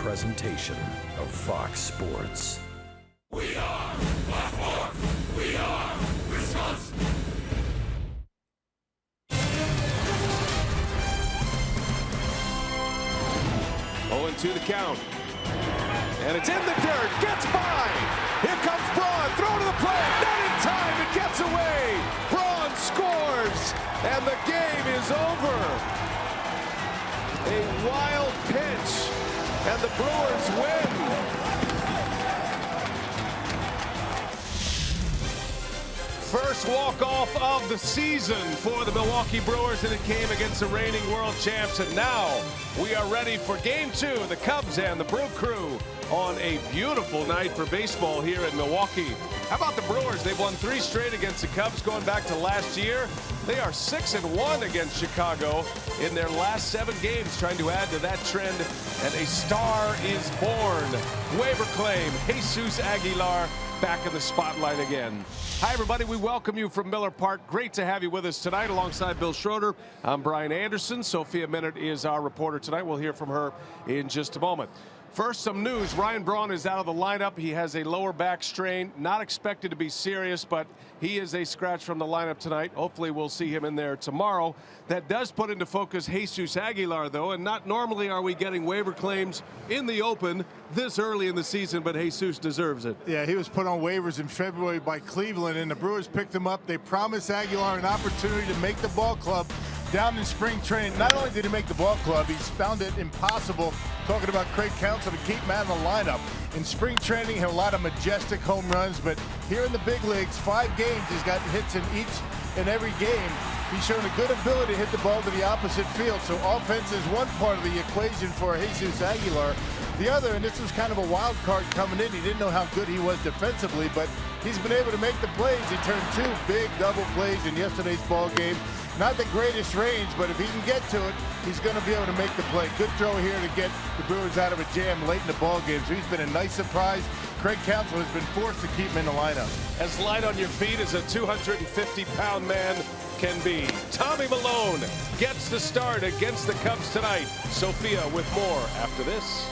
presentation of Fox Sports. We are Baltimore. We are Wisconsin. Oh, and 2 the count. And it's in the dirt. Gets by. Here comes Braun. Throw to the plate. Not in time. It gets away. Braun scores. And the game is over. A wild pitch. And the Brewers win. First walk-off of the season for the Milwaukee Brewers, and it came against the reigning world champs. And now we are ready for Game 2. The Cubs and the Brew Crew on a beautiful night for baseball here in Milwaukee. How about the Brewers? They've won 3 straight against the Cubs going back to last year. They are 6-1 against Chicago in their last 7 games, trying to add to that trend. And a star is born. Waiver claim, Jesus Aguilar back in the spotlight again. Hi, everybody. We welcome you from Miller Park. Great to have you with us tonight alongside Bill Schroeder. I'm Brian Anderson. Sophia Minnaert is our reporter tonight. We'll hear from her in just a moment. First, some news. Ryan Braun is out of the lineup. He has a lower back strain. Not expected to be serious, but he is a scratch from the lineup tonight. Hopefully we'll see him in there tomorrow. That does put into focus Jesus Aguilar, though, and not normally are we getting waiver claims in the open this early in the season, but Jesus deserves it. Yeah, he was put on waivers in February by Cleveland, and the Brewers picked him up. They promised Aguilar an opportunity to make the ball club down in spring training. Not only did he make the ball club, he's found it impossible, talking about Craig Counsell, to keep him out of the lineup. In spring training, he had a lot of majestic home runs, but here in the big leagues, 5 games, he's got hits in each and every game. He's shown a good ability to hit the ball to the opposite field, so offense is one part of the equation for Jesus Aguilar. The other, and this was kind of a wild card coming in, he didn't know how good he was defensively, but he's been able to make the plays. He turned 2 big double plays in yesterday's ball game. Not the greatest range, but if he can get to it, he's going to be able to make the play. Good throw here to get the Brewers out of a jam late in the ball game. So he's been a nice surprise. Craig Counsell has been forced to keep him in the lineup. As light on your feet as a 250-pound man can be. Tommy Malone gets the start against the Cubs tonight. Sophia with more after this.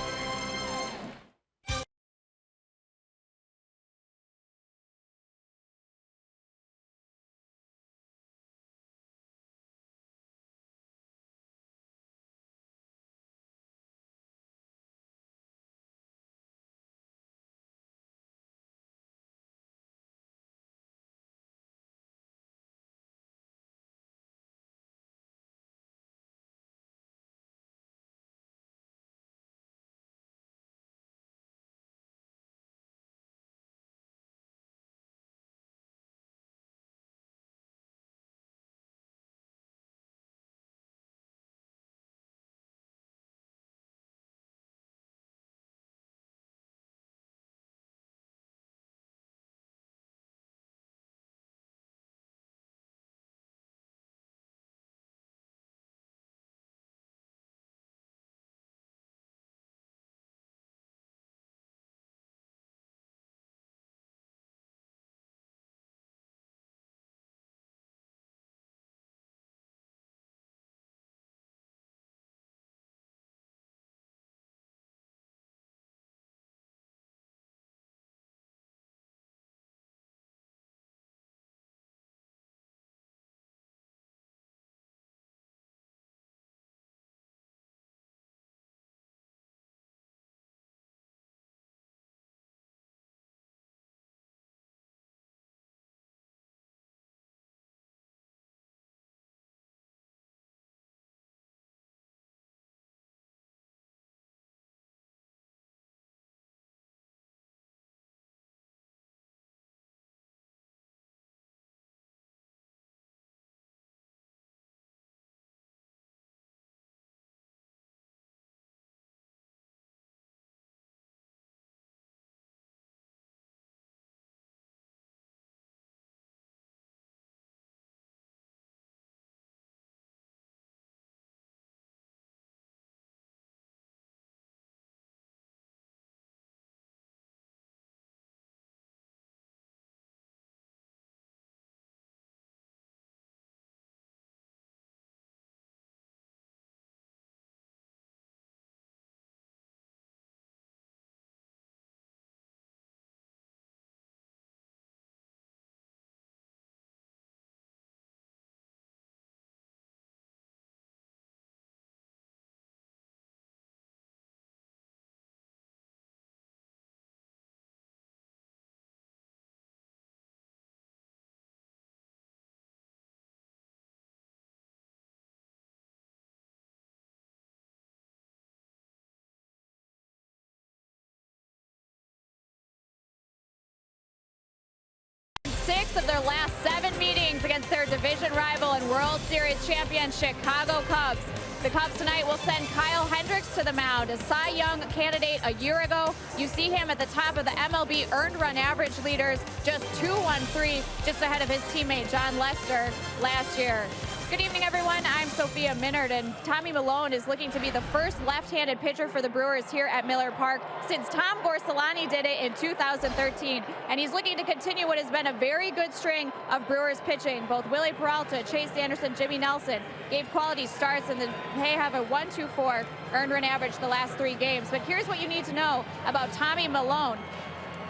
6 of their last 7 meetings against their division rival and World Series champion Chicago Cubs. The Cubs tonight will send Kyle Hendricks to the mound, a Cy Young candidate a year ago. You see him at the top of the MLB earned run average leaders, just 2-1-3, just ahead of his teammate John Lester last year. Good evening, everyone. I'm Sophia Minard, and Tommy Milone is looking to be the first left-handed pitcher for the Brewers here at Miller Park since Tom Gorsolani did it in 2013. And he's looking to continue what has been a very good string of Brewers pitching. Both Willie Peralta, Chase Anderson, Jimmy Nelson gave quality starts, and they have a 1.24 earned run average the last 3 games. But here's what you need to know about Tommy Milone.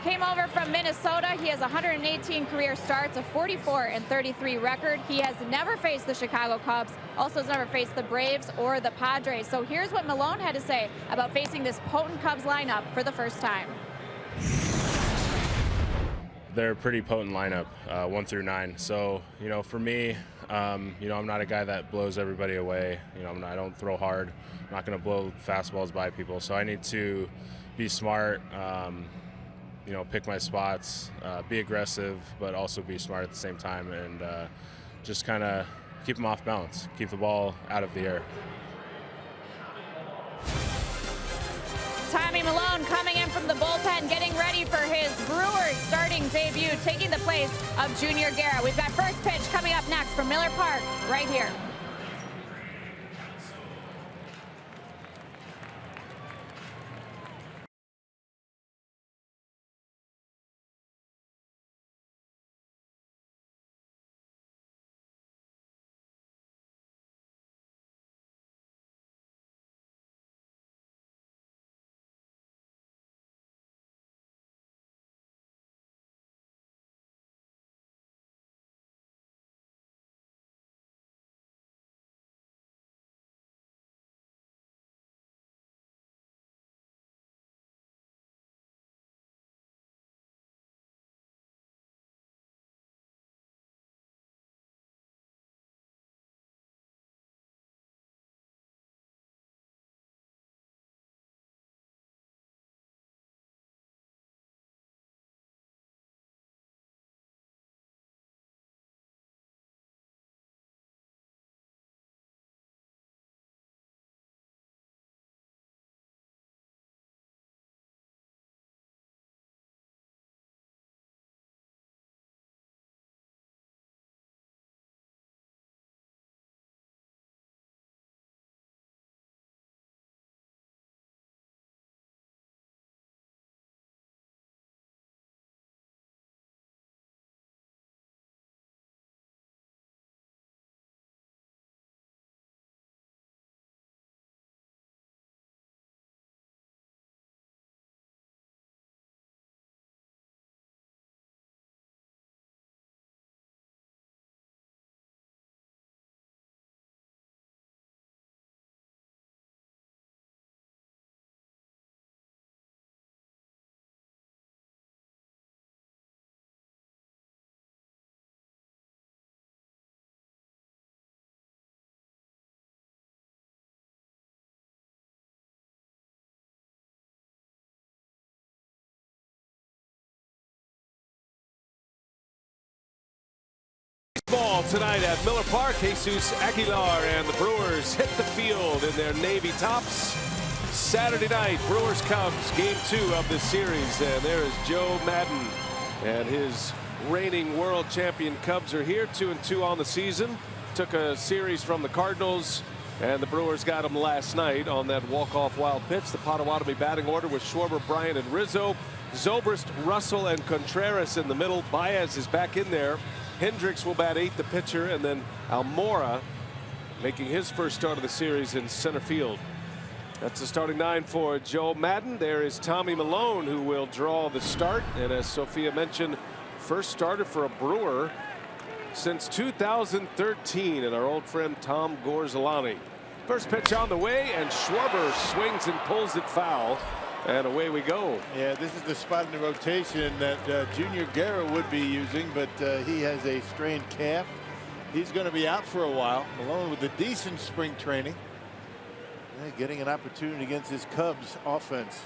Came over from Minnesota. He has 118 career starts, a 44-33 record. He has never faced the Chicago Cubs, also has never faced the Braves or the Padres. So here's what Milone had to say about facing this potent Cubs lineup for the first time. They're a pretty potent lineup, 1 through 9. So, for me, I'm not a guy that blows everybody away. I don't throw hard. I'm not going to blow fastballs by people. So I need to be smart, pick my spots, be aggressive, but also be smart at the same time, and just kind of keep them off balance, keep the ball out of the air. Tommy Milone coming in from the bullpen, getting ready for his Brewers starting debut, taking the place of Junior Guerra. We've got first pitch coming up next from Miller Park right here. Ball tonight at Miller Park. Jesus Aguilar and the Brewers hit the field in their navy tops. Saturday night, Brewers Cubs, game 2 of the series. And there is Joe Maddon and his reigning world champion Cubs are here, 2-2 on the season. Took a series from the Cardinals, and the Brewers got them last night on that walk-off wild pitch. The Potawatomi batting order with Schwarber, Bryant, and Rizzo. Zobrist, Russell, and Contreras in the middle. Baez is back in there. Hendricks will bat 8th, the pitcher, and then Almora making his first start of the series in center field. That's the starting 9 for Joe Maddon. There is Tommy Milone, who will draw the start, and as Sophia mentioned, first starter for a Brewer since 2013, and our old friend Tom Gorsolani. First pitch on the way, and Schwarber swings and pulls it foul, and away we go. Yeah, this is the spot in the rotation that Junior Guerra would be using, but he has a strained calf. He's going to be out for a while. Milone with a decent spring training, getting an opportunity against his Cubs offense.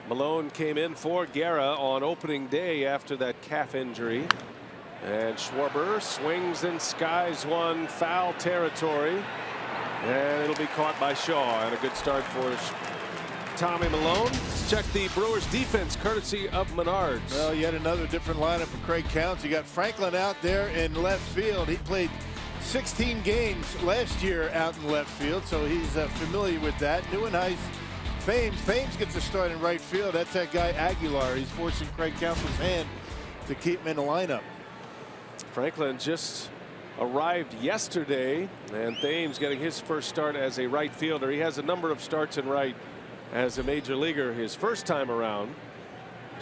Milone came in for Guerra on opening day after that calf injury. And Schwarber swings and skies one, foul territory. And it'll be caught by Shaw. And a good start for Tommy Milone. Let's check the Brewers defense courtesy of Menards. Well, yet another different lineup for Craig Counts. You got Franklin out there in left field. He played 16 games last year out in left field, so he's familiar with that. Neuenhuis, Fames gets a start in right field. That's that guy Aguilar. He's forcing Craig Counts' hand to keep him in the lineup. Franklin just arrived yesterday, and Thames getting his first start as a right fielder. He has a number of starts in right as a major leaguer his first time around,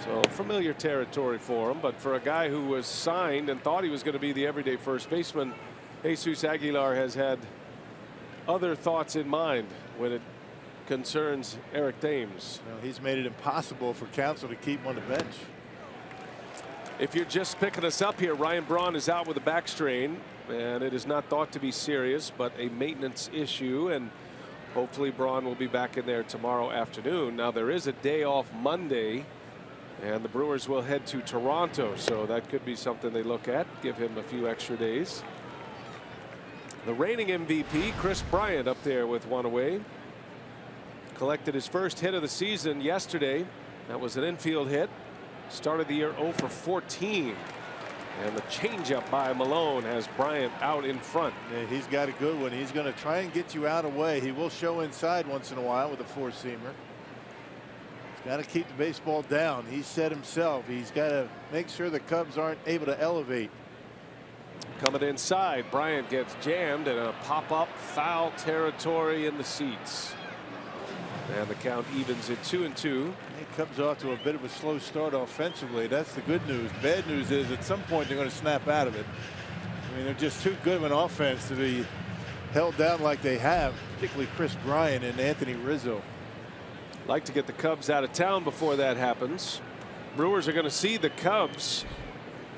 so familiar territory for him. But for a guy who was signed and thought he was going to be the everyday first baseman, Jesus Aguilar has had other thoughts in mind when it concerns Eric Thames. Well, he's made it impossible for Counsell to keep him on the bench. If you're just picking us up here, Ryan Braun is out with a back strain, and it is not thought to be serious, but a maintenance issue, and hopefully Braun will be back in there tomorrow afternoon. Now there is a day off Monday, and the Brewers will head to Toronto, so that could be something they look at, give him a few extra days. The reigning MVP, Chris Bryant, up there with one away. Collected his first hit of the season yesterday. That was an infield hit. Started the year 0 for 14. And the changeup by Milone has Bryant out in front. Yeah, he's got a good one. He's going to try and get you out of the way. He will show inside once in a while with a four-seamer. He's got to keep the baseball down. He said himself he's got to make sure the Cubs aren't able to elevate. Coming inside, Bryant gets jammed and a pop-up foul territory in the seats. And the count evens at 2-2. He comes off to a bit of a slow start offensively. That's the good news. Bad news is at some point they're going to snap out of it. I mean, they're just too good of an offense to be held down like they have, particularly Chris Bryant and Anthony Rizzo. Like to get the Cubs out of town before that happens. Brewers are going to see the Cubs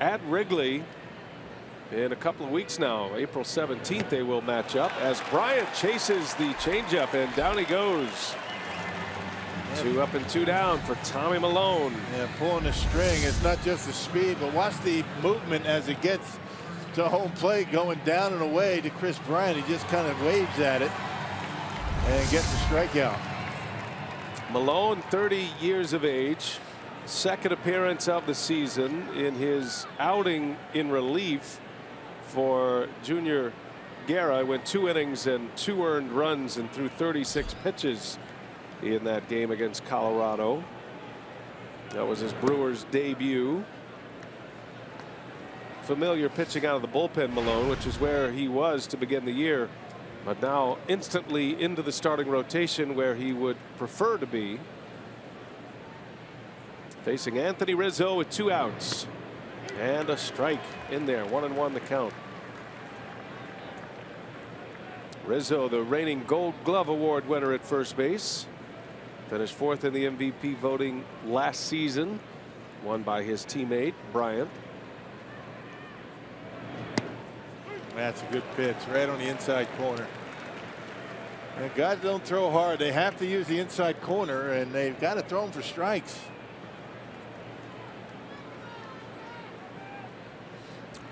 at Wrigley in a couple of weeks now. April 17th they will match up as Bryant chases the changeup, and down he goes. 2 up and 2 down for Tommy Milone. Yeah, pulling the string. It's not just the speed, but watch the movement as it gets to home plate, going down and away to Chris Bryant. He just kind of waves at it and gets a strikeout. Milone, 30 years of age, second appearance of the season in his outing in relief for Junior Guerra. Went 2 innings and 2 earned runs and threw 36 pitches in that game against Colorado. That was his Brewers debut. Familiar pitching out of the bullpen, Milone, which is where he was to begin the year, but now instantly into the starting rotation where he would prefer to be. Facing Anthony Rizzo with 2 outs and a strike in there. 1-1 the count. Rizzo, the reigning Gold Glove Award winner at first base, finished 4th in the MVP voting last season, won by his teammate Bryant. That's a good pitch right on the inside corner. And guys don't throw hard. They have to use the inside corner, and they've got to throw them for strikes.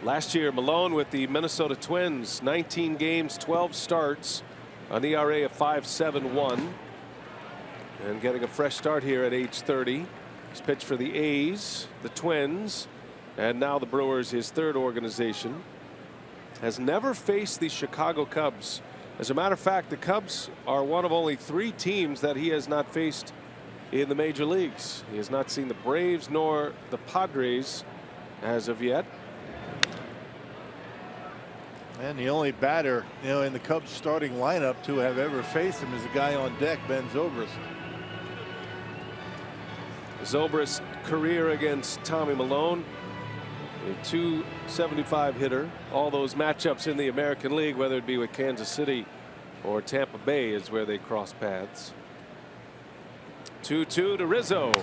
Last year, Milone with the Minnesota Twins, 19 games, 12 starts, an ERA of 5.71, and getting a fresh start here at age 30. He's pitched for the A's, the Twins, and now the Brewers, his third organization. Has never faced the Chicago Cubs. As a matter of fact, the Cubs are one of only 3 teams that he has not faced in the major leagues. He has not seen the Braves nor the Padres as of yet. And the only batter, in the Cubs starting lineup to have ever faced him is a guy on deck, Ben Zobrist. Zobrist's career against Tommy Milone, a .275 hitter. All those matchups in the American League, whether it be with Kansas City or Tampa Bay, is where they cross paths. 2-2 to Rizzo,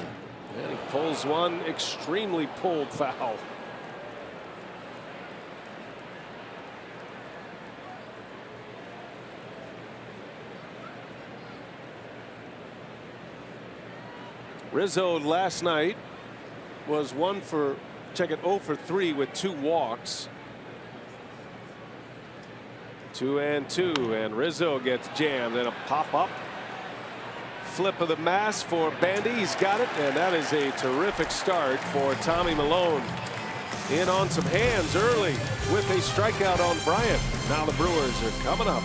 and he pulls one extremely pulled foul. Rizzo last night was 1 for check it, 0 for 3 with 2 walks. 2-2, and Rizzo gets jammed, and a pop up. Flip of the mask for Bandy. He's got it, and that is a terrific start for Tommy Milone. In on some hands early with a strikeout on Bryant. Now the Brewers are coming up.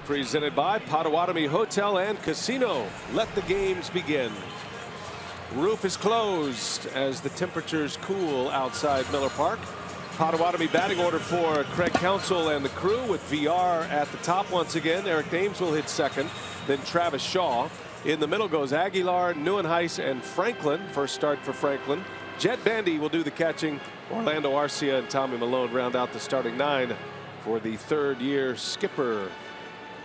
Presented by Potawatomi Hotel and Casino. Let the games begin. Roof is closed as the temperatures cool outside Miller Park. Potawatomi batting order for Craig Counsell and the crew with VR at the top once again. Eric Thames will hit second, then Travis Shaw. In the middle goes Aguilar, Nieuwenhuis, and Franklin. First start for Franklin. Jed Bandy will do the catching. Orlando Arcia and Tommy Milone round out the starting 9 for the third-year skipper.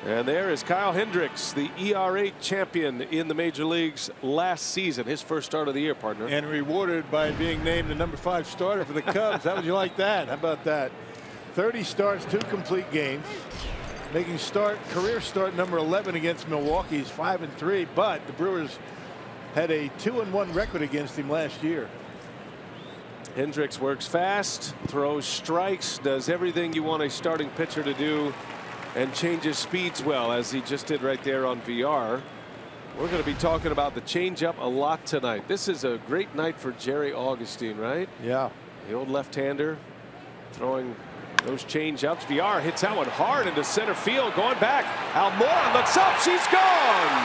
And there is Kyle Hendricks, the ERA champion in the major leagues last season. His first start of the year, partner. And rewarded by being named the number 5 starter for the Cubs. How would you like that? How about that? 30 starts, 2 complete games. Making career start number 11 against Milwaukee. He's 5-3, but the Brewers had a 2-1 record against him last year. Hendricks works fast, throws strikes, does everything you want a starting pitcher to do, and changes speeds well, as he just did right there on VR. We're going to be talking about the changeup a lot tonight. This is a great night for Jerry Augustine, right? Yeah. The old left-hander throwing those changeups. VR hits that one hard into center field, going back. Almora looks up, she's gone.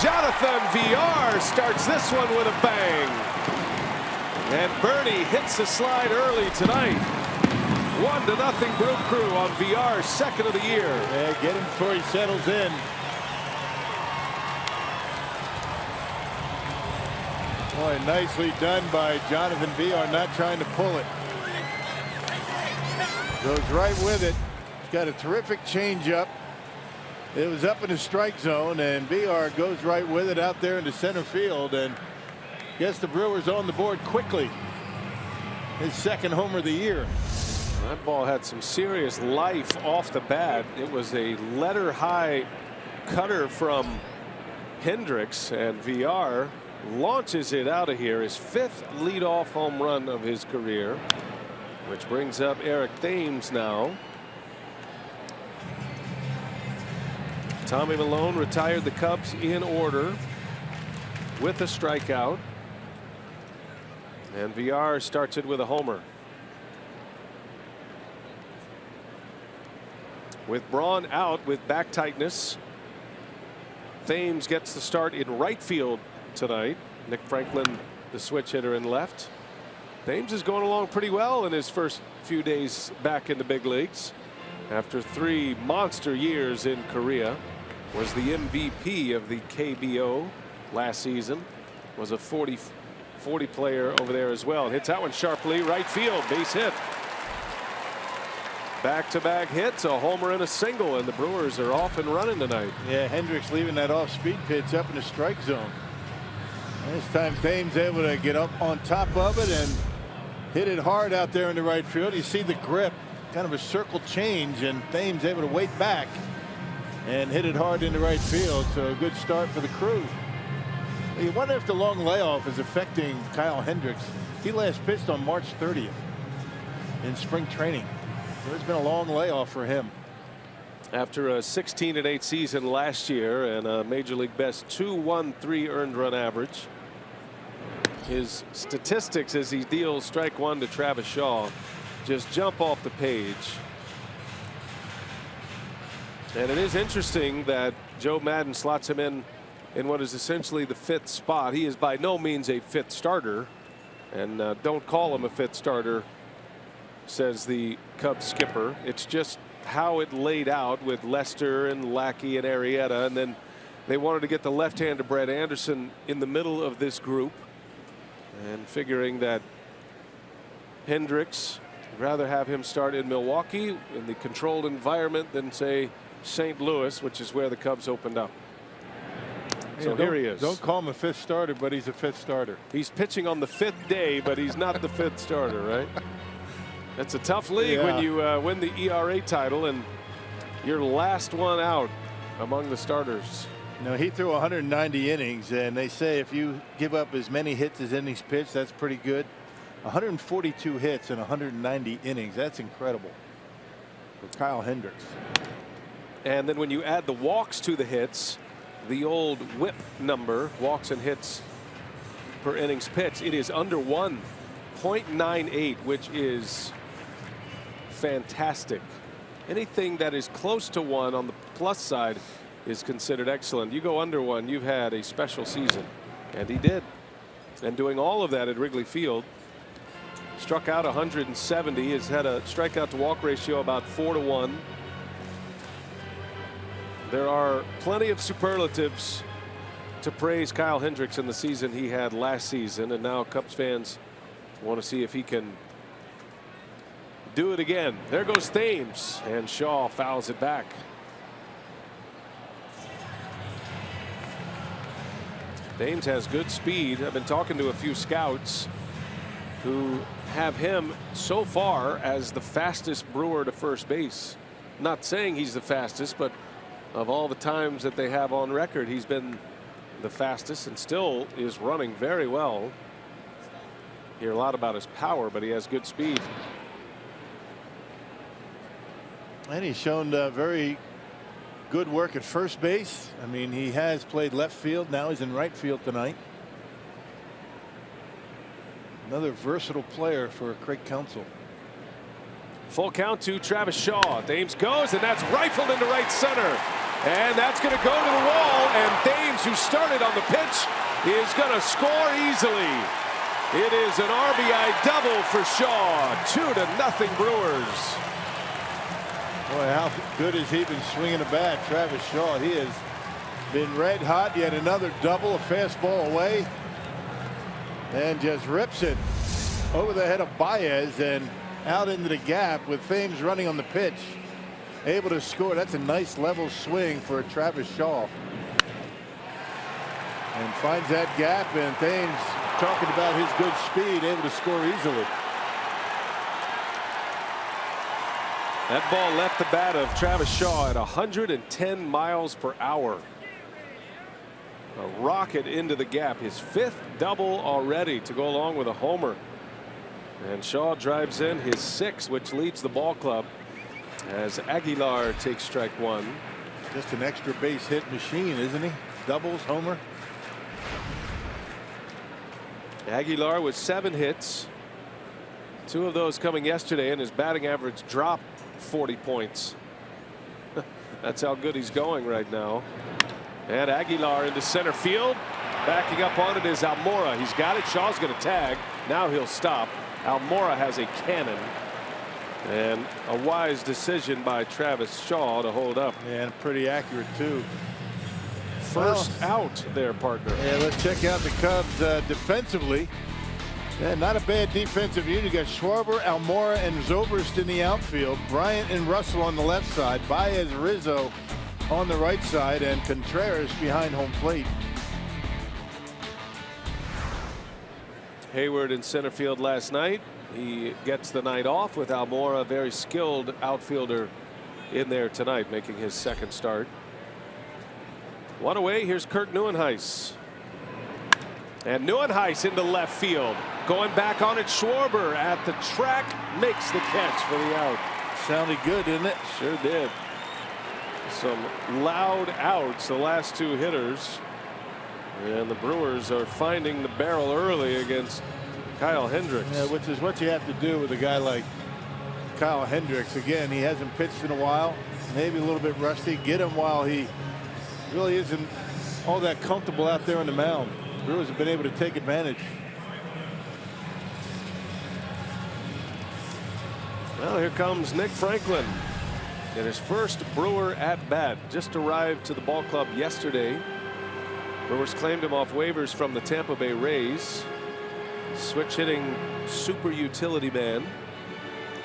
Jonathan VR starts this one with a bang. And Bernie hits the slide early tonight. 1-0 Brew Crew on VR's second of the year. Yeah, get him before he settles in. Boy, nicely done by Jonathan VR, not trying to pull it. Goes right with it. He's got a terrific changeup. It was up in the strike zone, and VR goes right with it out there into center field, and gets the Brewers on the board quickly. His second homer of the year. That ball had some serious life off the bat. It was a letter high cutter from Hendricks, and VR launches it out of here. His 5th leadoff home run of his career, which brings up Eric Thames now. Tommy Milone retired the Cubs in order with a strikeout, and VR starts it with a homer. With Braun out with back tightness, Thames gets the start in right field tonight. Nick Franklin, the switch hitter, in left. Thames is going along pretty well in his first few days back in the big leagues. After 3 monster years in Korea, was the MVP of the KBO last season. Was a 40 player over there as well. Hits that one sharply right field, base hit. Back-to-back hits, a homer and a single, and the Brewers are off and running tonight. Yeah, Hendricks leaving that off-speed pitch up in the strike zone. This time Thames able to get up on top of it and hit it hard out there in the right field. You see the grip, kind of a circle change, and Thames able to wait back and hit it hard in the right field. So a good start for the crew. You wonder if the long layoff is affecting Kyle Hendricks. He last pitched on March 30th in spring training. So it's been a long layoff for him. After a 16-8 season last year and a major league best 2.13 earned run average, his statistics as he deals strike one to Travis Shaw just jump off the page. And it is interesting that Joe Maddon slots him in what is essentially the fifth spot. He is by no means a fifth starter, and don't call him a fifth starter, says the Cubs skipper. It's just how it laid out with Lester and Lackey and Arrieta, and then they wanted to get the left-hander Brett Anderson in the middle of this group, and figuring that Hendricks would rather have him start in Milwaukee in the controlled environment than say St. Louis, which is where the Cubs opened up. So here he is. Don't call him a fifth starter, but he's a fifth starter. He's pitching on the fifth day, but he's not the fifth starter, right? It's a tough league when you win the ERA title and you're last one out among the starters. No, he threw 190 innings, and they say if you give up as many hits as innings pitched, that's pretty good. 142 hits in 190 innings. That's incredible for Kyle Hendricks. And then when you add the walks to the hits, the old whip number, walks and hits per innings pitched, it is under 1, 0.98, which is fantastic. Anything that is close to 1 on the plus side is considered excellent. You go under 1, you've had a special season, and he did. And doing all of that at Wrigley Field. Struck out 170, has had a strikeout to walk ratio about 4-1. There are plenty of superlatives to praise Kyle Hendricks in the season he had last season, and now Cubs fans want to see if he can do it again. There goes Thames, and Shaw fouls it back. Thames has good speed. I've been talking to a few scouts who have him so far as the fastest Brewer to first base. Not saying he's the fastest, but of all the times that they have on record, he's been the fastest and still is running very well. Hear a lot about his power, but he has good speed. And he's shown very good work at first base. I mean, he has played left field. Now he's in right field tonight. Another versatile player for Craig Counsell. Full count to Travis Shaw. Thames goes, and that's rifled into right center. And that's going to go to the wall. And Thames, who started on the pitch, is going to score easily. It is an RBI double for Shaw. 2-0 Brewers. Boy, how good has he been swinging the bat, Travis Shaw? He has been red hot. Yet another double, a fastball away, and just rips it over the head of Baez and out into the gap with Thames running on the pitch, able to score. That's a nice level swing for Travis Shaw, and finds that gap, and Thames talking about his good speed, able to score easily. That ball left the bat of Travis Shaw at 110 miles per hour. A rocket into the gap, his 5th double already to go along with a homer. And Shaw drives in his 6th, which leads the ball club as Aguilar takes strike 1. Just an extra base hit machine, isn't he? Doubles, homer. Aguilar with 7 hits, 2 of those coming yesterday, and his batting average dropped 40 points. That's how good he's going right now. And Aguilar into center field. Backing up on it is Almora. He's got it. Shaw's going to tag. Now he'll stop. Almora has a cannon. And a wise decision by Travis Shaw to hold up. And pretty accurate too. first out there, partner. Yeah, let's check out the Cubs defensively. Yeah, not a bad defensive unit. You got Schwarber, Almora, and Zobrist in the outfield. Bryant and Russell on the left side. Baez, Rizzo on the right side, and Contreras behind home plate. Hayward in center field last night. He gets the night off with Almora, a very skilled outfielder, in there tonight, making his second start. One away. Here's Kurt Neuenhuis. And Neuenhuis into left field. Going back on it, Schwarber at the track makes the catch for the out. Sounded good, didn't it? Sure did. Some loud outs, the last two hitters. And the Brewers are finding the barrel early against Kyle Hendricks. Yeah, which is what you have to do with a guy like Kyle Hendricks. Again, he hasn't pitched in a while. Maybe a little bit rusty. Get him while he really isn't all that comfortable out there on the mound. Brewers have been able to take advantage. Well, here comes Nick Franklin in his first Brewer at bat. Just arrived to the ball club yesterday. Brewers claimed him off waivers from the Tampa Bay Rays. Switch hitting super utility man.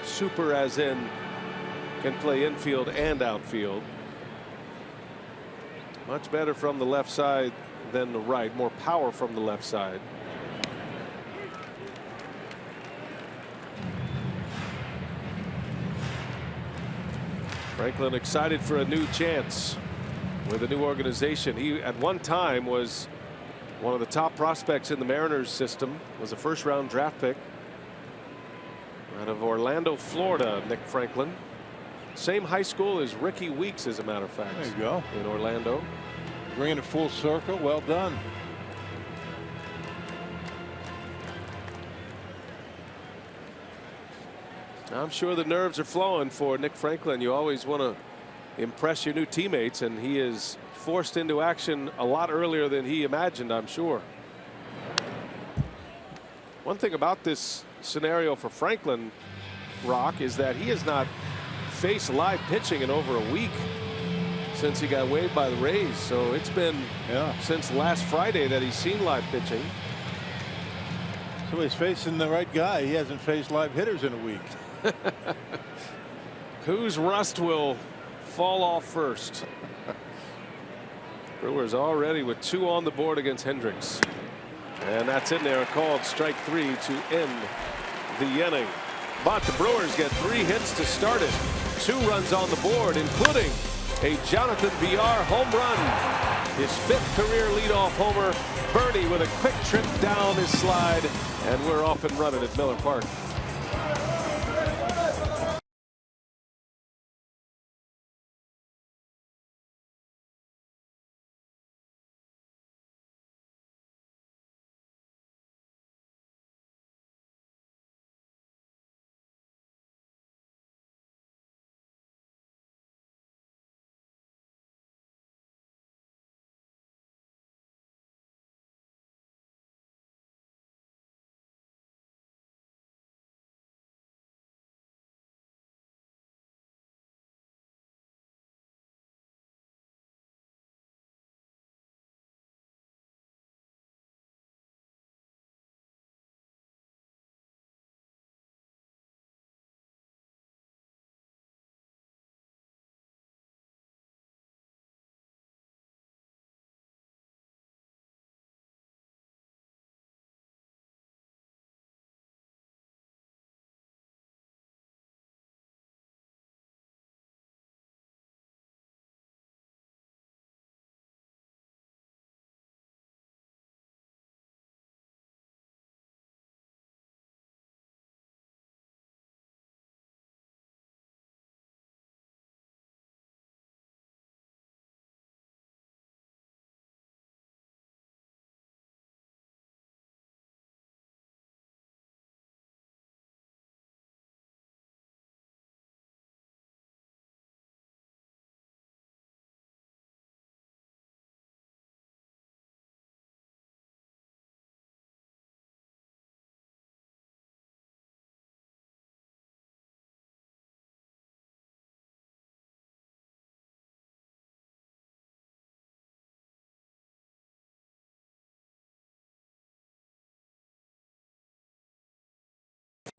Super as in can play infield and outfield. Much better from the left side than the right. More power from the left side. Franklin excited for a new chance with a new organization. He at one time was one of the top prospects in the Mariners system. Was a first-round draft pick out of Orlando, Florida. Nick Franklin, same high school as Ricky Weeks, as a matter of fact. There you go. In Orlando. Bringing it full circle. Well done. I'm sure the nerves are flowing for Nick Franklin. You always want to impress your new teammates, and he is forced into action a lot earlier than he imagined, I'm sure. One thing about this scenario for Franklin, Rock, is that he has not faced live pitching in over a week since he got waived by the Rays. So it's been since last Friday that he's seen live pitching. So he's facing the right guy. He hasn't faced live hitters in a week. Whose rust will fall off first? Brewers already with 2 on the board against Hendricks. And that's in there, called strike 3 to end the inning. But the Brewers get 3 hits to start it. 2 runs on the board, including a Jonathan VR home run. His 5th career leadoff homer. Bernie with a quick trip down his slide. And we're off and running at Miller Park.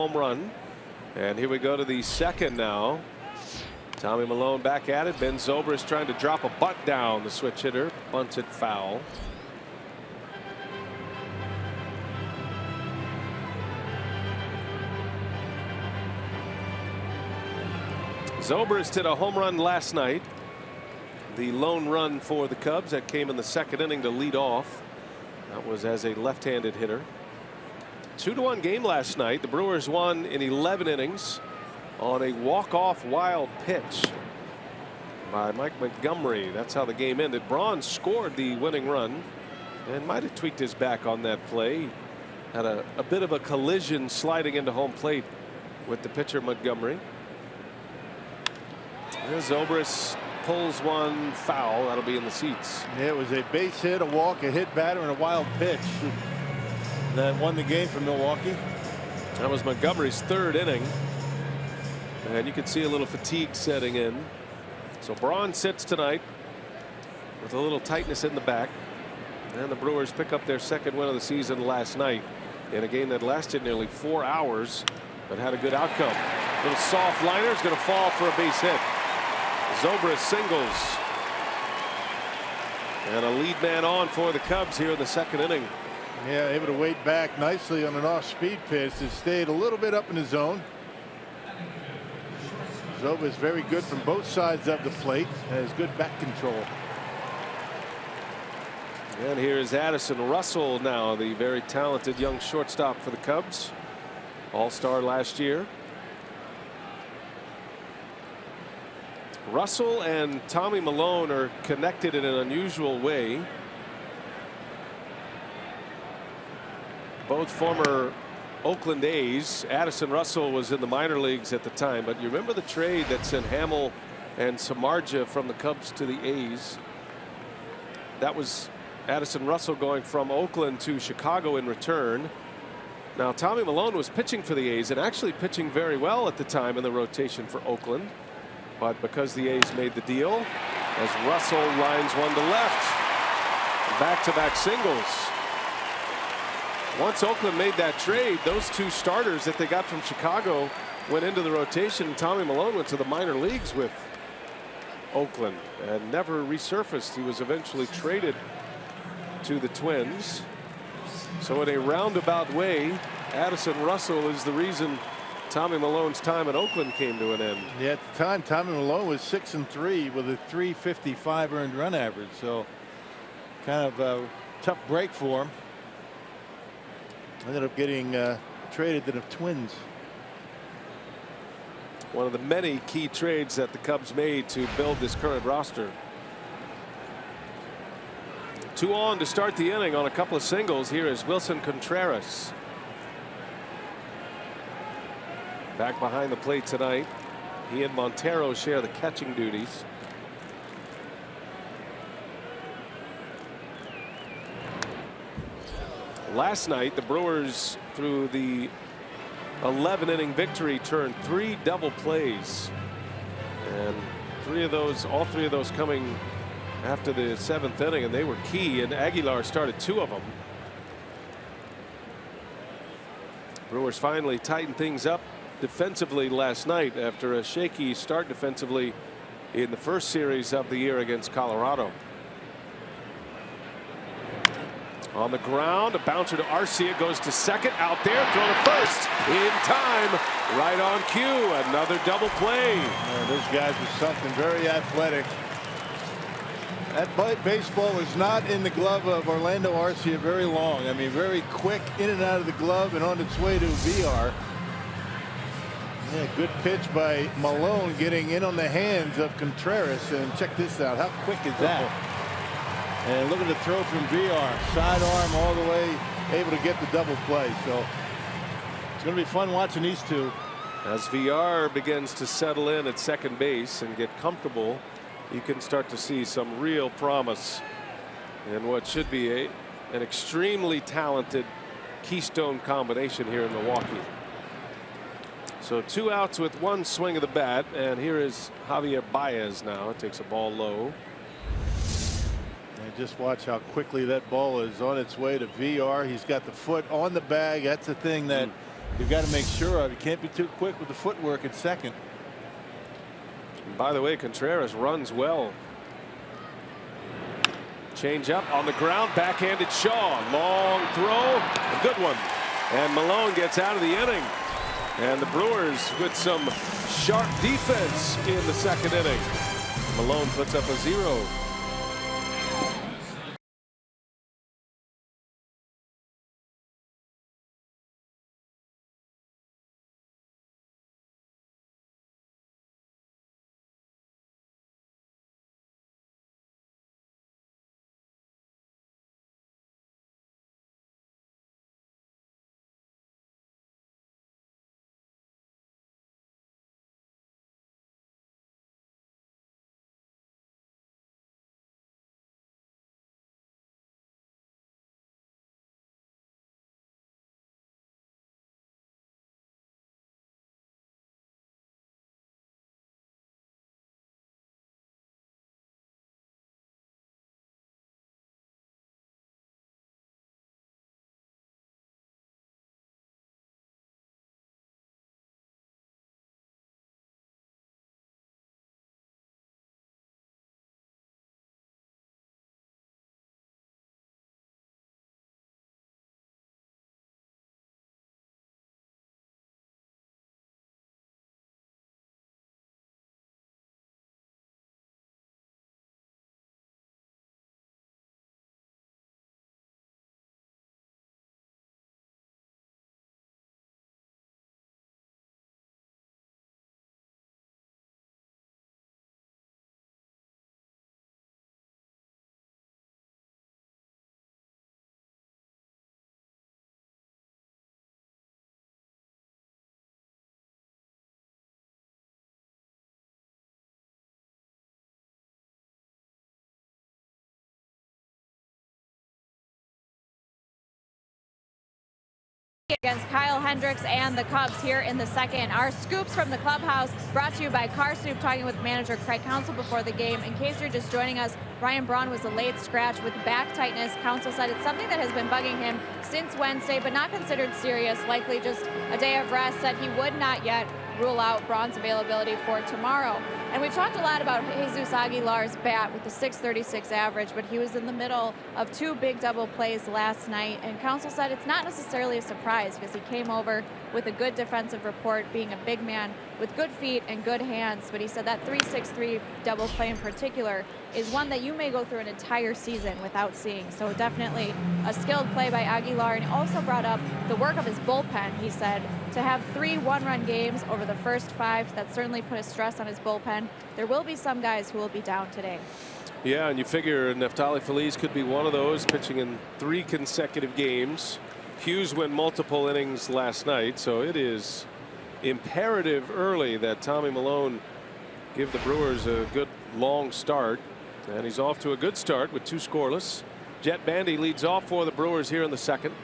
home run. And here we go to the second now. Tommy Milone back at it. Ben Zobrist trying to drop a bunt down. The switch hitter bunts it foul. Zobrist hit a home run last night. The lone run for the Cubs that came in the second inning to lead off. That was as a left-handed hitter. 2-1 game last night. The Brewers won in 11 innings on a walk-off wild pitch by Mike Montgomery. That's how the game ended. Braun scored the winning run and might have tweaked his back on that play. Had a bit of a collision sliding into home plate with the pitcher Montgomery. There's Zobrist pulls one foul. That'll be in the seats. Yeah, it was a base hit, a walk, a hit batter, and a wild pitch that won the game for Milwaukee. That was Montgomery's third inning. And you can see a little fatigue setting in. So Braun sits tonight with a little tightness in the back. And the Brewers pick up their second win of the season last night in a game that lasted nearly 4 hours but had a good outcome. Little soft liner is going to fall for a base hit. Zobrist singles. And a lead man on for the Cubs here in the second inning. Yeah, able to wait back nicely on an off-speed pitch that stayed a little bit up in the zone. Zobrist very good from both sides of the plate and has good back control. And here is Addison Russell now, the very talented young shortstop for the Cubs. All-star last year. Russell and Tommy Milone are connected in an unusual way. Both former Oakland A's. Addison Russell was in the minor leagues at the time, but you remember the trade that sent Hamill and Samardzija from the Cubs to the A's. That was Addison Russell going from Oakland to Chicago in return. Now Tommy Milone was pitching for the A's and actually pitching very well at the time in the rotation for Oakland. But because the A's made the deal, as Russell lines one to left, back-to-back singles. Once Oakland made that trade, those two starters that they got from Chicago went into the rotation. Tommy Milone went to the minor leagues with Oakland and never resurfaced. He was eventually traded to the Twins. So in a roundabout way, Addison Russell is the reason Tommy Malone's time in Oakland came to an end. Yeah, at the time Tommy Milone was 6-3 with a .355 earned run average, so kind of a tough break for him. Ended up getting traded to the Twins. One of the many key trades that the Cubs made to build this current roster. 2 on to start the inning on a couple of singles. Here is Wilson Contreras. Back behind the plate tonight. He and Montero share the catching duties. Last night the Brewers, through the 11-inning victory, turned 3 double plays, and all three of those coming after the 7th inning, and they were key, and Aguilar started 2 of them. Brewers finally tightened things up defensively last night after a shaky start defensively in the first series of the year against Colorado. On the ground, a bouncer to Arcia, goes to second, out there, throw to first, in time, right on cue, another double play. Those guys are something, very athletic. That baseball was not in the glove of Orlando Arcia very long. I mean, very quick in and out of the glove and on its way to VR. Yeah, good pitch by Milone, getting in on the hands of Contreras. And check this out. How quick is that? And look at the throw from VR. Sidearm all the way, able to get the double play. So it's going to be fun watching these two. As VR begins to settle in at second base and get comfortable, you can start to see some real promise in what should be an extremely talented keystone combination here in Milwaukee. So 2 outs with 1 swing of the bat, and here is Javier Baez now. It takes a ball low. And just watch how quickly that ball is on its way to VR. He's got the foot on the bag. That's the thing that you've got to make sure of. You can't be too quick with the footwork at second. And by the way, Contreras runs well. Change up on the ground, backhanded Shaw. Long throw, a good one. And Malone gets out of the inning. And the Brewers with some sharp defense in the second inning. Malone puts up a 0. Against Kyle Hendricks and the Cubs here in the second. Our scoops from the clubhouse brought to you by Car Soup, talking with manager Craig Counsell before the game. In case you're just joining us, Ryan Braun was a late scratch with back tightness. Counsell said it's something that has been bugging him since Wednesday, but not considered serious, likely just a day of rest. Said he would not yet rule out Braun's availability for tomorrow. And we've talked a lot about Jesus Aguilar's bat with the .636 average, but he was in the middle of 2 big double plays last night. And Counsell said it's not necessarily a surprise because he came over with a good defensive report, being a big man with good feet and good hands. But he said that .363 double play in particular is one that you may go through an entire season without seeing. So definitely a skilled play by Aguilar. And he also brought up the work of his bullpen. He said to have 3 one-run games over the first 5, that certainly put a stress on his bullpen. There will be some guys who will be down today. Yeah, and you figure Neftali Feliz could be one of those, pitching in 3 consecutive games. Hughes went multiple innings last night, so it is imperative early that Tommy Milone give the Brewers a good long start. And he's off to a good start with 2 scoreless. Jet Bandy leads off for the Brewers here in the second.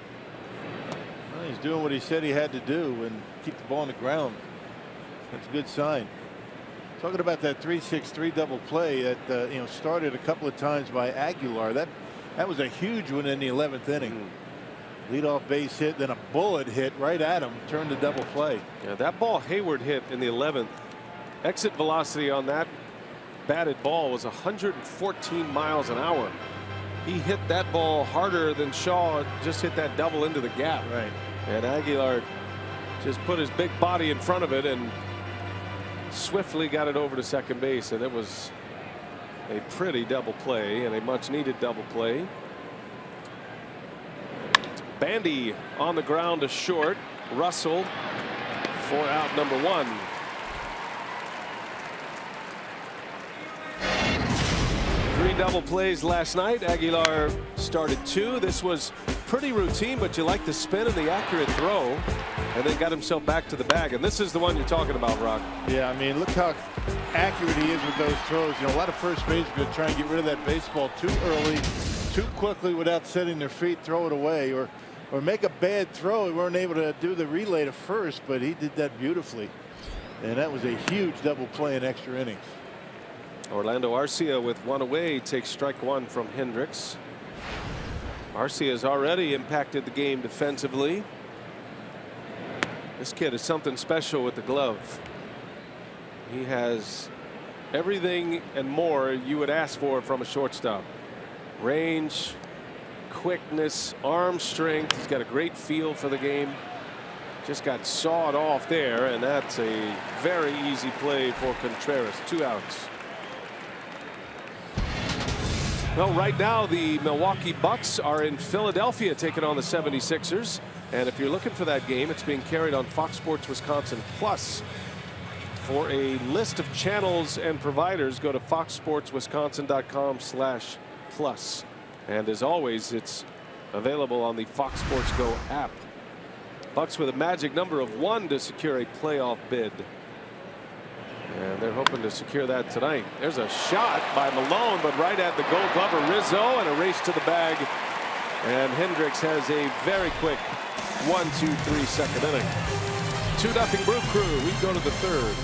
Well, he's doing what he said he had to do and keep the ball on the ground. That's a good sign. Talking about that .363 double play that started a couple of times by Aguilar. That was a huge one in the 11th inning. Leadoff base hit, then a bullet hit right at him, turned the double play. Yeah, that ball Hayward hit in the 11th. Exit velocity on that batted ball was 114 miles an hour. He hit that ball harder than Shaw just hit that double into the gap. Right. And Aguilar just put his big body in front of it and swiftly got it over to second base. And it was a pretty double play and a much needed double play. Bandy on the ground to short. Russell for out number 1. Three double plays last night. Aguilar started 2. This was pretty routine, but you like the spin and the accurate throw, and then got himself back to the bag. And this is the one you're talking about, Rock. Yeah, I mean, look how accurate he is with those throws. A lot of first basemen try and get rid of that baseball too early, too quickly without setting their feet, throw it away, or make a bad throw. We weren't able to do the relay to first, but he did that beautifully. And that was a huge double play in extra innings. Orlando Arcia with 1 away takes strike 1 from Hendricks. Arcia has already impacted the game defensively. This kid is something special with the glove. He has everything and more you would ask for from a shortstop. Range, quickness, arm strength. He's got a great feel for the game. Just got sawed off there, and that's a very easy play for Contreras. 2 outs. Well, right now the Milwaukee Bucks are in Philadelphia taking on the 76ers. And if you're looking for that game, it's being carried on Fox Sports Wisconsin Plus. For a list of channels and providers, go to foxsportswisconsin.com/plus. And as always, it's available on the Fox Sports Go app. Bucks with a magic number of 1 to secure a playoff bid. And they're hoping to secure that tonight. There's a shot by Malone, but right at the Gold Glover Rizzo, and a race to the bag. And Hendricks has a very quick 1-2-3 second inning. 2-0 Brew Crew. We go to the 3rd.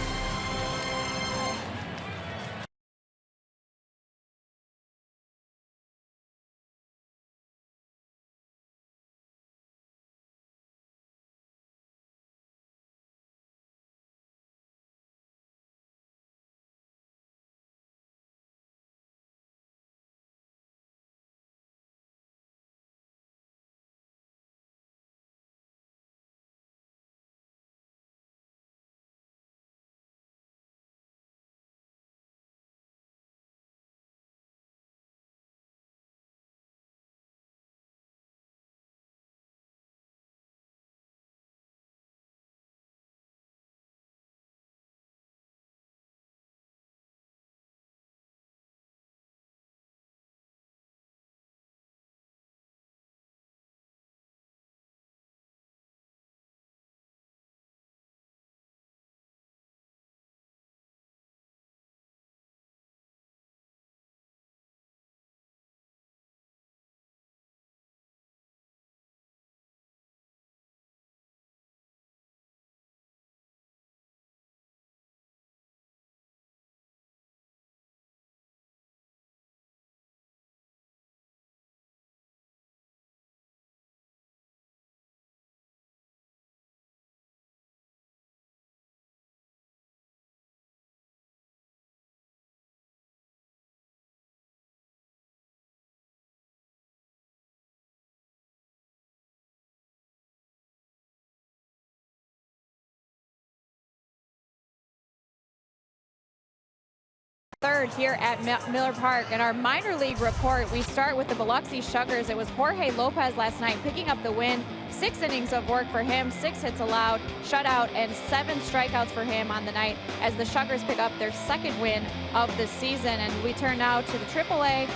Third here at Miller Park. In our minor league report, we start with the Biloxi Shuckers. It was Jorge Lopez last night picking up the win. 6 innings of work for him, 6 hits allowed, shutout, and 7 strikeouts for him on the night as the Shuckers pick up their 2nd win of the season. And we turn now to the AAA.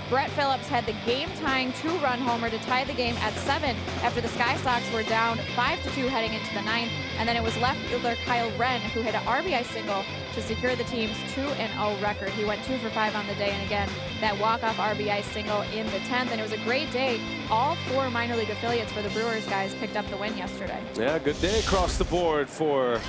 Brett Phillips had the game-tying 2-run homer to tie the game at 7 after the Sky Sox were down 5-2 heading into the 9th. And then it was left fielder Kyle Wren who hit an RBI single to secure the team's 2-0 record. He went 2 for 5 on the day, and again, that walk-off RBI single in the 10th. And it was a great day. All 4 minor league affiliates for the Brewers guys picked up the win yesterday. Yeah, good day across the board for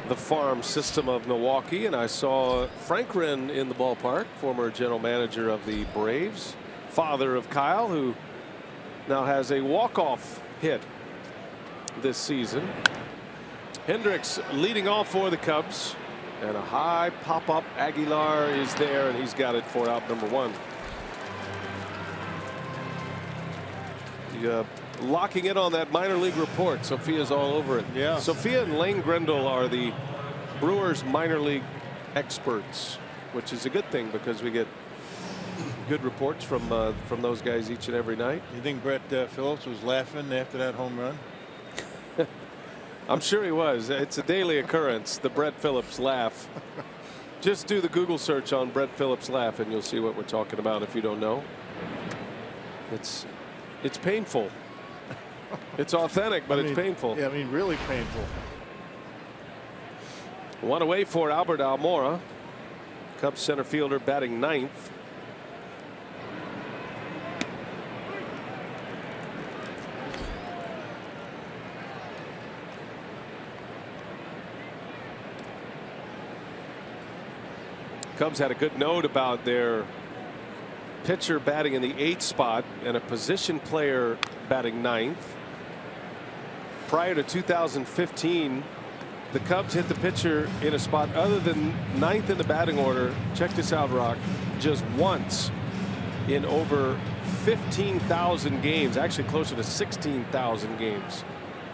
the farm system of Milwaukee. And I saw Frank Wren in the ballpark, former general manager of the Braves, father of Kyle, who now has a walk-off hit this season. Hendricks leading off for the Cubs, and a high pop-up. Aguilar is there, and he's got it for out number 1. Locking in on that minor league report. Sophia's all over it. Yeah. Sophia and Lane Grindle are the Brewers minor league experts, which is a good thing because we get good reports from those guys each and every night. You think Brett Phillips was laughing after that home run? I'm sure he was. It's a daily occurrence, the Brett Phillips laugh. Just do the Google search on Brett Phillips laugh and you'll see what we're talking about if you don't know. It's painful. It's authentic, but it's painful. Yeah, I mean, really painful. 1 away for Albert Almora. Cubs center fielder batting 9th. Cubs had a good note about their pitcher batting in the 8th spot and a position player batting 9th. prior to 2015, the Cubs hit the pitcher in a spot other than ninth in the batting order. Check this out, Rock. Just once in over 15,000 games, actually closer to 16,000 games.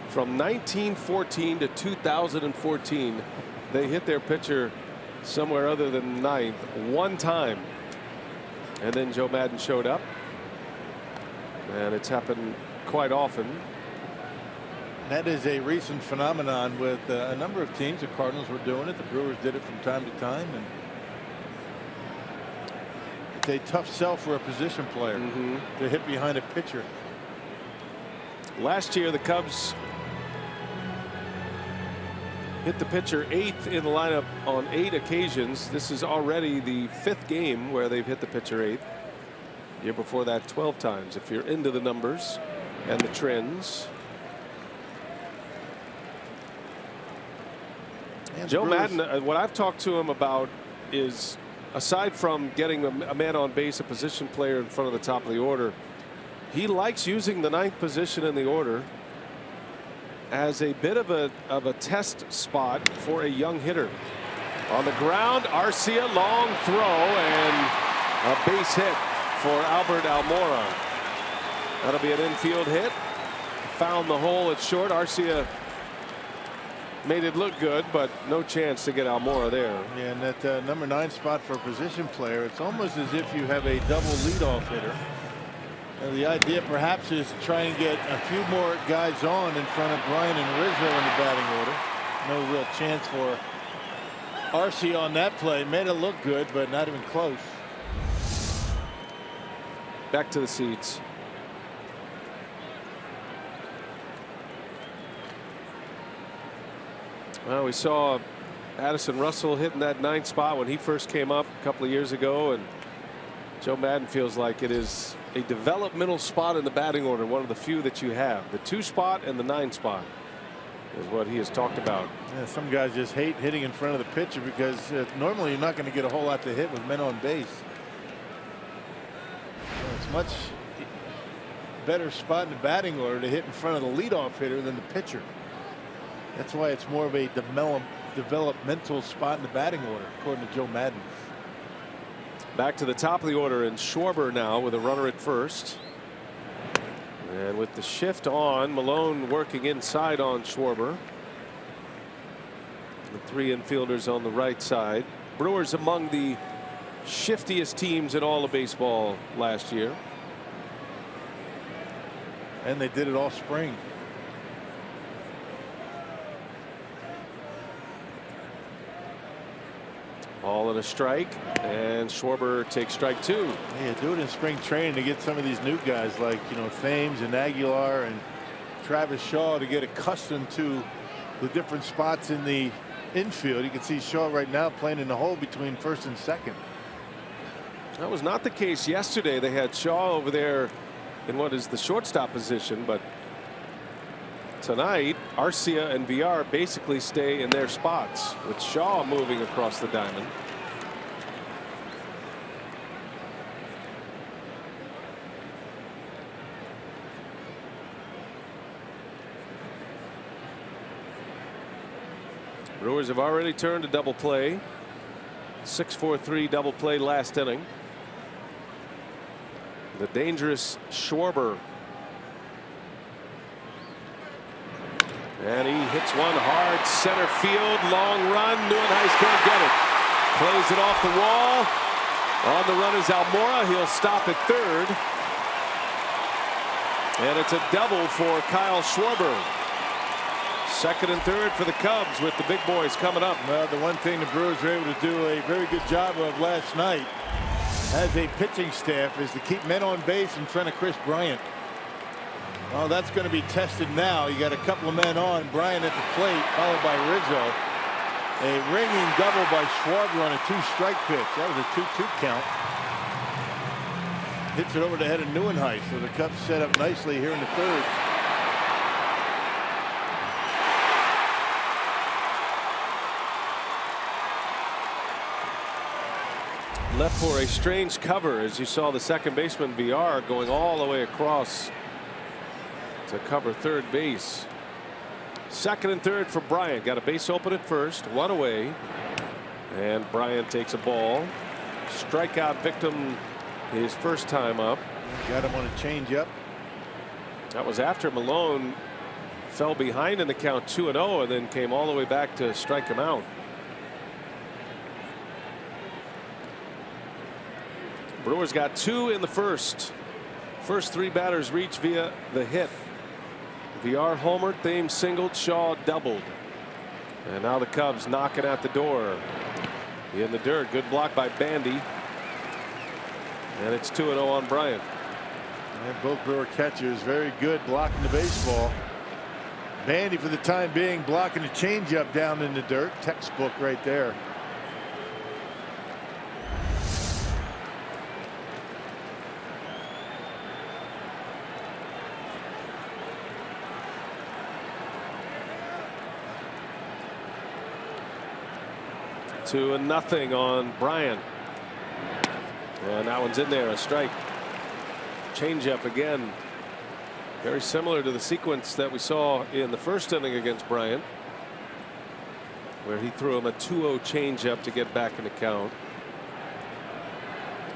From 1914 to 2014, they hit their pitcher somewhere other than ninth one time. And then Joe Maddon showed up. And it's happened quite often. That is a recent phenomenon with a number of teams. The Cardinals were doing it. The Brewers did it from time to time. And it's a tough sell for a position player to hit behind a pitcher. Last year, the Cubs hit the pitcher 8th in the lineup on 8 occasions. This is already the 5th game where they've hit the pitcher 8th. Year before that, 12 times. If you're into the numbers and the trends. And Joe Maddon, what I've talked to him about is, aside from getting a man on base, a position player in front of the top of the order, he likes using the 9th position in the order as a bit of a test spot for a young hitter. On the ground, Arcia, long throw, and a base hit for Albert Almora. That'll be an infield hit. Found the hole at short. Arcia made it look good, but no chance to get Almora there. Yeah, and that number 9 spot for a position player, it's almost as if you have a double leadoff hitter. And the idea perhaps is to try and get a few more guys on in front of Bryant and Rizzo in the batting order. No real chance for Arcia on that play. Made it look good, but not even close. Back to the seats. Well, we saw Addison Russell hitting that 9th spot when he first came up a couple of years ago, and Joe Maddon feels like it is a developmental spot in the batting order, one of the few that you have. The 2 spot and the 9 spot is what he has talked about. Yeah, some guys just hate hitting in front of the pitcher because normally you're not going to get a whole lot to hit with men on base. It's much better spot in the batting order to hit in front of the leadoff hitter than the pitcher. That's why it's more of a developmental spot in the batting order, according to Joe Maddon. Back to the top of the order, and Schwarber now with a runner at first. And with the shift on, Malone working inside on Schwarber. The 3 infielders on the right side. Brewers among the shiftiest teams in all of baseball last year. And they did it all spring. All in a strike, and Schwarber takes strike 2. Yeah, do it in spring training to get some of these new guys like, Thames and Aguilar and Travis Shaw to get accustomed to the different spots in the infield. You can see Shaw right now playing in the hole between first and second. That was not the case yesterday. They had Shaw over there in what is the shortstop position, but tonight Arcia and Villar basically stay in their spots, with Shaw moving across the diamond. Brewers have already turned a double play. 6-4-3 double play last inning. The dangerous Schwarber. And he hits one hard center field, long run. Neuenhuis can't get it. Plays it off the wall. On the run is Almora. He'll stop at third. And it's a double for Kyle Schwarber. Second and third for the Cubs with the big boys coming up. Well, the one thing the Brewers were able to do a very good job of last night as a pitching staff is to keep men on base in front of Chris Bryant. Well, that's going to be tested now. You got a couple of men on. Bryant at the plate, followed by Rizzo. A ringing double by Schwarber on a 2-strike pitch. That was a 2-2 count. Hits it over the head of Neuenhuis. So the Cubs set up nicely here in the third. Left for a strange cover, as you saw the second baseman Villar going all the way across to cover third base. Second and third for Bryant. Got a base open at first, one away, and Bryant takes a ball. Strikeout victim his first time up. Got him on a changeup. That was after Malone fell behind in the count 2-0 and then came all the way back to strike him out. Brewers got 2 in the first. First 3 batters reached via the hit. VR homered, Thames singled, Shaw doubled. And now the Cubs knocking at the door. In the dirt, good block by Bandy. And it's 2-0 on Bryant. And both Brewer catchers very good blocking the baseball. Bandy for the time being blocking the changeup down in the dirt. Textbook right there. Two and nothing on Bryant. And that one's in there, a strike. Changeup again. Very similar to the sequence that we saw in the first inning against Bryant, where he threw him a 2-0 changeup to get back in the count.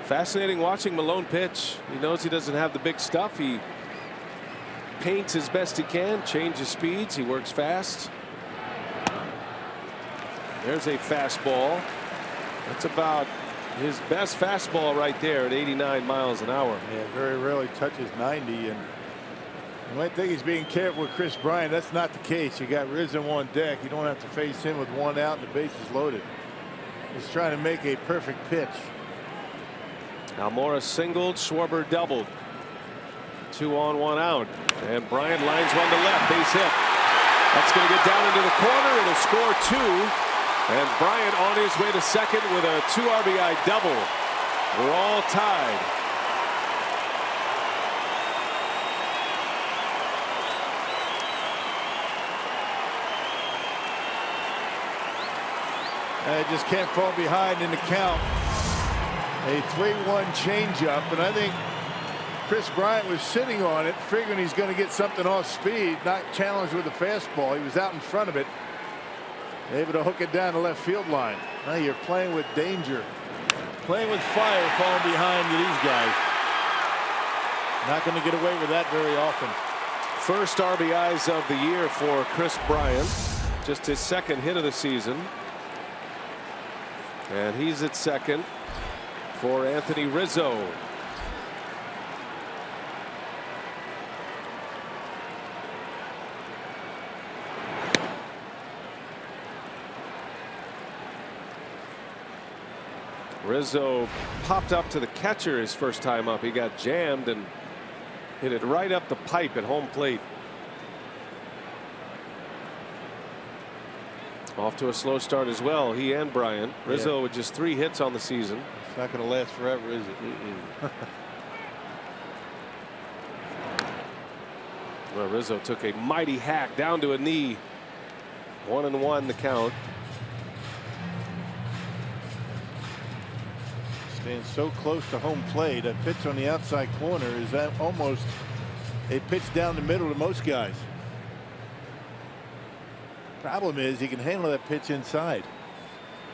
Fascinating watching Malone pitch. He knows he doesn't have the big stuff. He paints as best he can, changes speeds, he works fast. There's a fastball. That's about his best fastball right there at 89 miles an hour. Yeah, very rarely touches 90. And you might think he's being careful with Chris Bryant. That's not the case. You got Rizzo on deck. You don't have to face him with 1 out and the bases loaded. He's trying to make a perfect pitch. Almora singled, Schwarber doubled. 2 on, 1 out. And Bryant lines one to left, base hit. That's going to get down into the corner. It'll score 2. And Bryant on his way to second with a 2 RBI double. We're all tied. Just can't fall behind in the count. A 3-1 changeup, and I think Chris Bryant was sitting on it, figuring he's going to get something off speed, not challenged with a fastball. He was out in front of it, able to hook it down the left field line. Now you're playing with danger, playing with fire, falling behind to these guys. Not going to get away with that very often. First RBIs of the year for Chris Bryant, just his second hit of the season. And he's at second for Anthony Rizzo. Rizzo popped up to the catcher his first time up. He got jammed and hit it right up the pipe at home plate. Off to a slow start as well, he and Bryant. Rizzo with just 3 hits on the season. It's not going to last forever, is it? Well, Rizzo took a mighty hack down to a knee. 1-1 the count. Staying so close to home plate. A pitch on the outside corner is that almost a pitch down the middle to most guys. Problem is he can handle that pitch inside.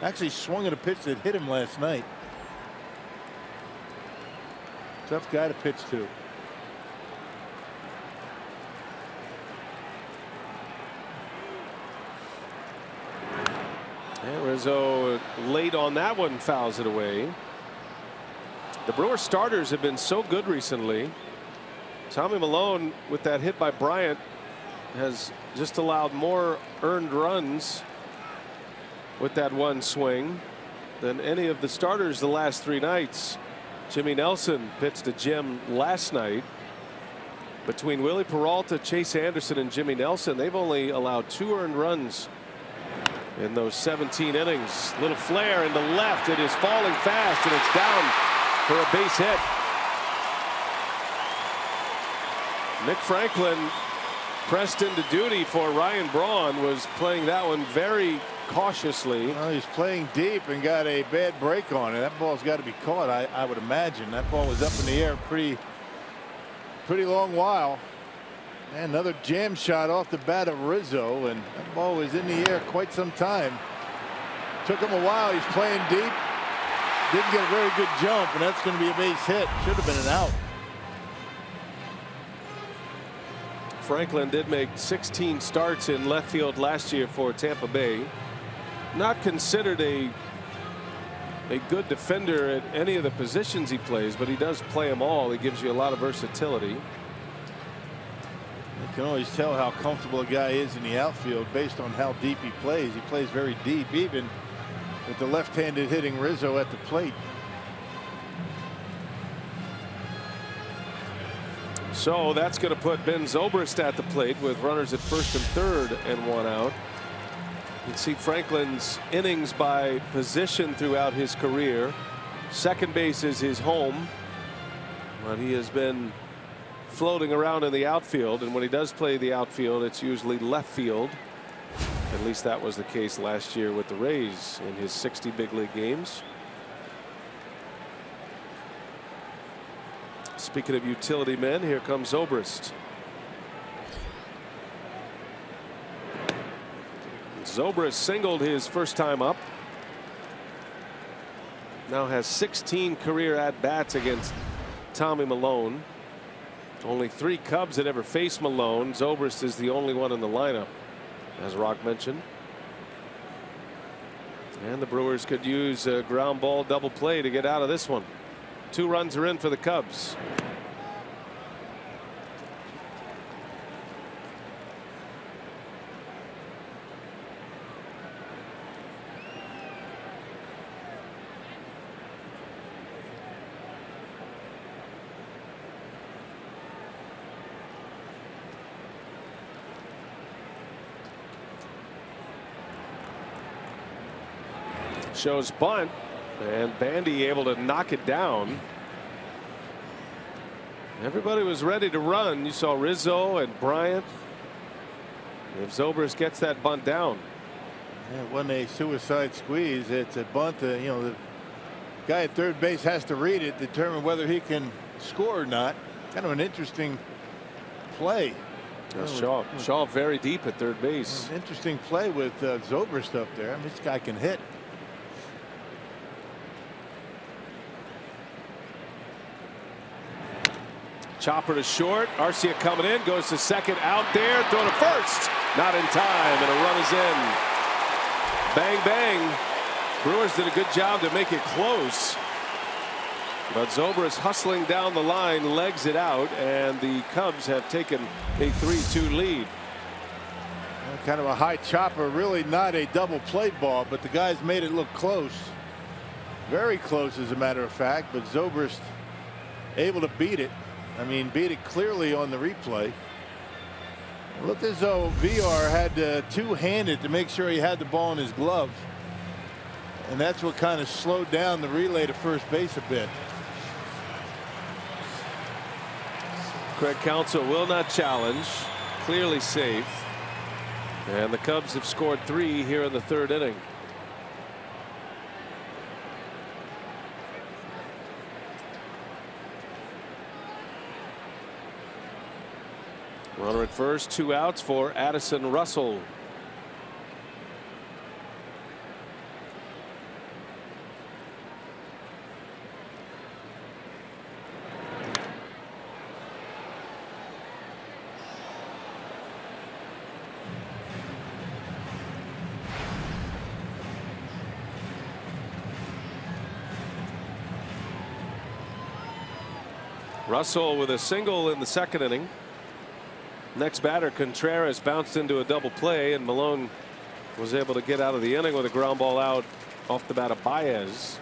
Actually swung at a pitch that hit him last night. Tough guy to pitch to. And Rizzo late on that one, fouls it away. The Brewers starters have been so good recently. Tommy Malone with that hit by Bryant has just allowed more earned runs with that one swing than any of the starters the last 3 nights. Jimmy Nelson pitched to Jim last night. Between Willie Peralta, Chase Anderson, and Jimmy Nelson, they've only allowed 2 earned runs in those 17 innings. Little flare into left. It is falling fast, and it's down for a base hit. Nick Franklin pressed into duty for Ryan Braun, was playing that one very cautiously. Well, he's playing deep and got a bad break on it. That ball's got to be caught, I would imagine. That ball was up in the air pretty long while. And another jam shot off the bat of Rizzo, and that ball was in the air quite some time. Took him a while. He's playing deep. Didn't get a very good jump, and that's going to be a base hit. Should have been an out. Franklin did make 16 starts in left field last year for Tampa Bay. Not considered a good defender at any of the positions he plays, but he does play them all. He gives you a lot of versatility. You can always tell how comfortable a guy is in the outfield based on how deep he plays. He plays very deep, even with the left-handed hitting Rizzo at the plate. So that's going to put Ben Zobrist at the plate with runners at first and third and one out. You can see Franklin's innings by position throughout his career. Second base is his home, but he has been floating around in the outfield, and when he does play the outfield, it's usually left field. At least that was the case last year with the Rays in his 60 big league games. Speaking of utility men, here comes Zobrist. Zobrist singled his first time up. Now has 16 career at-bats against Tommy Milone. Only 3 Cubs that ever faced Milone. Zobrist is the only one in the lineup, as Rock mentioned. And the Brewers could use a ground ball double play to get out of this one. 2 runs are in for the Cubs. Shows bunt, and Bandy able to knock it down. Everybody was ready to run. You saw Rizzo and Bryant. If Zobrist gets that bunt down. Yeah, it wasn't a suicide squeeze. It's a bunt. You know, the guy at third base has to read it, determine whether he can score or not. Kind of an interesting play. Shaw very deep at third base. Interesting play with Zobrist up there. I mean, this guy can hit. Chopper to short. Arcia coming in, goes to second, out there, throw to first, not in time, and a run is in. Bang bang. Brewers did a good job to make it close, but Zobrist hustling down the line legs it out, and the Cubs have taken a 3-2 lead. Kind of a high chopper, really not a double play ball, but the guys made it look close, very close as a matter of fact, but Zobrist able to beat it. I mean, beat it clearly on the replay. It looked as though VR had two-handed to make sure he had the ball in his glove, and that's what kind of slowed down the relay to first base a bit. Craig Counsell will not challenge. Clearly safe. And the Cubs have scored 3 here in the third inning. Runner at first, 2 outs for Addison Russell. Russell with a single in the second inning. Next batter, Contreras, bounced into a double play, and Milone was able to get out of the inning with a ground ball out off the bat of Baez.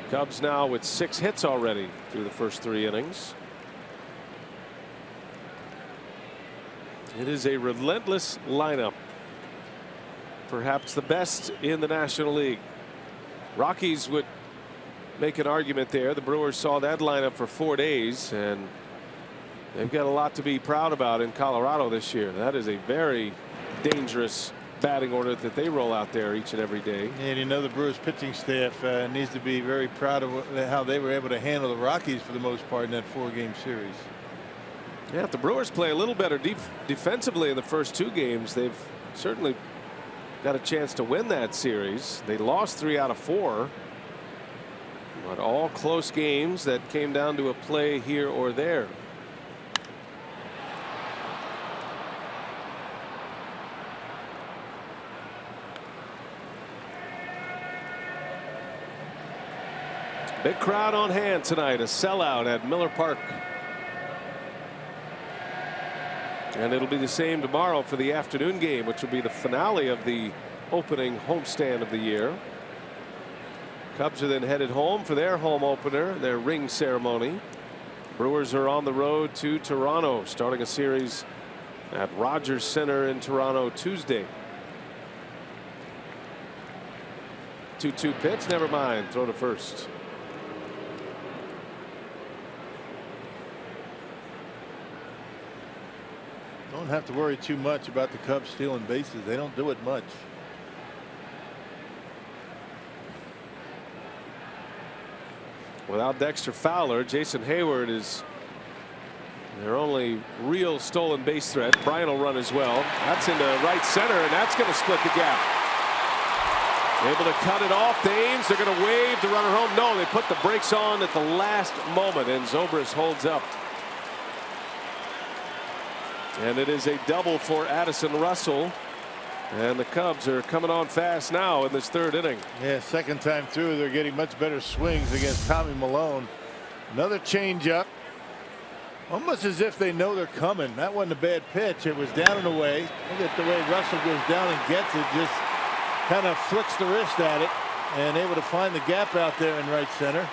Cubs now with 6 hits already through the first 3 innings. It is a relentless lineup, perhaps the best in the National League. Rockies would make an argument there. The Brewers saw that lineup for 4 days, and they've got a lot to be proud about in Colorado this year. That is a very dangerous batting order that they roll out there each and every day. And you know, the Brewers pitching staff needs to be very proud of how they were able to handle the Rockies for the most part in that 4-game series. Yeah, if the Brewers play a little better defensively in the first 2 games, they've certainly got a chance to win that series. They lost 3 out of 4. But all close games that came down to a play here or there. Big crowd on hand tonight, a sellout at Miller Park. And it'll be the same tomorrow for the afternoon game, which will be the finale of the opening homestand of the year. Cubs are then headed home for their home opener, their ring ceremony. Brewers are on the road to Toronto, starting a series at Rogers Center in Toronto Tuesday. 2-2 pitch, never mind, throw to first. Don't have to worry too much about the Cubs stealing bases. They don't do it much. Without Dexter Fowler, Jason Hayward is their only real stolen base threat. Bryant will run as well. That's into right center, and that's going to split the gap. Able to cut it off. Dames, they're going to wave the runner home. No, they put the brakes on at the last moment, and Zobrist holds up. And it is a double for Addison Russell. And the Cubs are coming on fast now in this 3rd inning. Yeah, second time through, they're getting much better swings against Tommy Milone. Another changeup. Almost as if they know they're coming. That wasn't a bad pitch. It was down and away. Look at the way Russell goes down and gets it. Just kind of flicks the wrist at it and able to find the gap out there in right center.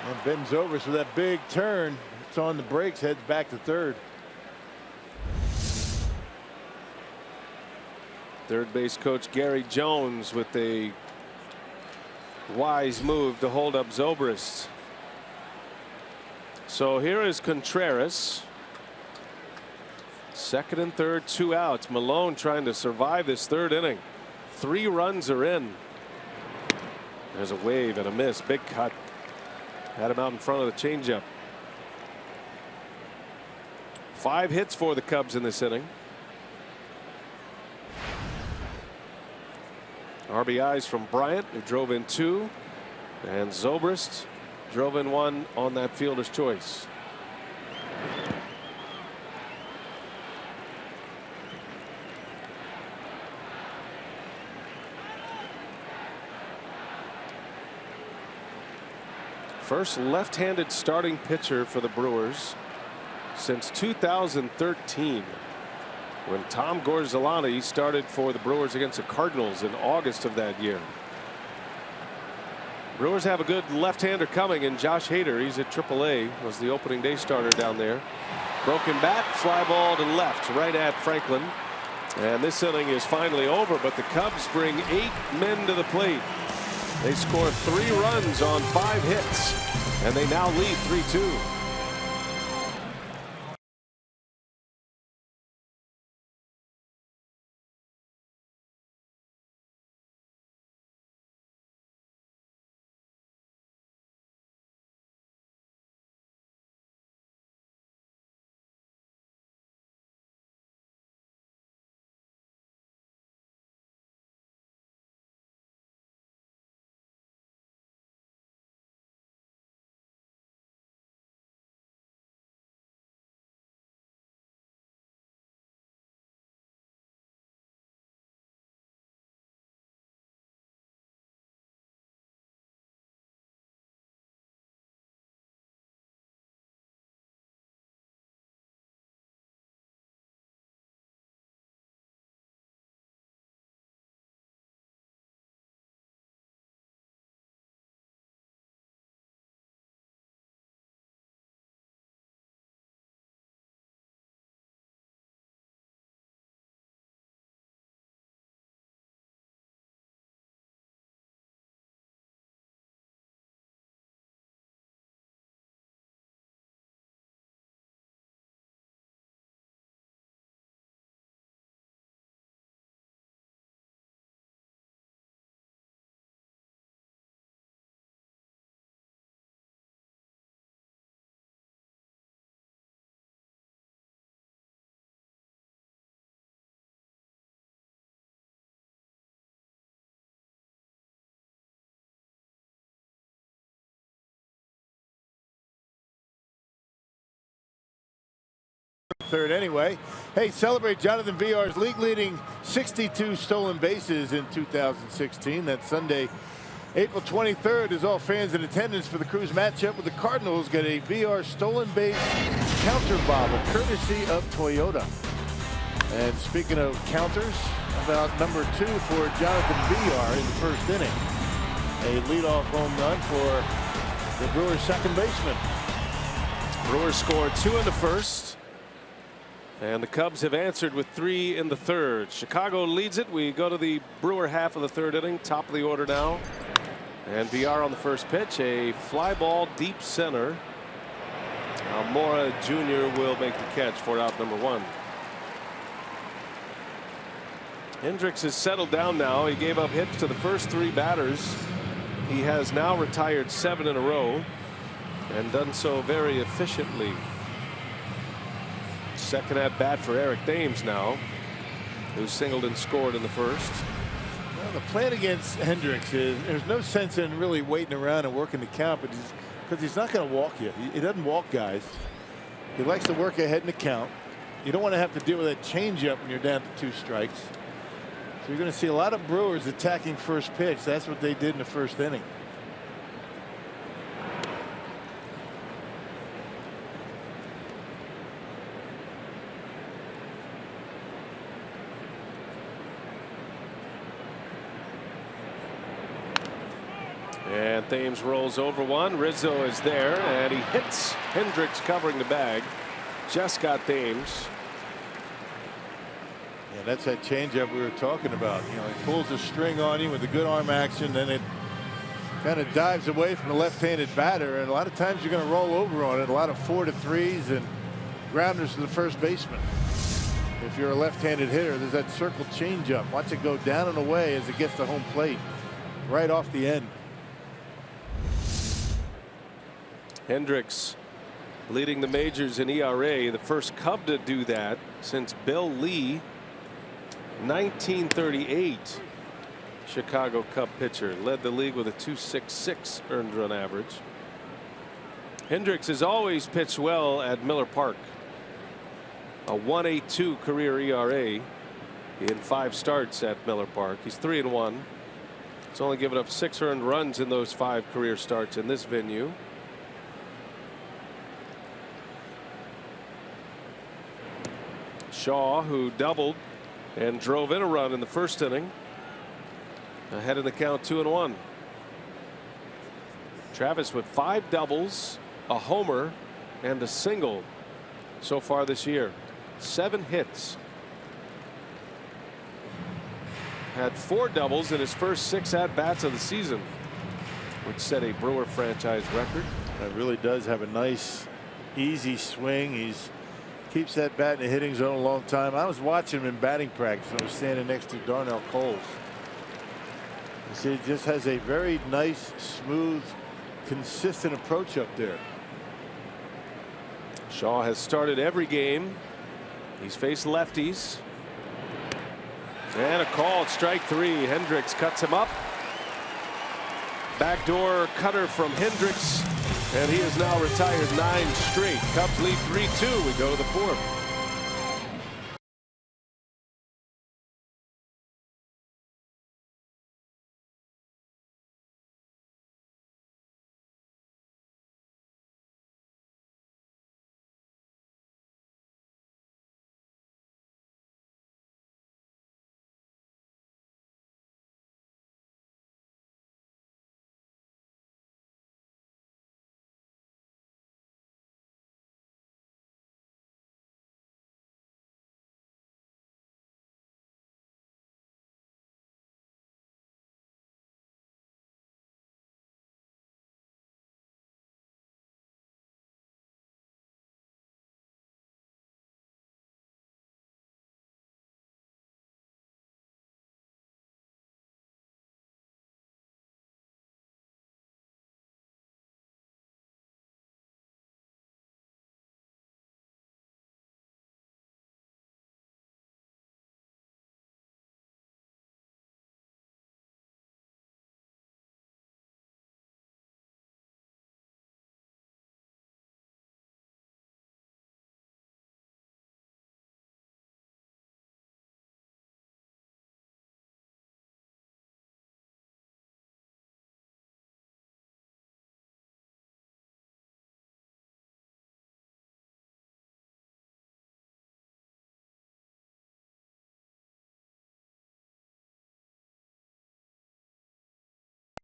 And bends over, so that big turn. It's on the brakes, heads back to 3rd. Third base coach Gary Jones with a wise move to hold up Zobrist. So here is Contreras. 2nd and 3rd, 2 outs. Malone trying to survive this 3rd inning. 3 runs are in. There's a wave and a miss. Big cut. Had him out in front of the changeup. 5 hits for the Cubs in this inning. RBIs from Bryant, who drove in 2, and Zobrist drove in 1 on that fielder's choice. First left-handed starting pitcher for the Brewers since 2013. When Tom Gorzolani started for the Brewers against the Cardinals in August of that year. Brewers have a good left-hander coming in Josh Hader. He's at AAA, was the opening day starter down there. Broken bat, fly ball to left, right at Franklin. And this inning is finally over, but the Cubs bring 8 men to the plate. They score 3 runs on 5 hits, and they now lead 3-2. third anyway. Hey, celebrate Jonathan Villar's league-leading 62 stolen bases in 2016. That's Sunday, April 23rd, as all fans in attendance for the Crew's matchup with the Cardinals get a VR stolen base counter bobble, courtesy of Toyota. And speaking of counters, about number 2 for Jonathan Villar in the first inning. A leadoff home run for the Brewers' second baseman. Brewers scored 2 in the first. And the Cubs have answered with 3 in the third. Chicago leads it. We go to the Brewer half of the third inning, top of the order now. And VR on the first pitch, a fly ball deep center. Mora Jr. will make the catch for out number 1. Hendricks has settled down now. He gave up hits to the first 3 batters. He has now retired 7 in a row and done so very efficiently. Second at bat for Eric Thames now, who singled and scored in the first. Well, the plan against Hendricks is there's no sense in really waiting around and working the count, but because he's not going to walk you. He doesn't walk guys. He likes to work ahead in the count. You don't want to have to deal with that changeup when you're down to 2 strikes. So you're going to see a lot of Brewers attacking first pitch. That's what they did in the first inning. And Thames rolls over one. Rizzo is there, and he hits Hendricks covering the bag. Just got Thames. Yeah, that's that changeup we were talking about. You know, he pulls the string on you with a good arm action, then it kind of dives away from the left-handed batter, and a lot of times you're going to roll over on it. A lot of 4-3s and grounders to the first baseman. If you're a left-handed hitter, there's that circle changeup. Watch it go down and away as it gets to home plate, right off the end. Hendricks leading the majors in ERA, the first Cub to do that since Bill Lee, 1938. Chicago Cub pitcher, led the league with a 2.66 earned run average. Hendricks has always pitched well at Miller Park. A 1.82 career ERA in 5 starts at Miller Park. He's 3-1. He's only given up 6 earned runs in those 5 career starts in this venue. Shaw, who doubled and drove in a run in the first inning, ahead in the count 2-1. Travis with 5 doubles, a homer, and a single so far this year. 7 hits. Had 4 doubles in his first 6 at-bats of the season, which set a Brewer franchise record. That really does have a nice, easy swing. He's keeps that bat in the hitting zone a long time. I was watching him in batting practice when I was standing next to Darnell Coles. You see, he just has a very nice, smooth, consistent approach up there. Shaw has started every game. He's faced lefties. And a called strike 3. Hendricks cuts him up. Backdoor cutter from Hendricks. And he has now retired 9 straight. Cubs lead 3-2. We go to the 4th.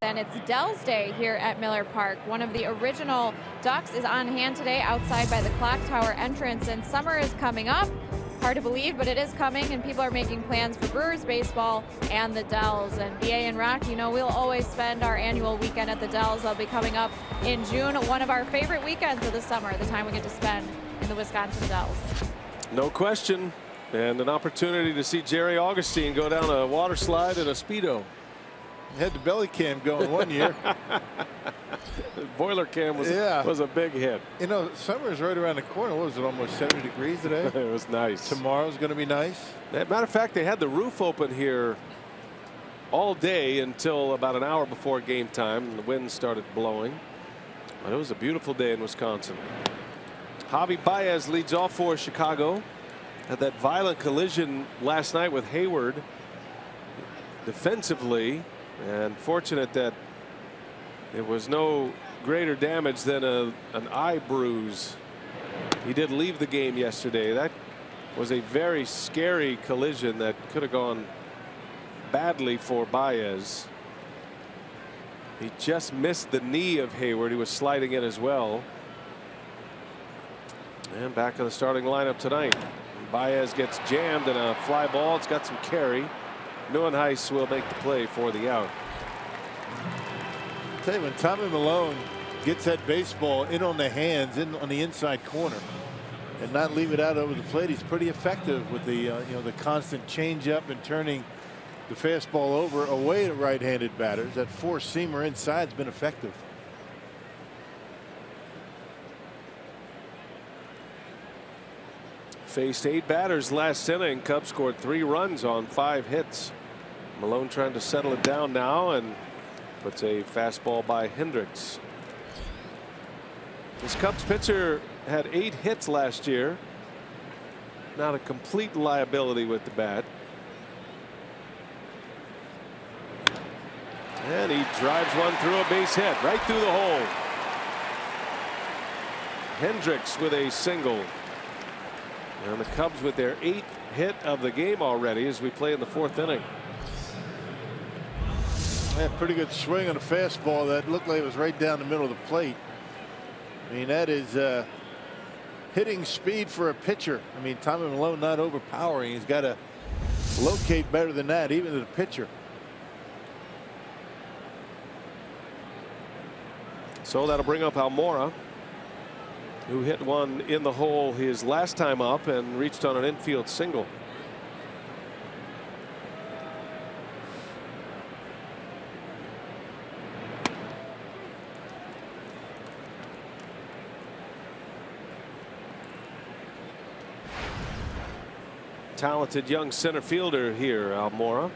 And it's Dell's Day here at Miller Park. One of the original ducks is on hand today outside by the clock tower entrance, and summer is coming up. Hard to believe, but it is coming, and people are making plans for Brewers baseball and the Dells. And BA and Rock, you know, we'll always spend our annual weekend at the Dells. They'll be coming up in June, one of our favorite weekends of the summer, the time we get to spend in the Wisconsin Dells. No question. And an opportunity to see Jerry Augustine go down a water slide in a Speedo. Had the belly cam going one year. The boiler cam was a big hit. You know, summer is right around the corner. What was it, almost 70 degrees today? It was nice. Tomorrow's going to be nice. Matter of fact, they had the roof open here all day until about an hour before game time, and the wind started blowing. But it was a beautiful day in Wisconsin. Javi Baez leads off for Chicago. Had that violent collision last night with Hayward defensively, and fortunate that there was no greater damage than an eye bruise. He did leave the game yesterday. That was a very scary collision that could have gone badly for Baez. He just missed the knee of Hayward. He was sliding in as well. And back in the starting lineup tonight. Baez gets jammed in a fly ball. It's got some carry. Neuenhuis will make the play for the out. I'll tell you, when Tommy Milone gets that baseball in on the hands, in on the inside corner, and not leave it out over the plate, he's pretty effective with the the constant changeup and turning the fastball over away to right-handed batters. That four-seamer inside has been effective. Faced 8 batters last inning. Cubs scored 3 runs on 5 hits. Malone trying to settle it down now and puts a fastball by Hendricks. This Cubs pitcher had 8 hits last year. Not a complete liability with the bat. And he drives one through a base hit right through the hole. Hendricks with a single. And the Cubs with their 8th hit of the game already as we play in the 4th inning. Pretty good swing on a fastball that looked like it was right down the middle of the plate. I mean, that is hitting speed for a pitcher. I mean, Tommy Milone not overpowering. He's got to locate better than that, even to the pitcher. So that'll bring up Almora, who hit one in the hole his last time up and reached on an infield single. Talented young center fielder here, Almora.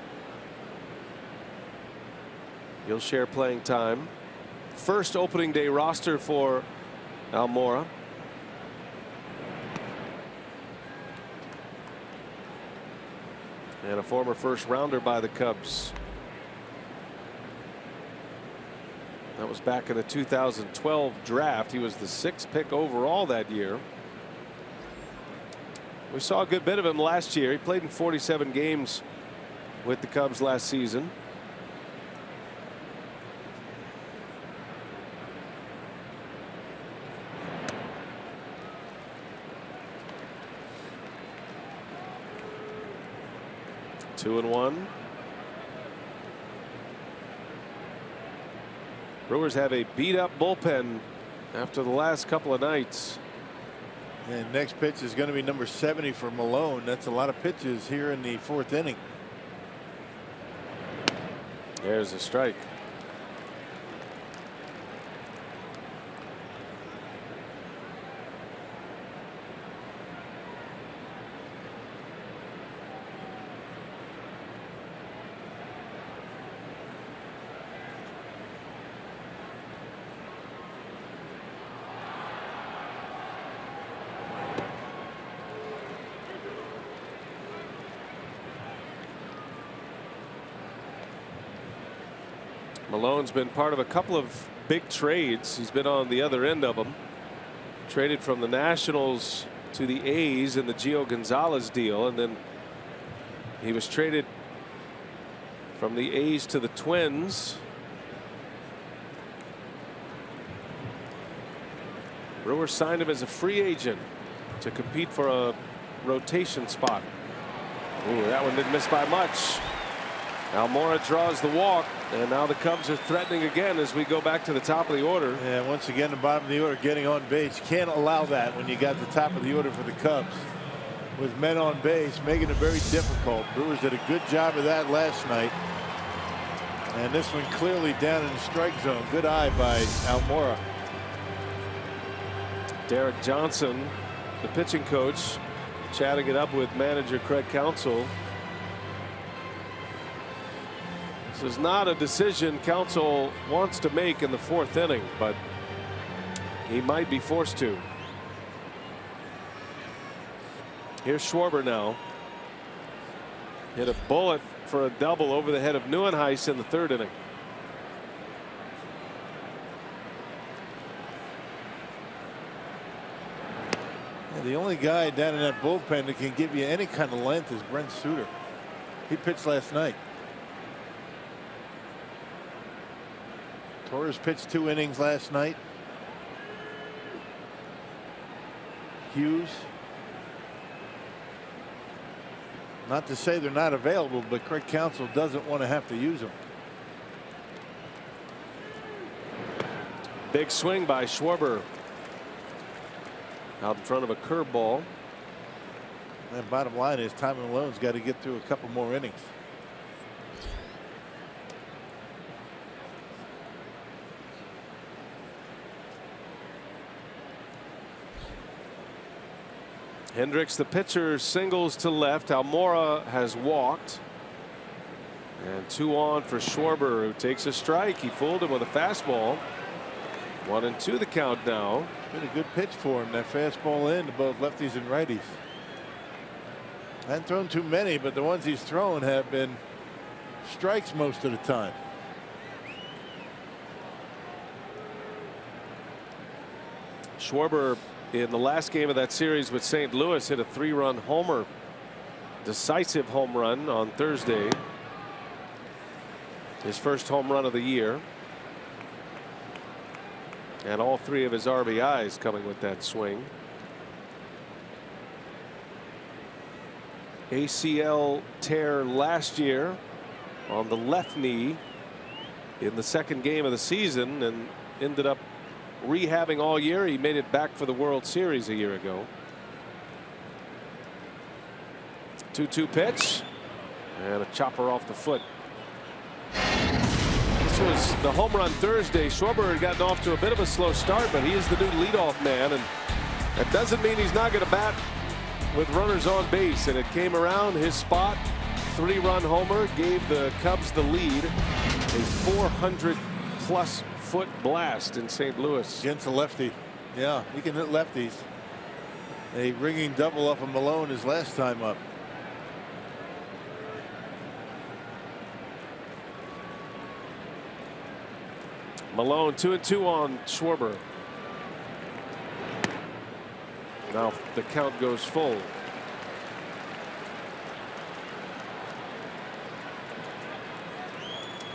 He'll share playing time. First opening day roster for Almora. And a former first rounder by the Cubs. That was back in the 2012 draft. He was the 6th pick overall that year. We saw a good bit of him last year. He played in 47 games with the Cubs last season. Two and one. Brewers have a beat up bullpen after the last couple of nights. And next pitch is going to be number 70 for Malone. That's a lot of pitches here in the 4th inning. There's a strike. Malone's been part of a couple of big trades. He's been on the other end of them. Traded from the Nationals to the A's in the Gio Gonzalez deal, and then he was traded from the A's to the Twins Brewers signed him as a free agent to compete for a rotation spot. Ooh, that one didn't miss by much. Almora draws the walk, and now the Cubs are threatening again as we go back to the top of the order. And once again, the bottom of the order getting on base. Can't allow that when you got the top of the order for the Cubs. With men on base, making it very difficult. Brewers did a good job of that last night. And this one clearly down in the strike zone. Good eye by Almora. Derek Johnson, the pitching coach, chatting it up with manager Craig Counsell. This is not a decision Counsell wants to make in the 4th inning, but he might be forced to. Here's Schwarber now. Hit a bullet for a double over the head of Neuenhuis in the 3rd inning. Yeah, the only guy down in that bullpen that can give you any kind of length is Brent Suter. He pitched last night. Torres pitched 2 innings last night. Hughes. Not to say they're not available, but Craig Counsell doesn't want to have to use them. Big swing by Schwarber. Out in front of a curveball. And bottom line is Tommy Malone's got to get through a couple more innings. Hendricks, the pitcher, singles to left. Almora has walked. And 2 on for Schwarber, who takes a strike. He fooled him with a fastball. 1-2 the count now. Been a good pitch for him. That fastball in to both lefties and righties. Hasn't thrown too many, but the ones he's thrown have been strikes most of the time. Schwarber, in the last game of that series with St. Louis, hit a 3-run homer. Decisive home run on Thursday. His first home run of the year. And all 3 of his RBIs coming with that swing. ACL tear last year on the left knee in the 2nd game of the season, and ended up rehabbing all year. He made it back for the World Series a year ago. 2-2 pitch, and a chopper off the foot. This was the home run Thursday. Schwarber had gotten off to a bit of a slow start, but he is the new leadoff man, and that doesn't mean he's not going to bat with runners on base. And it came around his spot. 3-run homer gave the Cubs the lead. A 400+ foot blast in St. Louis against a lefty. Yeah, he can hit lefties. A ringing double off of Malone his last time up. Malone 2-2 on Schwarber. Now the count goes full.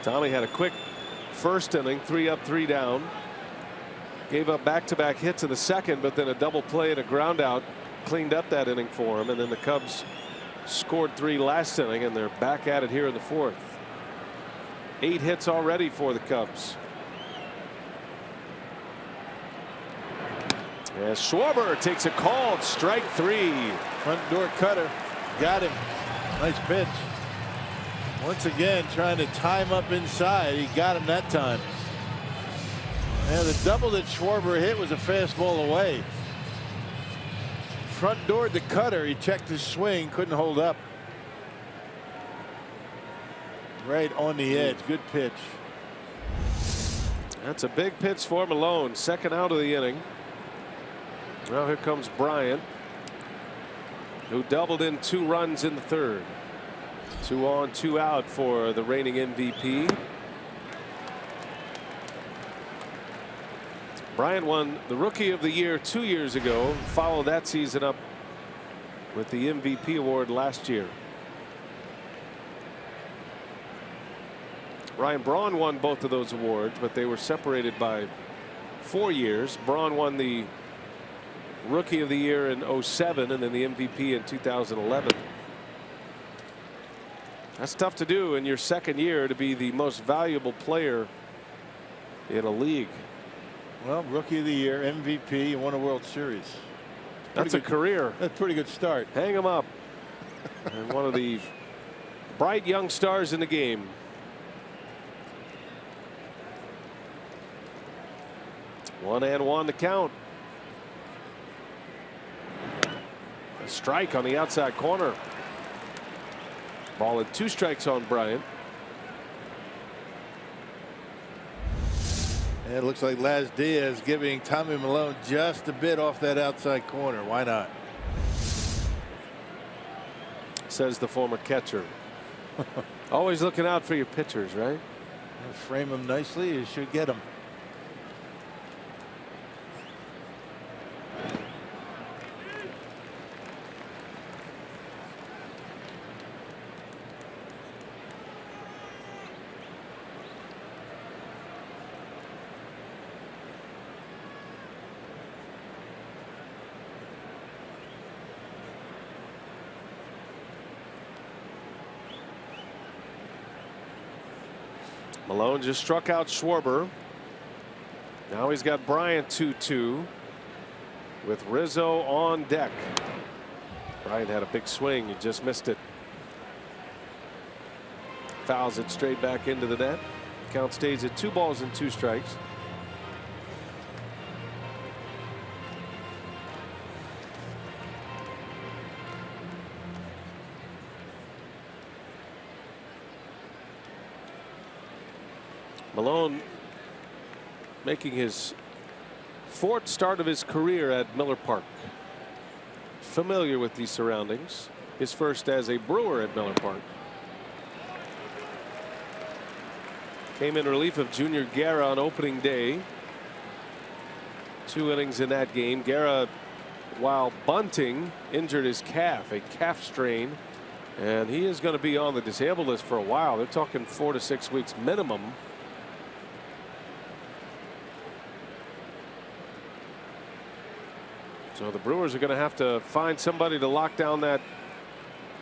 Tommy had a quick 1st inning, 3 up, 3 down. Gave up back-to-back hits in the 2nd, but then a double play and a ground out cleaned up that inning for him. And then the Cubs scored 3 last inning, and they're back at it here in the 4th. 8 hits already for the Cubs. As Schwarber takes a called strike 3. Front door cutter. Got him. Nice pitch. Once again trying to tie him up inside. He got him that time. And the double that Schwarber hit was a fastball away. Front door to cutter. He checked his swing. Couldn't hold up. Right on the edge. Good pitch. That's a big pitch for Malone. 2nd out of the inning. Well, here comes Bryant, who doubled in 2 runs in the 3rd. 2 on, 2 out for the reigning MVP. Bryant won the Rookie of the Year 2 years ago. Followed that season up with the MVP award last year. Ryan Braun won both of those awards, but they were separated by 4 years. Braun won the Rookie of the Year in 07 and then the MVP in 2011. That's tough to do in your second year, to be the most valuable player in a league. Well, Rookie of the Year, MVP, and won a World Series. That's a career. That's a pretty good start. Hang him up. And one of the bright young stars in the game. One and one to count. A strike on the outside corner. Ball at 2 strikes on Bryant. And it looks like Laz Diaz giving Tommy Milone just a bit off that outside corner. Why not? Says the former catcher. Always looking out for your pitchers, right? Frame them nicely, you should get them. Malone just struck out Schwarber. Now he's got Bryant 2-2 with Rizzo on deck. Bryant had a big swing. He just missed it. Fouls it straight back into the net. Count stays at 2 balls and 2 strikes. Malone making his 4th start of his career at Miller Park. Familiar with these surroundings. His first as a Brewer at Miller Park. Came in relief of Junior Guerra on opening day. 2 innings in that game. Guerra, while bunting, injured his calf, a calf strain, and he is going to be on the disabled list for a while. They're talking 4 to 6 weeks minimum. So the Brewers are going to have to find somebody to lock down that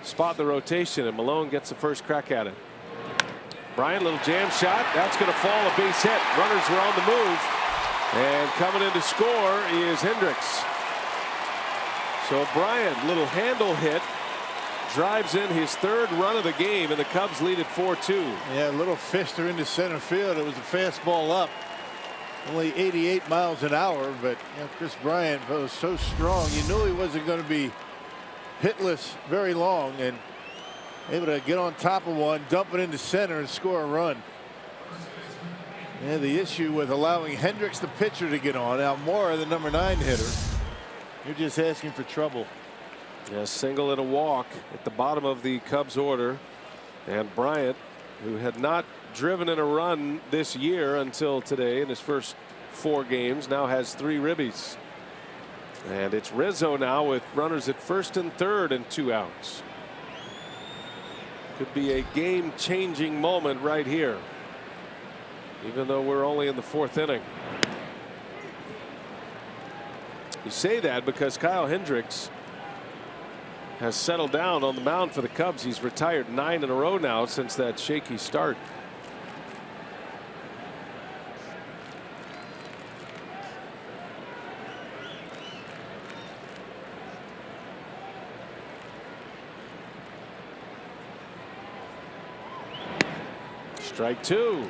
spot in the rotation, and Malone gets the first crack at it. Bryant, little jam shot. That's going to fall, a base hit. Runners were on the move, and coming in to score is Hendricks. So Bryant, little handle hit, drives in his 3rd run of the game, and the Cubs lead at 4-2. Yeah, a little fister into center field. It was a fastball up. Only 88 miles an hour, but you know, Chris Bryant was so strong. You knew he wasn't going to be hitless very long, and able to get on top of one, dump it into center, and score a run. Yeah, the issue with allowing Hendricks, the pitcher, to get on. Almora, the number 9 hitter, you're just asking for trouble. Yeah, single and a walk at the bottom of the Cubs order, and Bryant, who had not driven in a run this year until today in his first 4 games, now has 3 ribbies. And it's Rizzo now with runners at 1st and 3rd and 2 outs. Could be a game-changing moment right here, even though we're only in the 4th inning. You say that because Kyle Hendricks has settled down on the mound for the Cubs. He's retired 9 in a row now since that shaky start. Strike 2.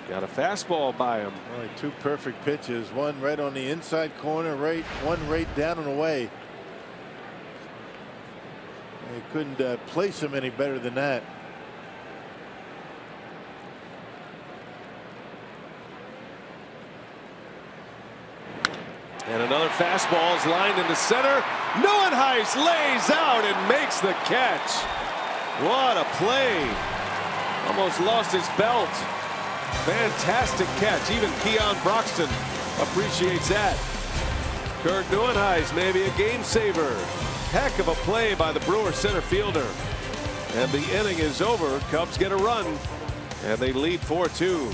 Got a fastball by him. Only 2 perfect pitches. One right on the inside corner, one right down and away. They couldn't place him any better than that. And another fastball is lined into center. Neuenhuis lays out and makes the catch. What a play. Almost lost his belt. Fantastic catch. Even Keon Broxton appreciates that. Kurt Neuenhuis, maybe a game saver. Heck of a play by the Brewers center fielder. And the inning is over. Cubs get a run, and they lead 4-2.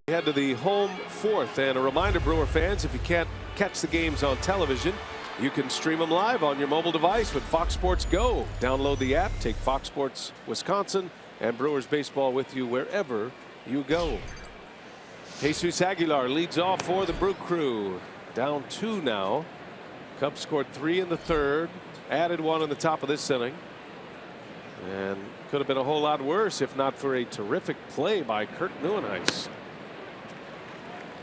Head to the home fourth, and a reminder, Brewer fans, if you can't catch the games on television, you can stream them live on your mobile device with Fox Sports Go. Download the app, take Fox Sports Wisconsin and Brewers baseball with you wherever you go. Jesus Aguilar leads off for the Brew Crew. Down 2 now. Cubs scored 3 in the third, added 1 in the top of this inning, and could have been a whole lot worse if not for a terrific play by Kurt Neuenhuis.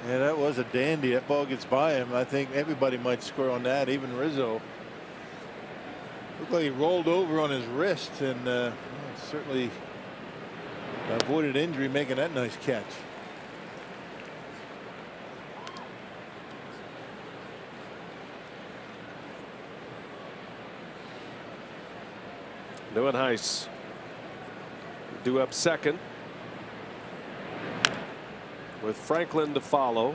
Yeah, that was a dandy. That ball gets by him. I think everybody might score on that, even Rizzo. Looked like he rolled over on his wrist and certainly avoided injury making that nice catch. Neuenhuis due up second, with Franklin to follow.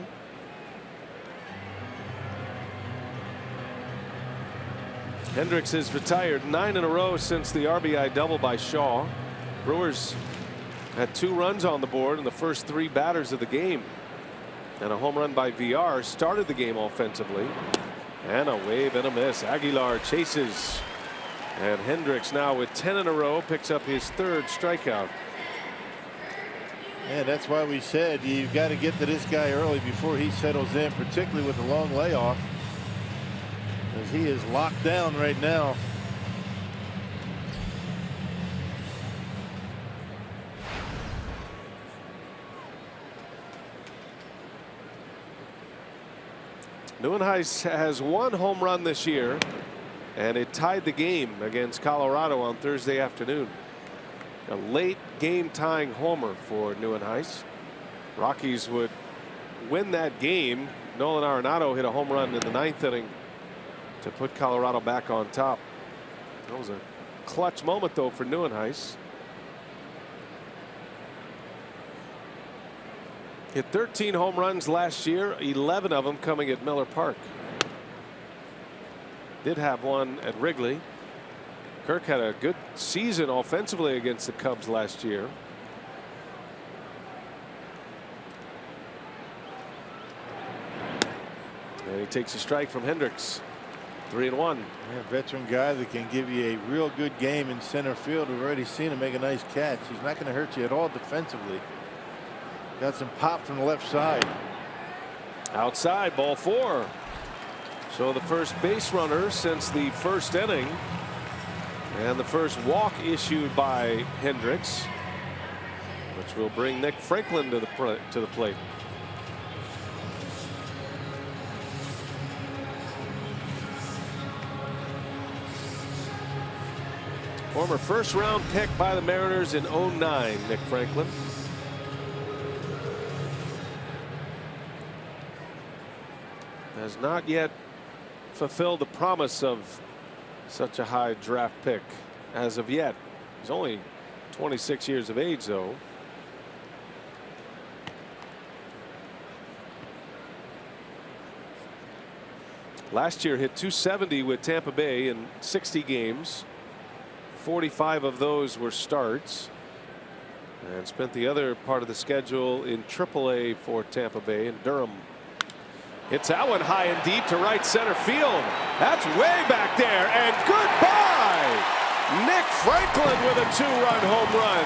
Hendricks is retired 9 in a row since the RBI double by Shaw. Brewers had 2 runs on the board in the first 3 batters of the game, and a home run by VR started the game offensively. And a wave and a miss. Aguilar chases, and Hendricks now with 10 in a row picks up his 3rd strikeout. Yeah, that's why we said you've got to get to this guy early before he settles in, particularly with the long layoff, as he is locked down right now. Neuenhuis has 1 home run this year, and it tied the game against Colorado on Thursday afternoon. A late game tying homer for Neuenhuis. Rockies would win that game. Nolan Arenado hit a home run in the 9th inning to put Colorado back on top. That was a clutch moment though for Neuenhuis. Hit 13 home runs last year, 11 of them coming at Miller Park. Did have one at Wrigley. Kirk had a good season offensively against the Cubs last year. And he takes a strike from Hendricks. 3-1. Yeah, veteran guy that can give you a real good game in center field. We've already seen him make a nice catch. He's not going to hurt you at all defensively. Got some pop from the left side. Outside, ball 4. So the first base runner since the 1st inning, and the first walk issued by Hendricks, which will bring Nick Franklin to the plate. Former 1st-round pick by the Mariners in 2009, Nick Franklin. Has not yet fulfilled the promise of such a high draft pick as of yet. He's only 26 years of age, though. Last year hit .270 with Tampa Bay in 60 games. 45 of those were starts, and spent the other part of the schedule in AAA for Tampa Bay in Durham. Hits that one high and deep to right center field. That's way back there, and goodbye. Nick Franklin with a 2-run home run.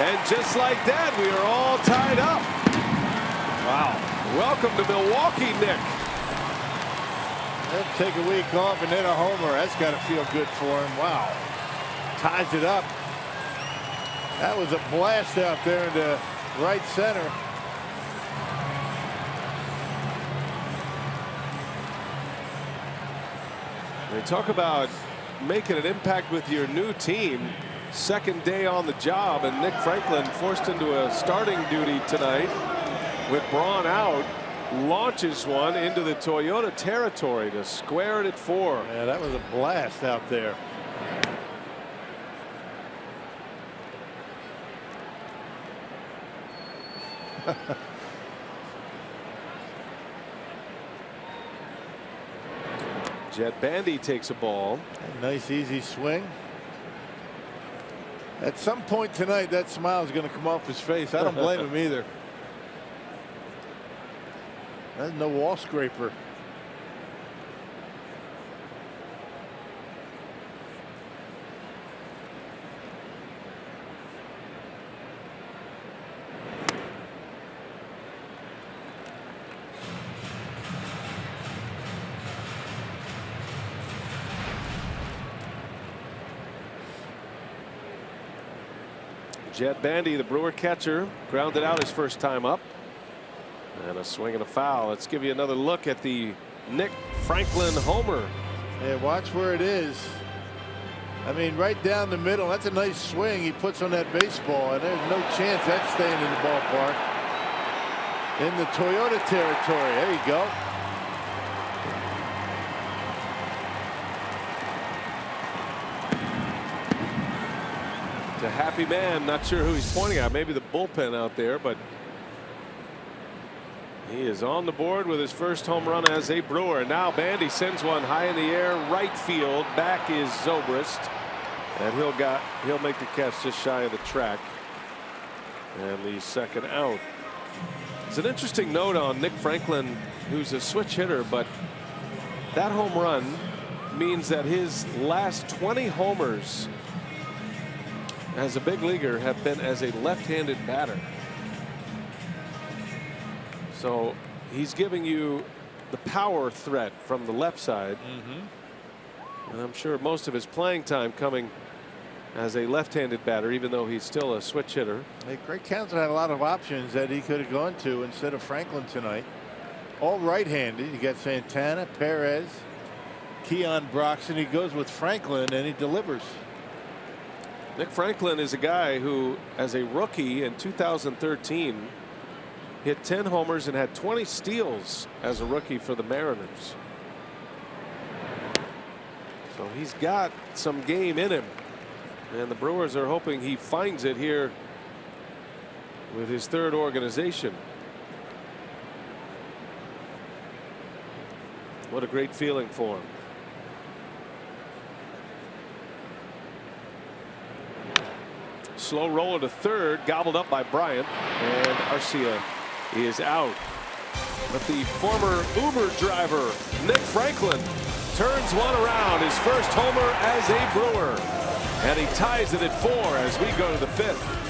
And just like that, we are all tied up. Wow. Welcome to Milwaukee, Nick. He'll take a week off and then a homer. That's got to feel good for him. Wow. Ties it up. That was a blast out there into right center. They talk about making an impact with your new team. 2nd day on the job, and Nick Franklin forced into a starting duty tonight with Braun out. Launches one into the Toyota territory to square it at 4. Yeah, that was a blast out there. Jet Bandy takes a ball. A nice easy swing. At some point tonight, that smile is going to come off his face. I don't blame him either. That's no wall scraper. Jed Bandy, the Brewer catcher, grounded out his first time up. And a swing and a foul. Let's give you another look at the Nick Franklin homer. Yeah, watch where it is. I mean, right down the middle. That's a nice swing he puts on that baseball, and there's no chance that's staying in the ballpark. In the Toyota territory. There you go. A happy man, not sure who he's pointing at, maybe the bullpen out there, but he is on the board with his first home run as a Brewer. And now Bandy sends one high in the air, right field. Back is Zobrist, and he'll make the catch just shy of the track, and the second out. It's an interesting note on Nick Franklin, who's a switch hitter, but that home run means that his last 20 homers as a big leaguer have been as a left-handed batter. So he's giving you the power threat from the left side. And I'm sure most of his playing time coming as a left-handed batter, even though he's still a switch hitter. Hey, Greg Counsell had a lot of options that he could have gone to instead of Franklin tonight. All right-handed. You got Santana, Perez, Keon Broxton. He goes with Franklin and he delivers. Nick Franklin is a guy who, as a rookie in 2013, hit 10 homers and had 20 steals as a rookie for the Mariners. So he's got some game in him, and the Brewers are hoping he finds it here with his third organization. What a great feeling for him. Slow roller to third, gobbled up by Bryant, and Arcia is out. But the former Uber driver Nick Franklin turns one around, his first homer as a Brewer, and he ties it at 4 as we go to the 5th.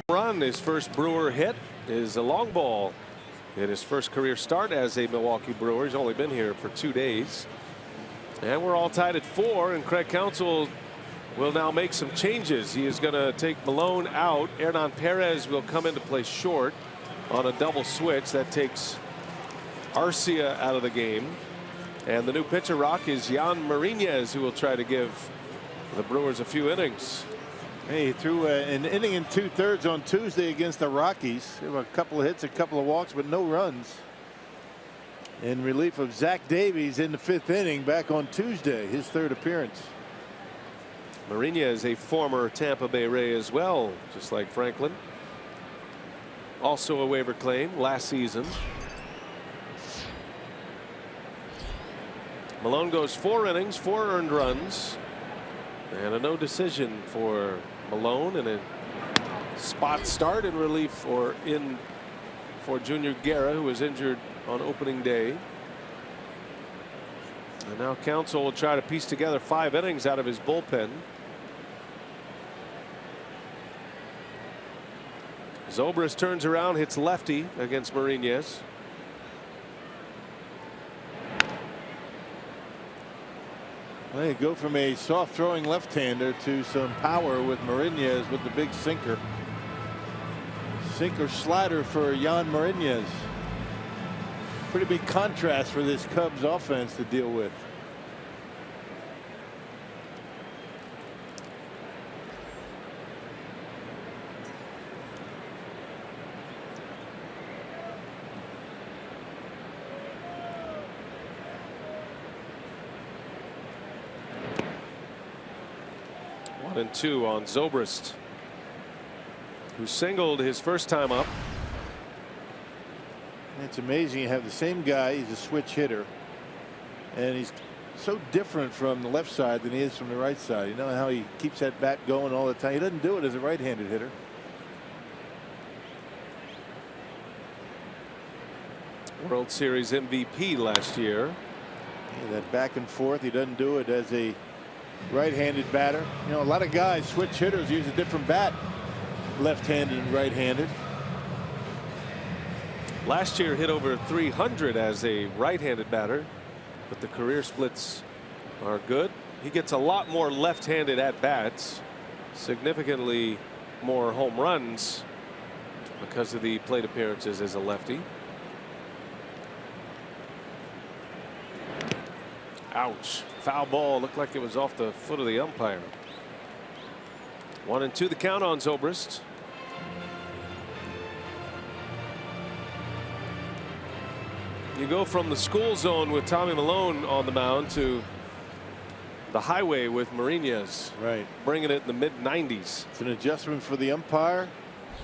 Run, his first Brewer hit is a long ball in his first career start as a Milwaukee Brewer. He's only been here for 2 days, and we're all tied at 4, and Craig Counsell will now make some changes. He is going to take Malone out. Hernan Perez will come into play short on a double switch. That takes Arcia out of the game, and the new pitcher rock is Jan Marinez, who will try to give the Brewers a few innings. Hey, he threw an inning and 2/3 on Tuesday against the Rockies. There were a couple of hits, a couple of walks, but no runs. In relief of Zach Davies in the 5th inning back on Tuesday, his 3rd appearance. Mourinho is a former Tampa Bay Ray as well, just like Franklin. Also a waiver claim last season. Malone goes 4 innings, 4 earned runs, and a no decision for Malone, and a spot start in relief or in for Junior Guerra, who was injured on opening day. And now Counsell will try to piece together 5 innings out of his bullpen. Zobrist turns around, hits lefty against Mourinho. They go from a soft throwing left-hander to some power with Mourinho with the big sinker. Sinker slider for Jan Mourinho. Pretty big contrast for this Cubs offense to deal with. And 2 on Zobrist, who singled his first time up. It's amazing you have the same guy. He's a switch hitter, and he's so different from the left side than he is from the right side. You know how he keeps that bat going all the time. He doesn't do it as a right-handed hitter. World Series MVP last year. Yeah, that back and forth. He doesn't do it as a right-handed batter. You know, a lot of guys, switch hitters, use a different bat, left-handed and right-handed. Last year hit over 300 as a right-handed batter, but the career splits are good. He gets a lot more left-handed at bats, significantly more home runs because of the plate appearances as a lefty. Ouch. Foul ball, looked like it was off the foot of the umpire. 1-2 the count on Zobrist. You go from the school zone with Tommy Malone on the mound to the highway with Mourinho's. Right. Bringing it in the mid-90s. It's an adjustment for the umpire,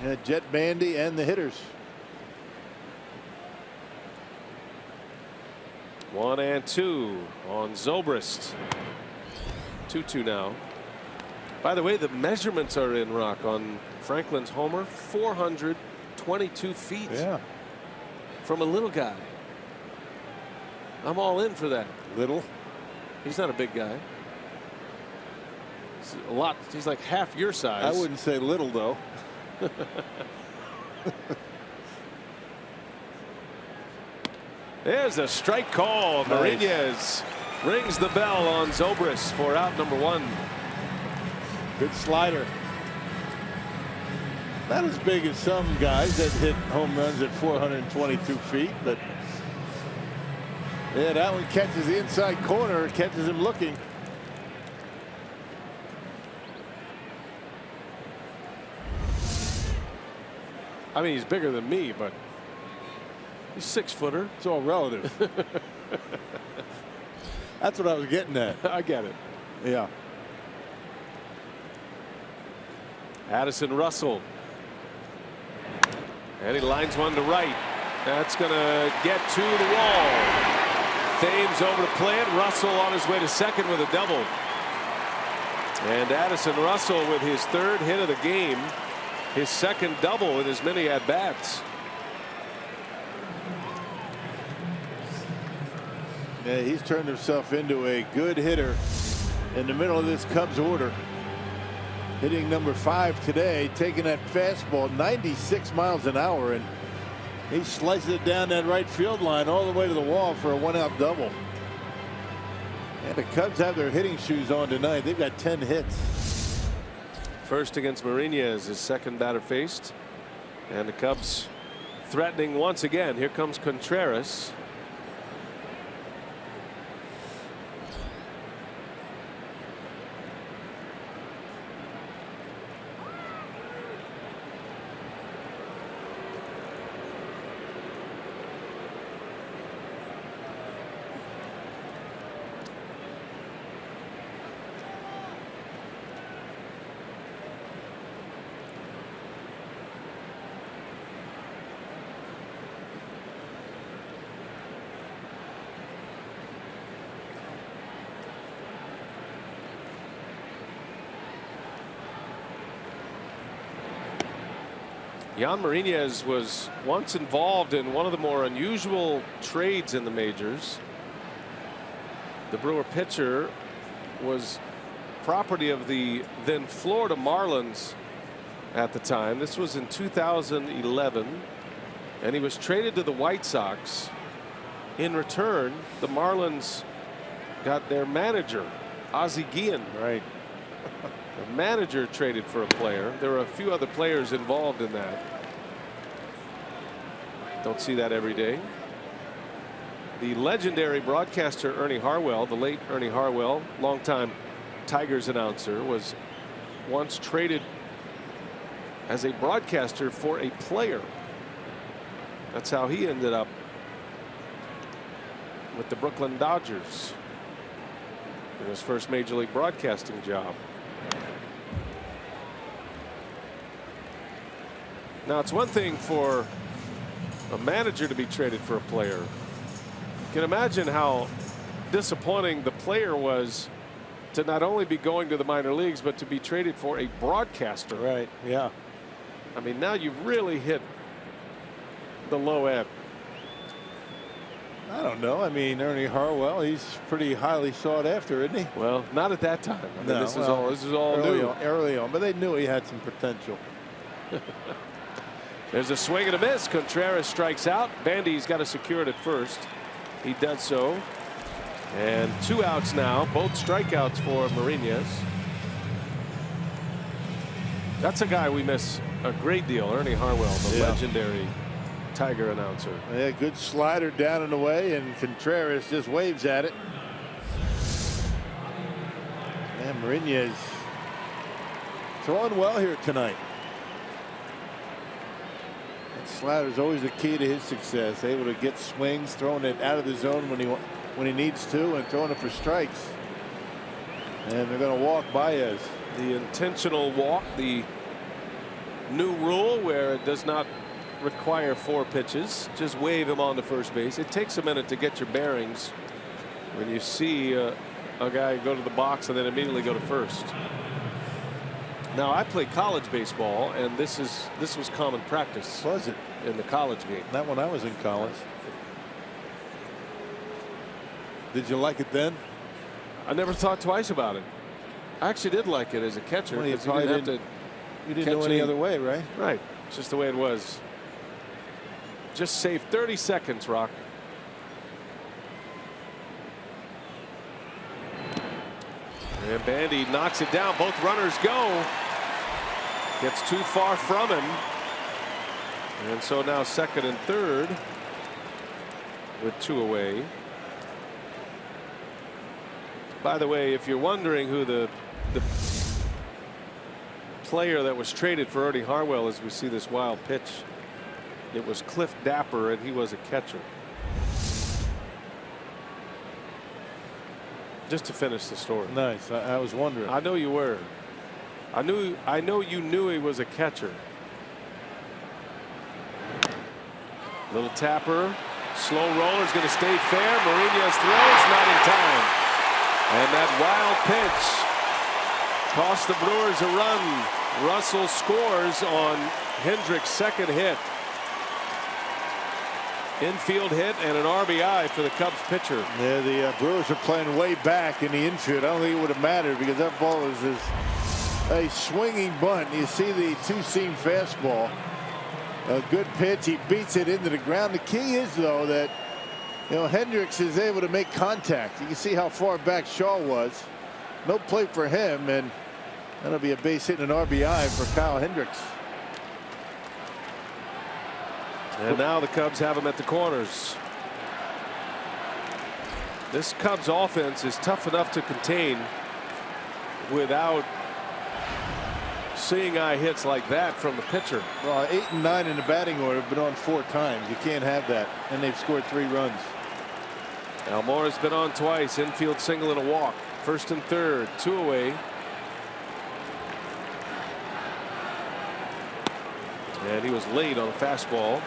and Jet Bandy, and the hitters. 1-2 on Zobrist. 2-2 now. By the way, the measurements are in, Rock, on Franklin's homer. 422 feet. Yeah. From a little guy. I'm all in for that. Little. He's not a big guy. He's a lot. He's like half your size. I wouldn't say little, though. There's a strike call. Nice. Mourinho's rings the bell on Zobrist for out number 1. Good slider. Not as big as some guys that hit home runs at 422 feet, but yeah, that one catches the inside corner, catches him looking. I mean, he's bigger than me, but he's 6-footer. It's all relative. That's what I was getting at. I get it. Yeah. Addison Russell. And he lines one to right. That's going to get to the wall. Thames over to play it. Russell on his way to second with a double. And Addison Russell with his 3rd hit of the game. His 2nd double in as many at-bats. Yeah, he's turned himself into a good hitter in the middle of this Cubs order. Hitting number 5 today, taking that fastball 96 miles an hour, and he slices it down that right field line all the way to the wall for a 1-out double. And the Cubs have their hitting shoes on tonight. They've got 10 hits. First against Mourinho as his 2nd batter faced. And the Cubs threatening once again. Here comes Contreras. Jan Marinez was once involved in one of the more unusual trades in the majors. The Brewer pitcher was property of the then Florida Marlins at the time. This was in 2011, and he was traded to the White Sox. In return, the Marlins got their manager, Ozzie Guillen. Right. The manager traded for a player. There were a few other players involved in that. Don't see that every day. The legendary broadcaster Ernie Harwell, the late Ernie Harwell, longtime Tigers announcer, was once traded as a broadcaster for a player. That's how he ended up with the Brooklyn Dodgers in his first major league broadcasting job. Now, it's one thing for a manager to be traded for a player. You can imagine how disappointing the player was to not only be going to the minor leagues, but to be traded for a broadcaster. Right. Yeah. I mean, now you've really hit the low end. I don't know. I mean, Ernie Harwell, he's pretty highly sought after, isn't he? Well, not at that time. I mean, No, this is all new. Early on, but they knew he had some potential. There's a swing and a miss. Contreras strikes out. Bandy's got to secure it at first. He does so. And 2 outs now. Both strikeouts for Marinez. That's a guy we miss a great deal. Ernie Harwell, the legendary Tiger announcer. Yeah, good slider down and away, and Contreras just waves at it. Man, Marinez throwing well here tonight. Slider is always the key to his success. Able to get swings, throwing it out of the zone when he needs to, and throwing it for strikes. And they're going to walk Baez. The intentional walk, the new rule where it does not require 4 pitches. Just wave him on to first base. It takes a minute to get your bearings when you see a guy go to the box and then immediately go to first. Now, I played college baseball, and this was common practice. Was it? In the college game. Not when I was in college. Did you like it then? I never thought twice about it. I actually did like it as a catcher. Well, You didn't know any other way, right? Right. It's just the way it was. Just save 30 seconds, Rock. And Bandy knocks it down. Both runners go. Gets too far from him. And so now second and third with 2 away. By the way, if you're wondering who the player that was traded for Ernie Harwell is, we see this wild pitch. It was Cliff Dapper, and he was a catcher. Just to finish the story. Nice. I was wondering. I know you were. I know you knew he was a catcher. Little tapper, slow roller is going to stay fair. Marinez throws, not in time. And that wild pitch cost the Brewers a run. Russell scores on Hendricks' second hit. Infield hit and an RBI for the Cubs pitcher. Yeah, the Brewers are playing way back in the infield. I don't think it would have mattered because that ball is a swinging bunt. You see the 2-seam fastball. A good pitch. He beats it into the ground. The key is, though, that Hendricks is able to make contact. You can see how far back Shaw was. No play for him, and that'll be a base hit and an RBI for Kyle Hendricks. And now the Cubs have him at the corners. This Cubs offense is tough enough to contain without seeing eye hits like that from the pitcher. Well, 8 and 9 in the batting order have been on 4 times. You can't have that. And they've scored 3 runs. Almora's been on twice. Infield single and a walk. First and third, 2 away. And he was late on a fastball.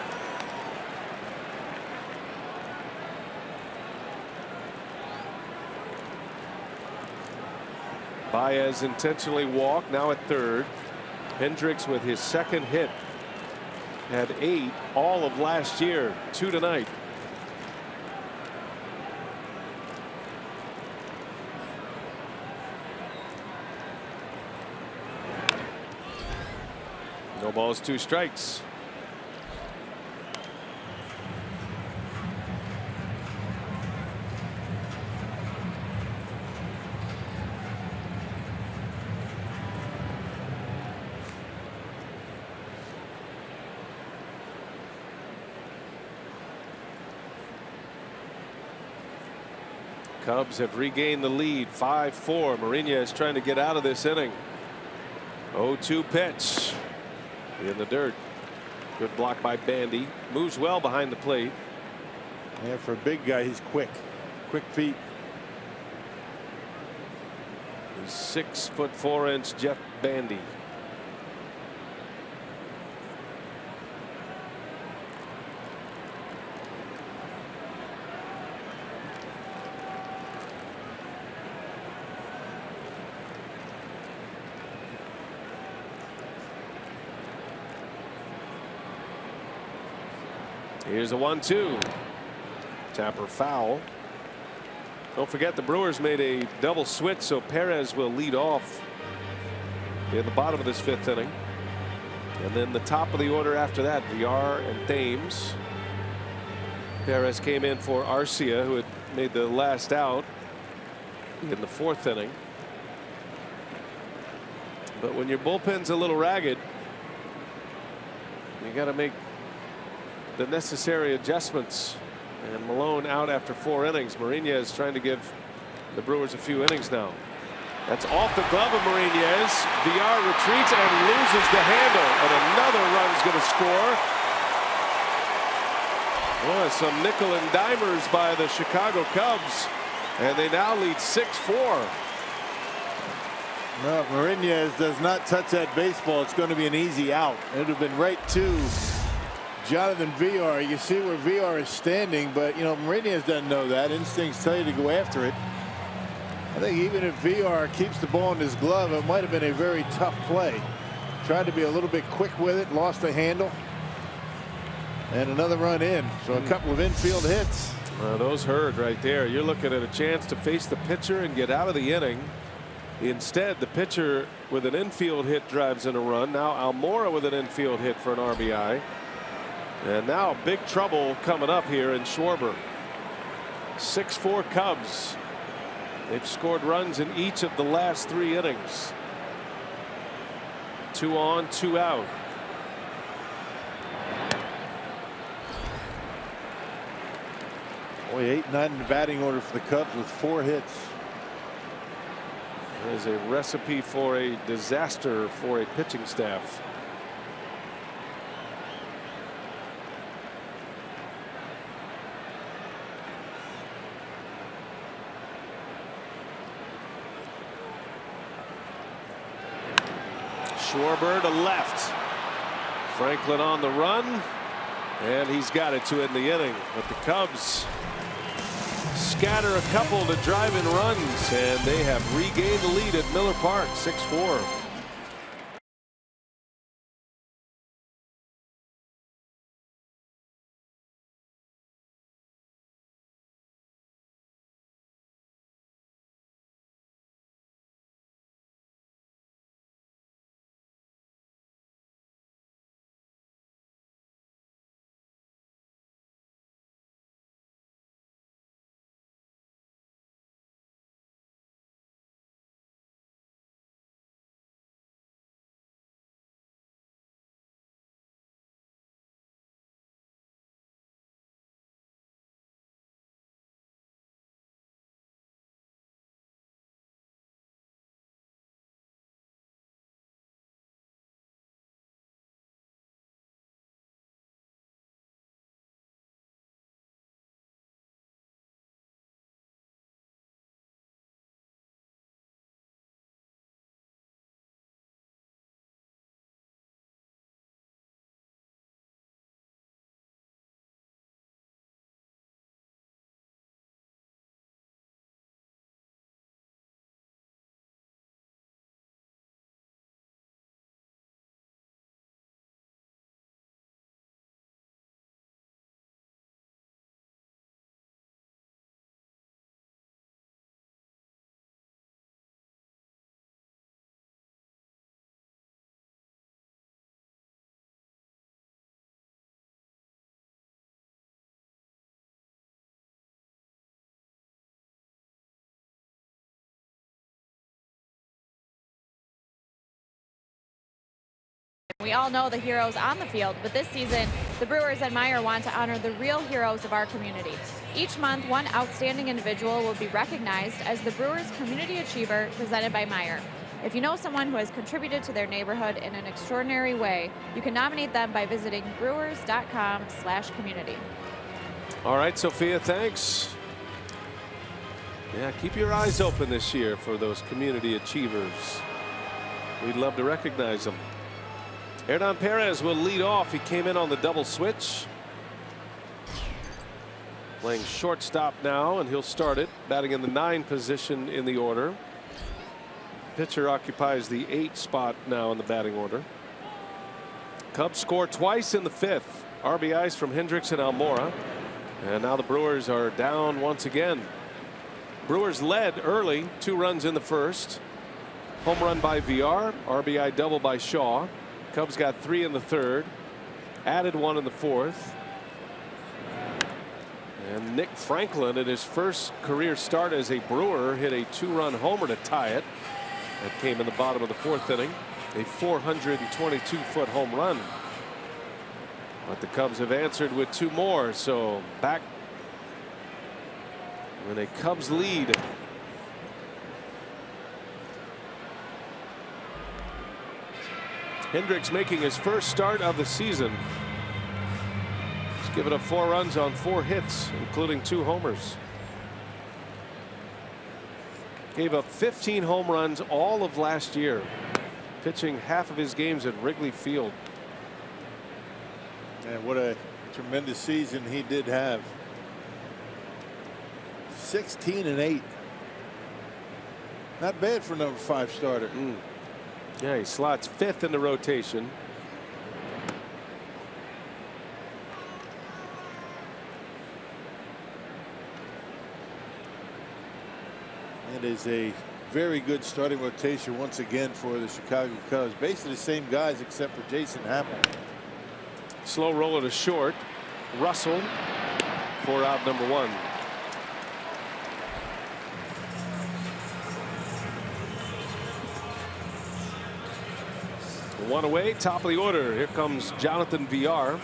Baez intentionally walked, now at third. Hendricks with his second hit Had 8 all of last year. 2 tonight. No balls, 2 strikes. Cubs have regained the lead 5-4. Mourinho is trying to get out of this inning. 0-2 pitch in the dirt. Good block by Bandy. Moves well behind the plate. Yeah, for a big guy, he's quick. Quick feet. He's 6'4" Jeff Bandy. Here's a 1-2. Tapper foul. Don't forget the Brewers made a double switch, so Perez will lead off in the bottom of this 5th inning. And then the top of the order after that, VR and Thames. Perez came in for Arcia, who had made the last out in the 4th inning. But when your bullpen's a little ragged, you got to make the necessary adjustments. And Malone out after 4 innings. Mourinho is trying to give the Brewers a few innings now. That's off the glove of Mourinho's. VR retreats and loses the handle, and another run's going to score. Boy, some nickel and dimers by the Chicago Cubs, and they now lead 6-4. No, Mourinho does not touch that baseball. It's going to be an easy out. It would have been right to Jonathan VR. You see where VR is standing, but you know Mourinho doesn't know that. Instincts tell you to go after it. I think even if VR keeps the ball in his glove, it might have been a very tough play. Tried to be a little bit quick with it, lost the handle, and another run in. So a couple of infield hits. Those hurt right there. You're looking at a chance to face the pitcher and get out of the inning. Instead, the pitcher with an infield hit drives in a run. Now Almora with an infield hit for an RBI. And now big trouble coming up here in Schwarber. 6-4 Cubs. They've scored runs in each of the last 3 innings. 2 on, 2 out. Boy, 8-9 in the batting order for the Cubs with 4 hits. There's a recipe for a disaster for a pitching staff. Schwarber to left. Franklin on the run, and he's got it to end the inning. But the Cubs scatter a couple to drive in runs, and they have regained the lead at Miller Park, 6-4. We all know the heroes on the field, but this season, the Brewers and Meyer want to honor the real heroes of our community. Each month, one outstanding individual will be recognized as the Brewers Community Achiever presented by Meyer. If you know someone who has contributed to their neighborhood in an extraordinary way, you can nominate them by visiting brewers.com/community. All right, Sophia, thanks. Yeah, keep your eyes open this year for those community achievers. We'd love to recognize them. Hernan Perez will lead off. He came in on the double switch. Playing shortstop now, and he'll start it. Batting in the 9 position in the order. Pitcher occupies the 8 spot now in the batting order. Cubs score twice in the 5th. RBIs from Hendricks and Almora. And now the Brewers are down once again. Brewers led early, 2 runs in the first. Home run by VR, RBI double by Shaw. Cubs got 3 in the 3rd, added 1 in the 4th. And Nick Franklin, at his first career start as a Brewer, hit a 2-run homer to tie it. That came in the bottom of the 4th inning, a 422-foot home run. But the Cubs have answered with 2 more, so back with a Cubs lead. Hendricks making his first start of the season. He's given up 4 runs on 4 hits, including 2 homers. Gave up 15 home runs all of last year, pitching half of his games at Wrigley Field. And what a tremendous season he did have. 16-8. Not bad for number 5 starter. Yeah, he slots 5th in the rotation. It is a very good starting rotation once again for the Chicago Cubs. Basically the same guys except for Jason Hammel. Slow roller to short. Russell for out number 1. One away, top of the order. Here comes Jonathan VR,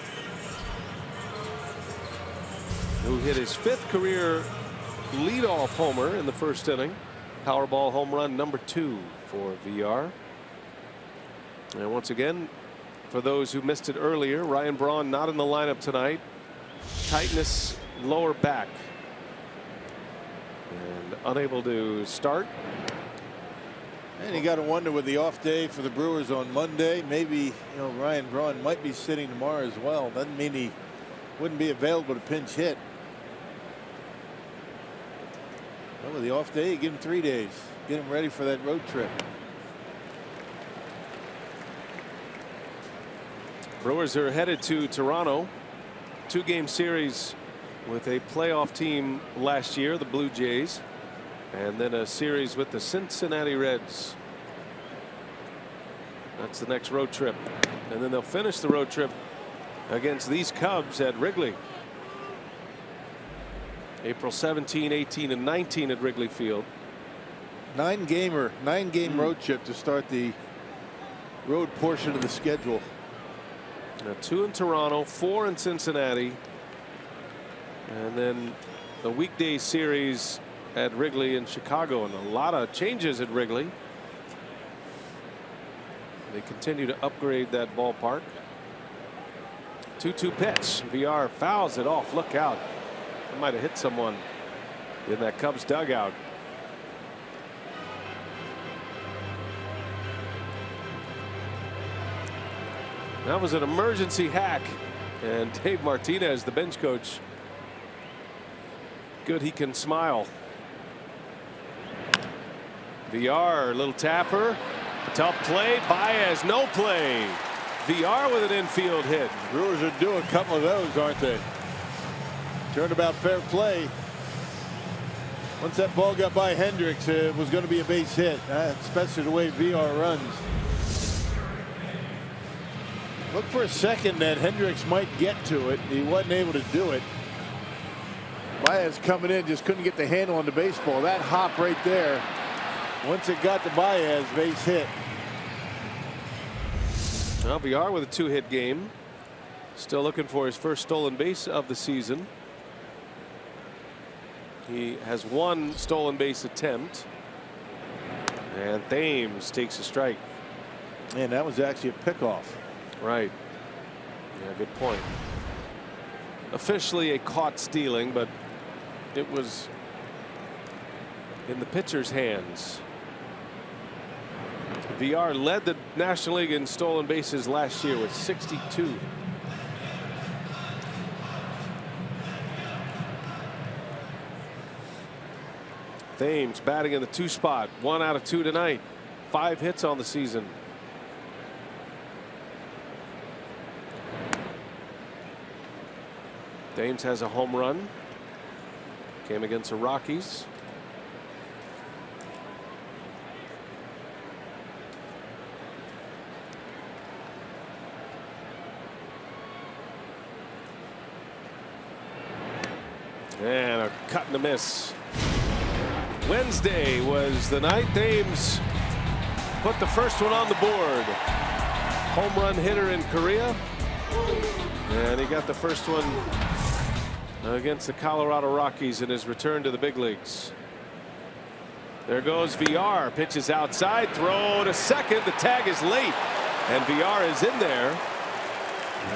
who hit his 5th career leadoff homer in the 1st inning. Powerball home run number 2 for VR. And once again, for those who missed it earlier, Ryan Braun not in the lineup tonight. Tightness lower back. And unable to start. And you got to wonder with the off day for the Brewers on Monday, maybe Ryan Braun might be sitting tomorrow as well. Doesn't mean he wouldn't be available to pinch hit. Well, with the off day, you give him 3 days. Get him ready for that road trip. Brewers are headed to Toronto. 2-game series with a playoff team last year, the Blue Jays, and then a series with the Cincinnati Reds. That's the next road trip, and then they'll finish the road trip against these Cubs at Wrigley. April 17, 18, and 19 at Wrigley Field. 9-game road trip to start the road portion of the schedule. Now 2 in Toronto, 4 in Cincinnati, and then the weekday series at Wrigley in Chicago, and a lot of changes at Wrigley. They continue to upgrade that ballpark. 2-2 pitch. VR fouls it off. Look out. It might have hit someone in that Cubs dugout. That was an emergency hack, and Dave Martinez, the bench coach, good he can smile. VR, a little tapper, tough play. Baez, no play. VR with an infield hit. Brewers are doing a couple of those, aren't they? Turnabout fair play. Once that ball got by Hendricks, it was going to be a base hit, especially the way VR runs. Look for a second that Hendricks might get to it. He wasn't able to do it. Baez coming in, just couldn't get the handle on the baseball. That hop right there, once it got to Baez, base hit. Well, VR with a 2-hit game. Still looking for his first stolen base of the season. He has 1 stolen base attempt. And Thames takes a strike. And that was actually a pickoff. Right. Yeah, good point. Officially a caught stealing, but it was in the pitcher's hands. VR led the National League in stolen bases last year with 62. Thames batting in the 2 spot. 1 out of 2 tonight. 5 hits on the season. Thames has a home run. Came against the Rockies. And a cut and a miss. Wednesday was the night Thames put the first one on the board. Home run hitter in Korea. And he got the first one against the Colorado Rockies in his return to the big leagues. There goes VR. Pitches outside. Throw to second. The tag is late. And VR is in there.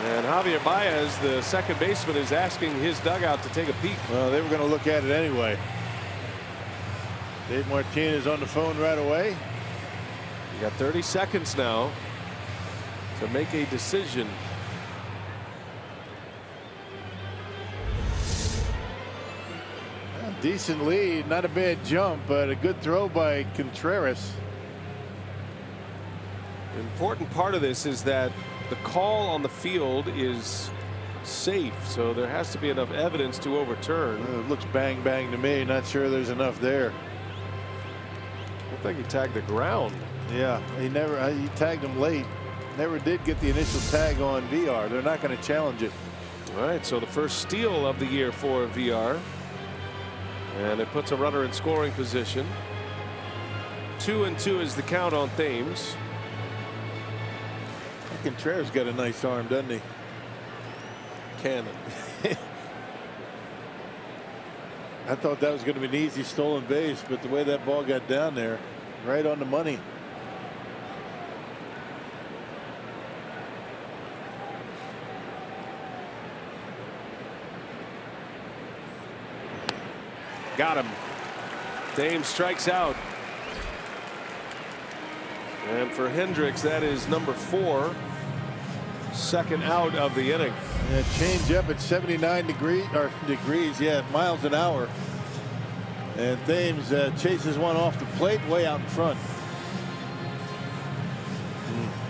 And Javier Baez, the second baseman, is asking his dugout to take a peek. Well, they were going to look at it anyway. Dave Martinez on the phone right away. You got 30 seconds now to make a decision. A decent lead, not a bad jump, but a good throw by Contreras. The important part of this is that the call on the field is safe, so there has to be enough evidence to overturn. It looks bang bang to me. Not sure there's enough there. I think he tagged the ground. Yeah, he tagged him late. Never did get the initial tag on VR. They're not going to challenge it. All right, so the first steal of the year for VR. And it puts a runner in scoring position. 2-2 is the count on Thames. Contreras got a nice arm, doesn't he? Cannon. I thought that was going to be an easy stolen base, but the way that ball got down there, right on the money. Got him. Thames strikes out. And for Hendricks, that is number 4. Second out of the inning. Yeah, change up at 79 degrees, yeah, miles an hour. And Thames chases one off the plate way out in front.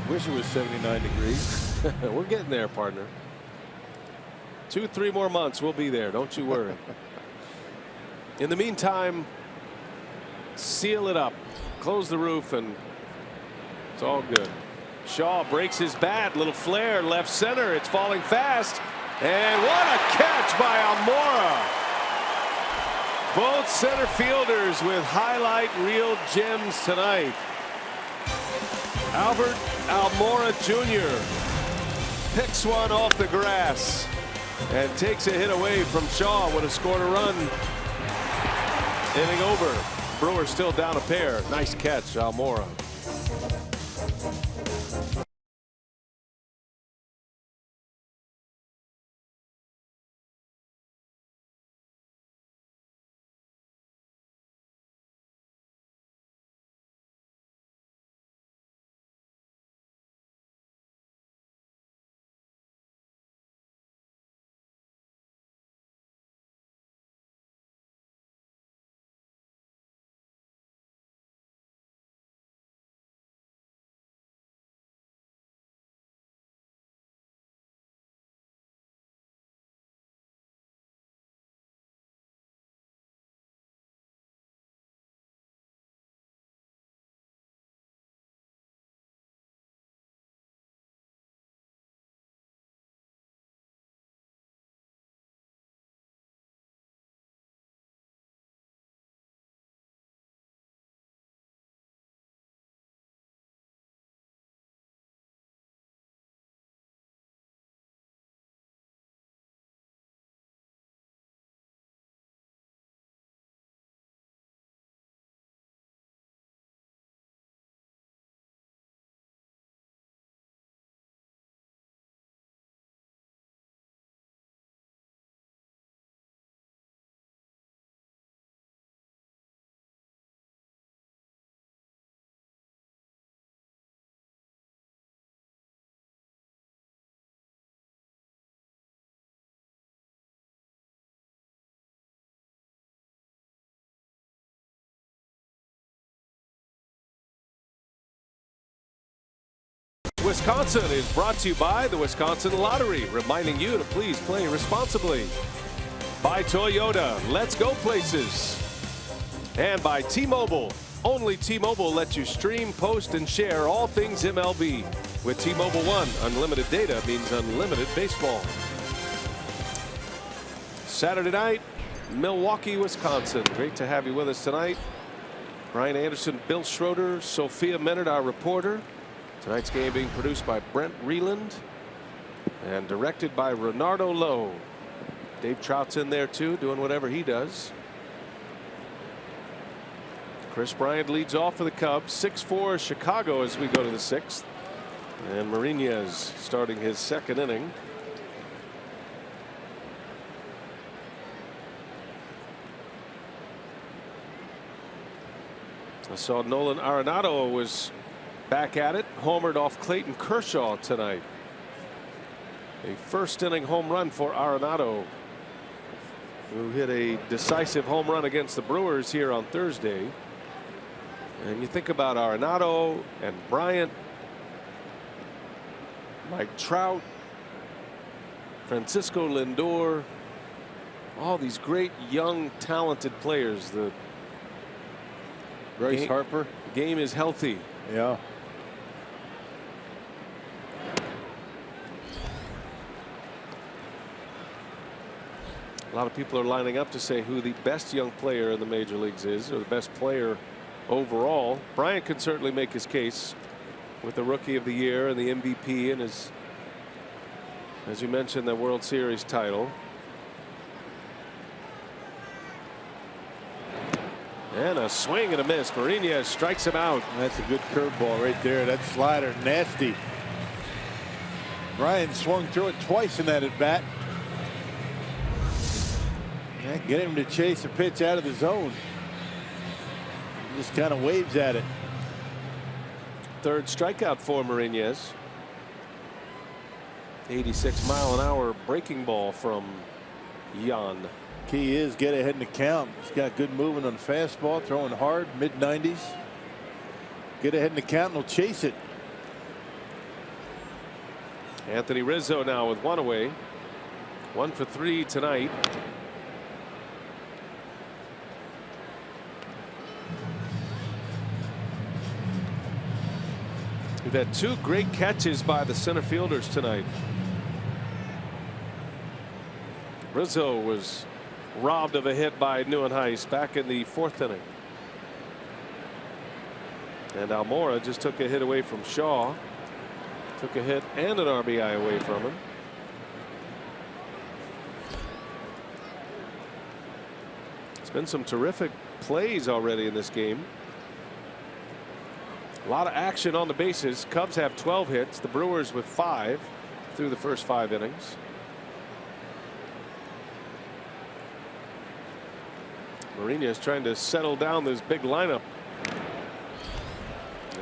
Wish it was 79 degrees. We're getting there, partner. 2-3 more months, we'll be there. Don't you worry. In the meantime, seal it up, close the roof, and it's all good. Shaw breaks his bat. Little flare left center. It's falling fast. And what a catch by Almora. Both center fielders with highlight reel gems tonight. Albert Almora Jr. picks one off the grass and takes a hit away from Shaw. Would have scored a run. Inning over. Brewers still down a pair. Nice catch, Almora. Wisconsin is brought to you by the Wisconsin Lottery, reminding you to please play responsibly. By Toyota, let's go places. And by T-Mobile. Only T-Mobile lets you stream, post, and share all things MLB. With T-Mobile One, unlimited data means unlimited baseball. Saturday night, Milwaukee, Wisconsin. Great to have you with us tonight. Brian Anderson, Bill Schroeder, Sophia Minard, our reporter. Tonight's game being produced by Brent Reland and directed by Renardo Lowe. Dave Trout's in there too, doing whatever he does. Chris Bryant leads off for the Cubs. 6-4 Chicago as we go to the 6th. And Marinez starting his second inning. I saw Nolan Arenado was back at it, homered off Clayton Kershaw tonight. A first inning home run for Arenado, who hit a decisive home run against the Brewers here on Thursday. And you think about Arenado and Bryant, Mike Trout, Francisco Lindor, all these great young talented players. The Bryce Harper. Game is healthy. Yeah. A lot of people are lining up to say who the best young player in the major leagues is, or the best player overall. Bryant can certainly make his case with the Rookie of the Year and the MVP and his, as you mentioned, the World Series title. And a swing and a miss. Marinez strikes him out. That's a good curveball right there. That slider, nasty. Bryant swung through it twice in that at bat. Get him to chase a pitch out of the zone. Just kind of waves at it. Third strikeout for Marinez. 86-mile-an-hour breaking ball from Yan. Key is get ahead in the count. He's got good movement on the fastball, throwing hard, mid-90s. Get ahead in the count and he'll chase it. Anthony Rizzo now with one away. 1 for 3 tonight. We've had 2 great catches by the center fielders tonight. Rizzo was robbed of a hit by Neuenhuis back in the 4th inning. And Almora just took a hit away from Shaw. Took a hit and an RBI away from him. It's been some terrific plays already in this game. A lot of action on the bases. Cubs have 12 hits. The Brewers with 5 through the first 5 innings. Marinez trying to settle down this big lineup.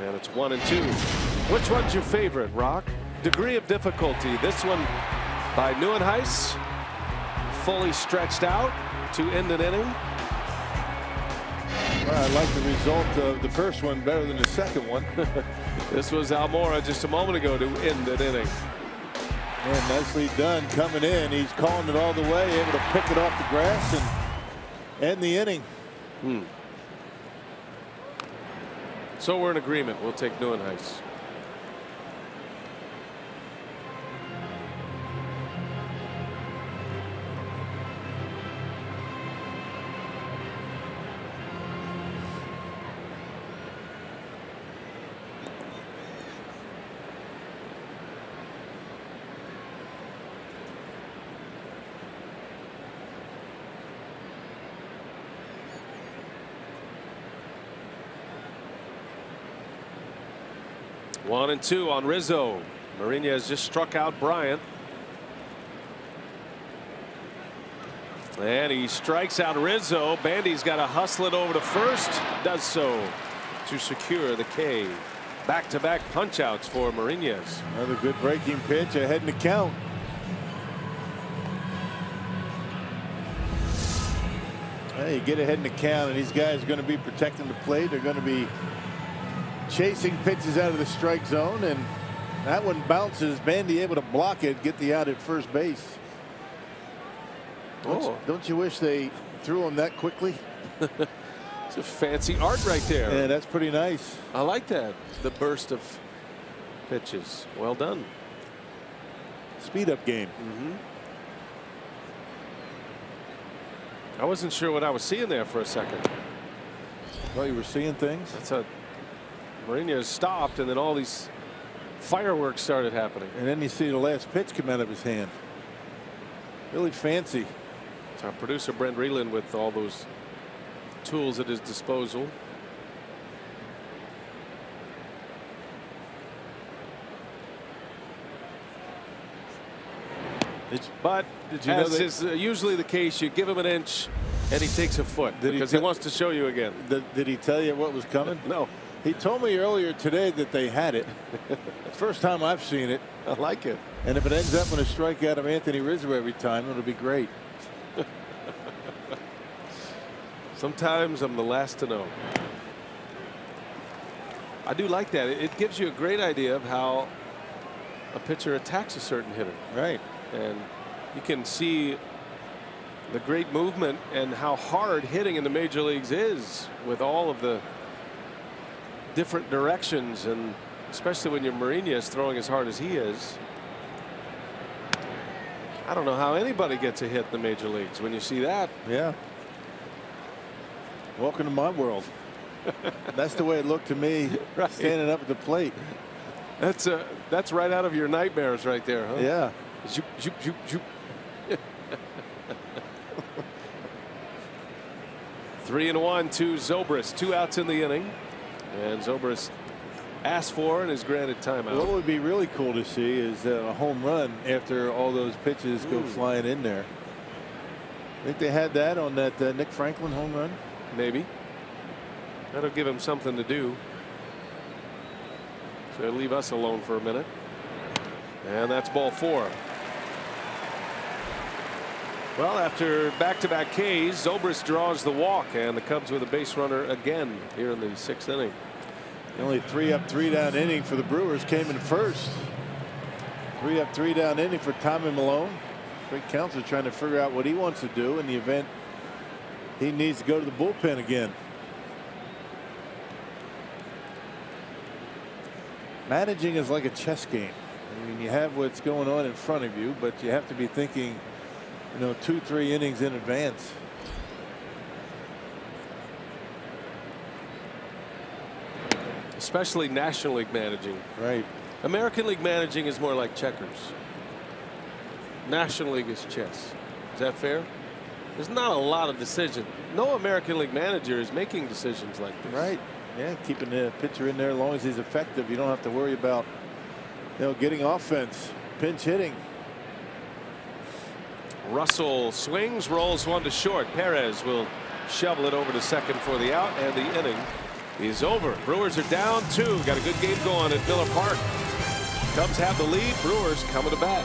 And it's 1 and 2. Which one's your favorite, Rock? Degree of difficulty. This one by Neuenhuis. Fully stretched out to end an inning. Well, I like the result of the first one better than the second one. This was Almora just a moment ago to end an inning. And nicely done coming in. He's calling it all the way, able to pick it off the grass and end the inning. So we're in agreement. We'll take Neuenhuis. One and 2 on Rizzo. Marinez just struck out Bryant. And he strikes out Rizzo. Bandy's got to hustle it over to first. Does so to secure the K. Back-to-back punch-outs for Marinez. Another good breaking pitch ahead in the count. Hey, you get ahead in the count, and these guys are going to be protecting the plate. They're going to be chasing pitches out of the strike zone, and That one bounces. Bandy able to block it, get the out at first base. Don't you wish they threw him that quickly? It's a fancy art right there. Yeah, that's pretty nice. I like that. The burst of pitches. Well done. Speed up game. I wasn't sure what I was seeing there for a second. Oh, you were seeing things? That's a Mourinho stopped, and then all these fireworks started happening. And then you see the last pitch come out of his hand. Really fancy. It's our producer Brent Reeland with all those tools at his disposal. But did you know as is usually the case, you give him an inch and he takes a foot because he wants to show you again. Did he tell you what was coming? No. He told me earlier today that they had it. First time I've seen it. I like it. And if it ends up in a strikeout of Anthony Rizzo every time, it'll be great. Sometimes I'm the last to know. I do like that. It gives you a great idea of how a pitcher attacks a certain hitter. Right. And you can see the great movement and how hard hitting in the major leagues is with all of the different directions, and especially when your Mourinho is throwing as hard as he is. I don't know how anybody gets a hit in the major leagues when you see that. Yeah. Welcome to my world. That's the way it looked to me, right. Standing up at the plate. That's right out of your nightmares right there, huh? Yeah. Zoop, zoop, zoop, zoop. 3-1 to Zobrist. 2 outs in the inning. And Zobrist asked for and is granted timeout. What would be really cool to see is a home run after all those pitches go flying in there. I think they had that on that Nick Franklin home run. Maybe. That'll give him something to do. So they'll leave us alone for a minute. And that's ball 4. Well, after back-to-back Ks, Zobrist draws the walk, and the Cubs with a base runner again here in the 6th inning. The only 3-up 3-down inning for the Brewers came in first. 3-up 3-down inning for Tommy Malone. Craig Counsell trying to figure out what he wants to do in the event he needs to go to the bullpen again. Managing is like a chess game. I mean, you have what's going on in front of you, but you have to be thinking, you know, 2-3 innings in advance. Especially National League managing. Right. American League managing is more like checkers. National League is chess. Is that fair? There's not a lot of decision. No American League manager is making decisions like this. Right. Yeah, keeping the pitcher in there as long as he's effective. You don't have to worry about, you know, getting offense, pinch hitting. Russell swings, rolls one to short. Perez will shovel it over to second for the out, and the inning is over. Brewers are down 2. Got a good game going at Miller Park. Cubs have the lead. Brewers coming to bat.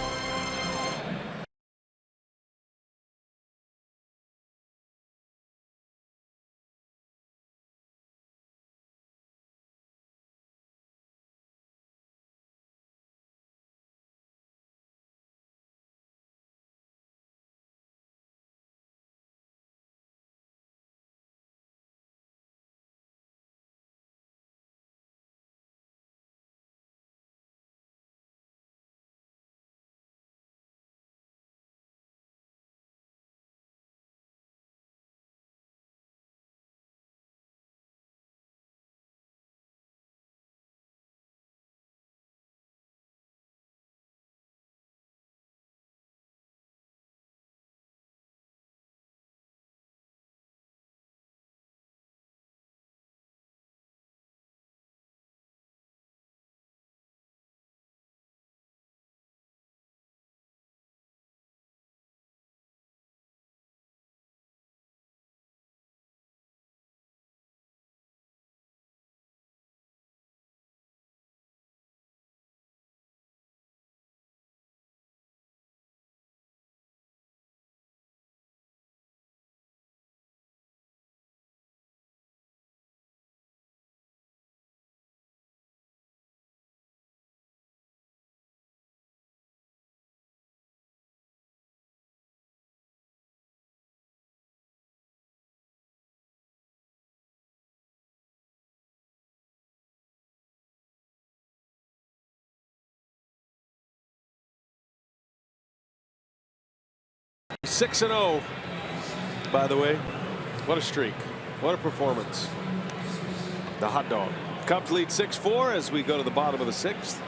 6-0, by the way. What a streak. What a performance. The hot dog. Cubs lead 6-4 as we go to the bottom of the 6th.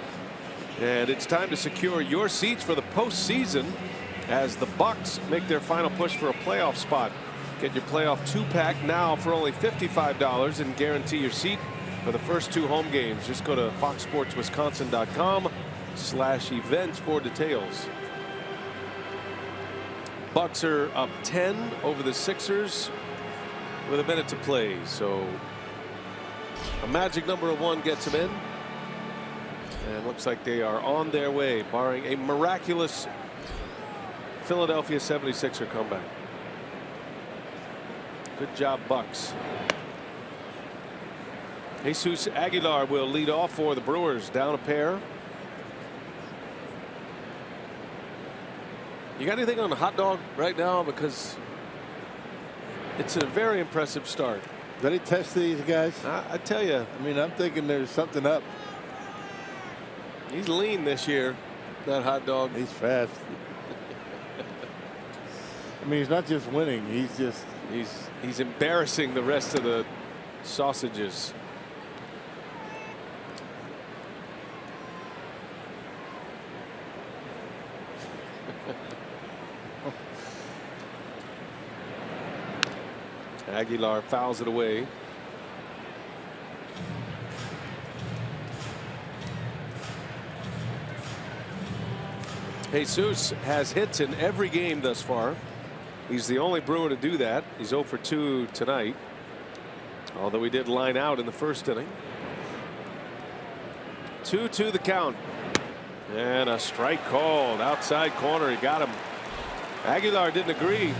And it's time to secure your seats for the postseason as the Bucks make their final push for a playoff spot. Get your playoff 2-pack now for only $55 and guarantee your seat for the first 2 home games. Just go to foxsportswisconsin.com/events for details. Bucks are up 10 over the Sixers with a minute to play. So a magic number of 1 gets them in. And looks like they are on their way, barring a miraculous Philadelphia 76er comeback. Good job, Bucks. Jesus Aguilar will lead off for the Brewers, down a pair. You got anything on the hot dog right now? Because it's a very impressive start. Did he test these guys? I tell you. I mean, I'm thinking there's something up. He's lean this year, that hot dog. He's fast. I mean, he's not just winning. He's embarrassing the rest of the sausages. Aguilar fouls it away. Jesus has hits in every game thus far. He's the only Brewer to do that. He's 0 for 2 tonight, although he did line out in the first inning. 2-2 the count, and a strike called outside corner. He got him. Aguilar didn't agree,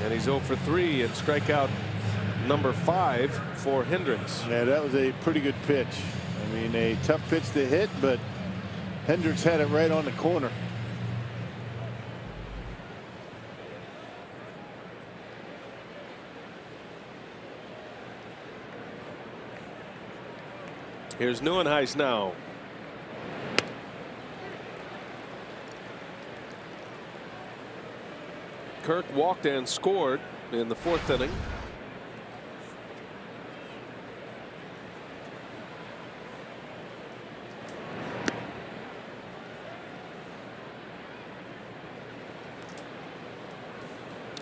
and he's 0 for 3 and strikeout number 5 for Hendricks. Yeah, that was a pretty good pitch. I mean, a tough pitch to hit, but Hendricks had it right on the corner. Here's Neuenhuis now. Kirk walked and scored in the 4th inning.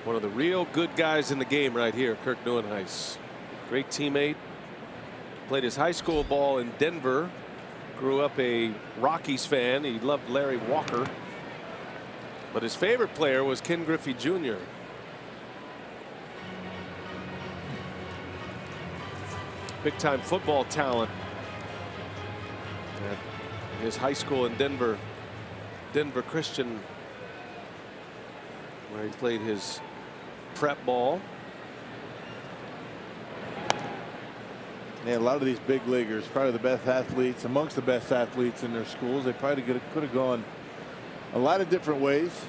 One of the real good guys in the game right here, Kirk Neuenhuis. Great teammate. Played his high school ball in Denver. Grew up a Rockies fan. He loved Larry Walker. But his favorite player was Ken Griffey Jr. Big time football talent at his high school in Denver. Denver Christian, where he played his prep ball. Yeah, a lot of these big leaguers, probably the best athletes, amongst the best athletes in their schools. They probably could have gone a lot of different ways.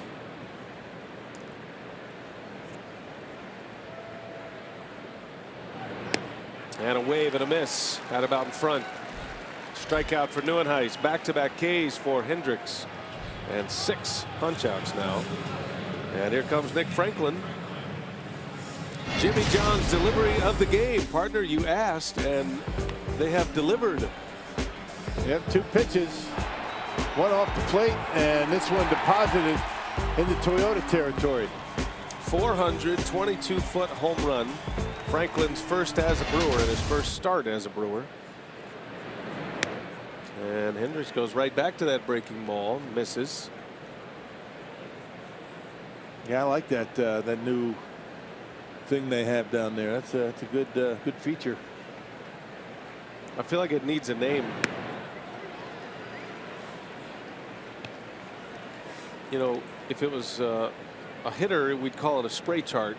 And a wave and a miss. Got about in front. Strikeout for Neuenhuis. Back-to-back Ks for Hendricks. And 6 punch-outs now. And here comes Nick Franklin. Jimmy John's delivery of the game. Partner, you asked, and they have delivered. They have 2 pitches. One off the plate, and this one deposited into Toyota territory. 422-foot home run. Franklin's first as a Brewer and his first start as a Brewer. And Hendricks goes right back to that breaking ball. Misses. Yeah, I like that that new thing they have down there. That's a good feature. I feel like it needs a name. You know, if it was a hitter, we'd call it a spray chart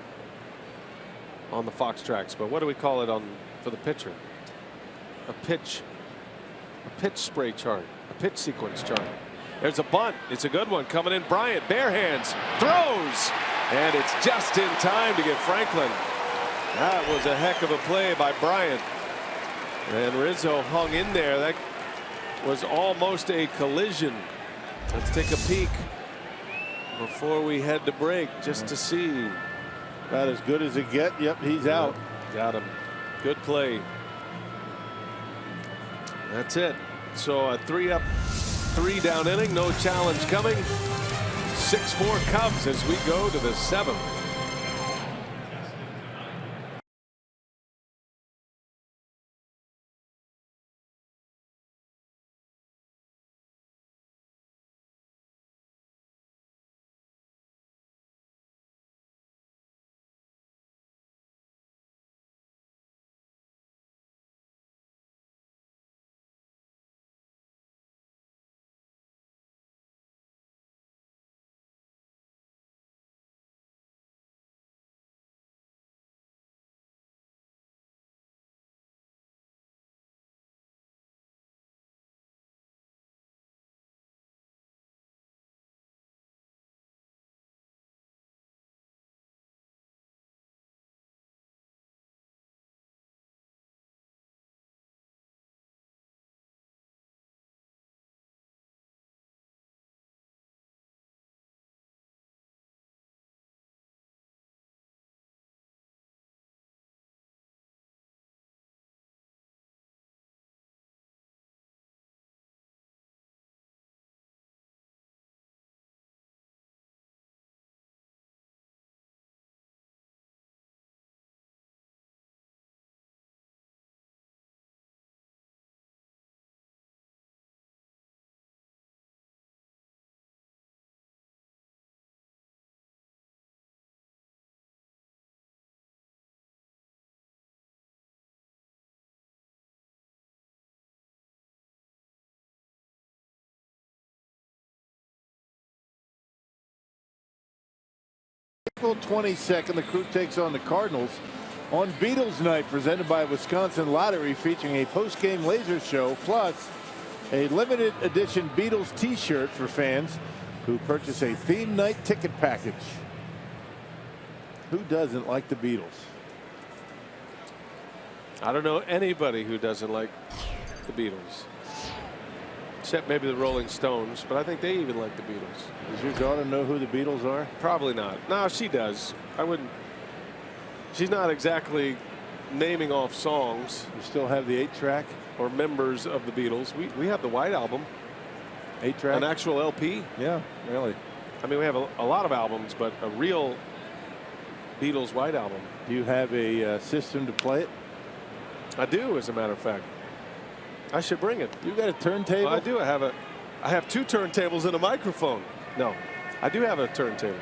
on the Fox tracks. But what do we call it for the pitcher? A pitch spray chart, a pitch sequence chart. There's a bunt. It's a good one coming in. Bryant, bare hands, throws, and it's just in time to get Franklin. That was a heck of a play by Bryant. And Rizzo hung in there. That was almost a collision. Let's take a peek before we head to break, just to see. About as good as it gets. Yep, he's out. Got him. Good play. That's it. So a 3-up, 3-down inning. No challenge coming. 6-4 Cubs as we go to the 7th. April 22nd, the Crew takes on the Cardinals on Beatles Night, presented by Wisconsin Lottery, featuring a post-game laser show plus a limited edition Beatles t-shirt for fans who purchase a theme night ticket package. Who doesn't like the Beatles? I don't know anybody who doesn't like the Beatles. Except maybe the Rolling Stones, but I think they even like the Beatles. Does your daughter know who the Beatles are? Probably not. No, she does. I wouldn't. She's not exactly naming off songs. You still have the 8-track? Or members of the Beatles. We have the White Album. 8-track? An actual LP. Yeah, really. I mean, we have a lot of albums, but a real Beatles White Album. Do you have a system to play it? I do, as a matter of fact. I should bring it. You got a turntable? Well, I do. I have 2 turntables and a microphone. No, I do have a turntable.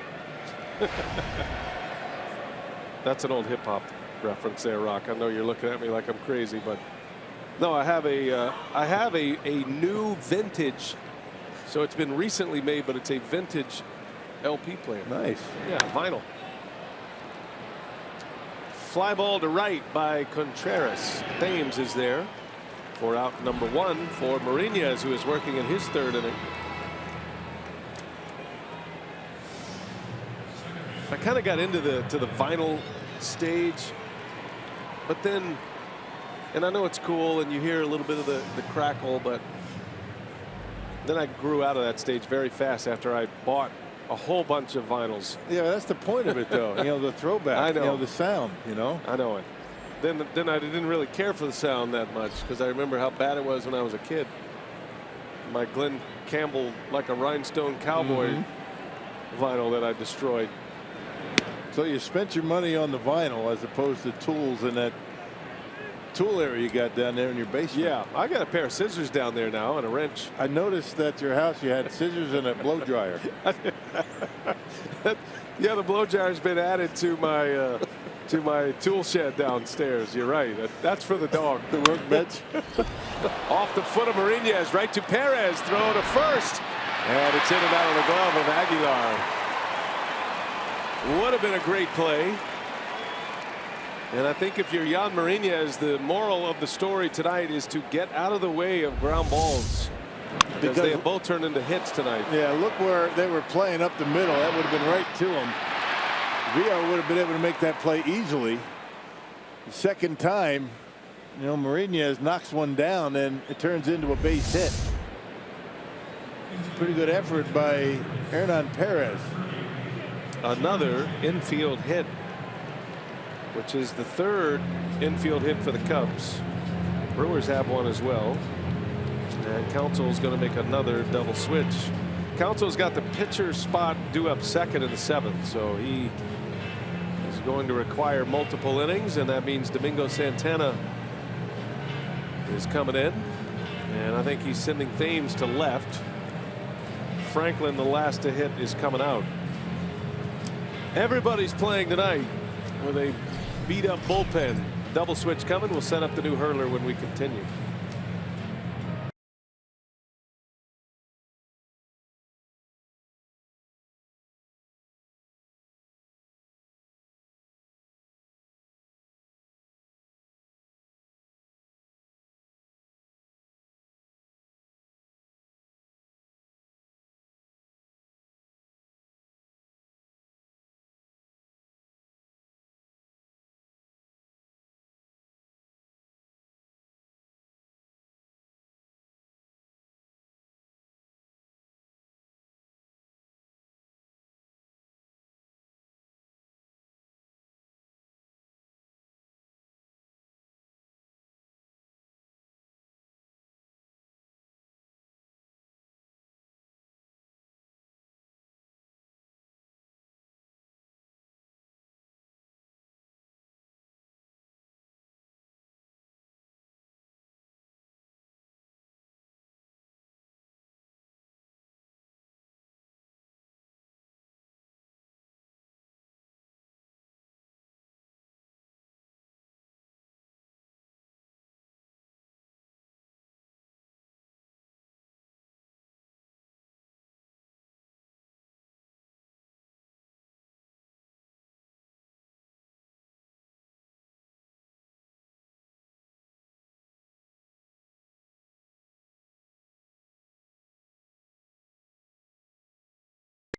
That's an old hip hop reference there, Rock. I know you're looking at me like I'm crazy, but no, I have a new vintage. So it's been recently made, but it's a vintage LP player. Nice. Yeah, vinyl. Fly ball to right by Contreras. Thames is there for out number 1 for Mariñez, who is working in his 3rd inning. I kind of got into the vinyl stage, but then, and I know it's cool and you hear a little bit of the crackle, but then I grew out of that stage very fast after I bought a whole bunch of vinyls. Yeah, that's the point of it, though. You know, the throwback. I know. You know, the sound. You know. I know it. Then I didn't really care for the sound that much because I remember how bad it was when I was a kid. My Glenn Campbell, like a rhinestone cowboy vinyl that I destroyed. So you spent your money on the vinyl as opposed to tools in that tool area you got down there in your basement. Yeah, I got a pair of scissors down there now and a wrench. I noticed that at your house you had scissors and a blow dryer. Yeah, the blow dryer's been added to my tool shed downstairs. You're right. That's for the dog. The workbench. Off the foot of Mariñez, right to Perez. Throw to first, and it's in and out of the glove of Aguilar. Would have been a great play. And I think if you're Yan Mariñez, the moral of the story tonight is to get out of the way of ground balls. Because they have both turned into hits tonight. Yeah, look where they were playing up the middle. That would have been right to him. Villar would have been able to make that play easily. The second time, you know, Mariñez knocks one down and it turns into a base hit. Pretty good effort by Hernan Perez. Another infield hit, which is the third infield hit for the Cubs. Brewers have one as well. And Counsell's going to make another double switch. Counsell's got the pitcher spot due up second in the 7th, so he is going to require multiple innings, and that means Domingo Santana is coming in, and I think he's sending Thames to left. Franklin, the last to hit, is coming out. Everybody's playing tonight with a beat up bullpen. Double switch coming. We'll set up the new hurler when we continue.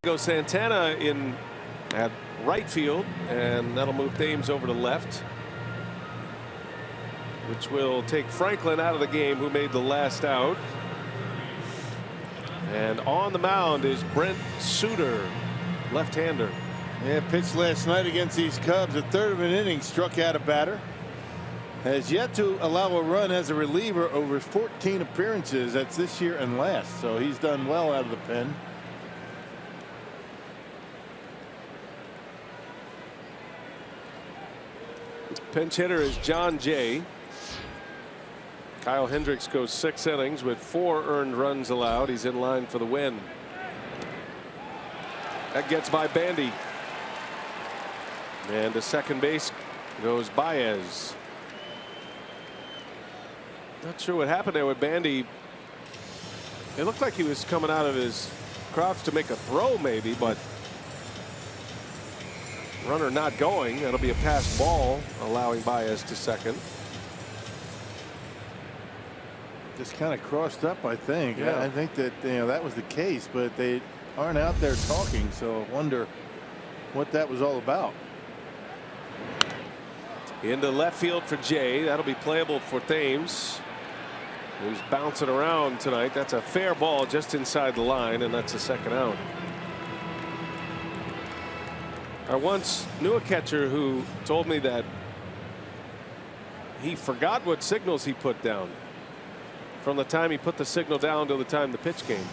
Go Santana in at right field, and that'll move Thames over to left, which will take Franklin out of the game, who made the last out. And on the mound is Brent Suter, left-hander. Yeah, pitched last night against these Cubs. A third of an inning, struck out a batter. Has yet to allow a run as a reliever over 14 appearances. That's this year and last. So he's done well out of the pen. Pinch hitter is John Jay. Kyle Hendricks goes 6 innings with 4 earned runs allowed. He's in line for the win. That gets by Bandy. And to second base goes Baez. Not sure what happened there with Bandy. It looked like he was coming out of his crouch to make a throw maybe, but runner not going. That'll be a pass ball, allowing Baez to second. Just kind of crossed up, I think. Yeah. I think that that was the case, but they aren't out there talking, so I wonder what that was all about. Into left field for Jay. That'll be playable for Thames, who's bouncing around tonight. That's a fair ball just inside the line, and that's a second out. I once knew a catcher who told me that he forgot what signals he put down from the time he put the signal down to the time the pitch came.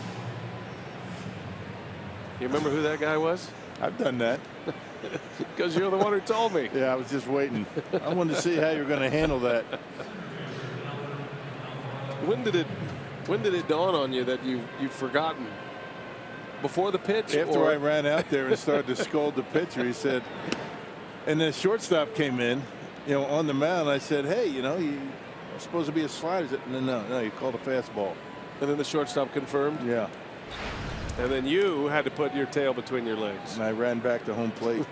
You remember who that guy was? I've done that. Because you're the one who told me. Yeah, I was just waiting. I wanted to see how you're going to handle that. When did it dawn on you that you've forgotten? Before the pitch? After I ran out there and started to scold the pitcher, he said, and the shortstop came in, on the mound. I said, hey, you're supposed to be a slider. He said, no, you called a fastball. And then the shortstop confirmed? Yeah. And then you had to put your tail between your legs. And I ran back to home plate.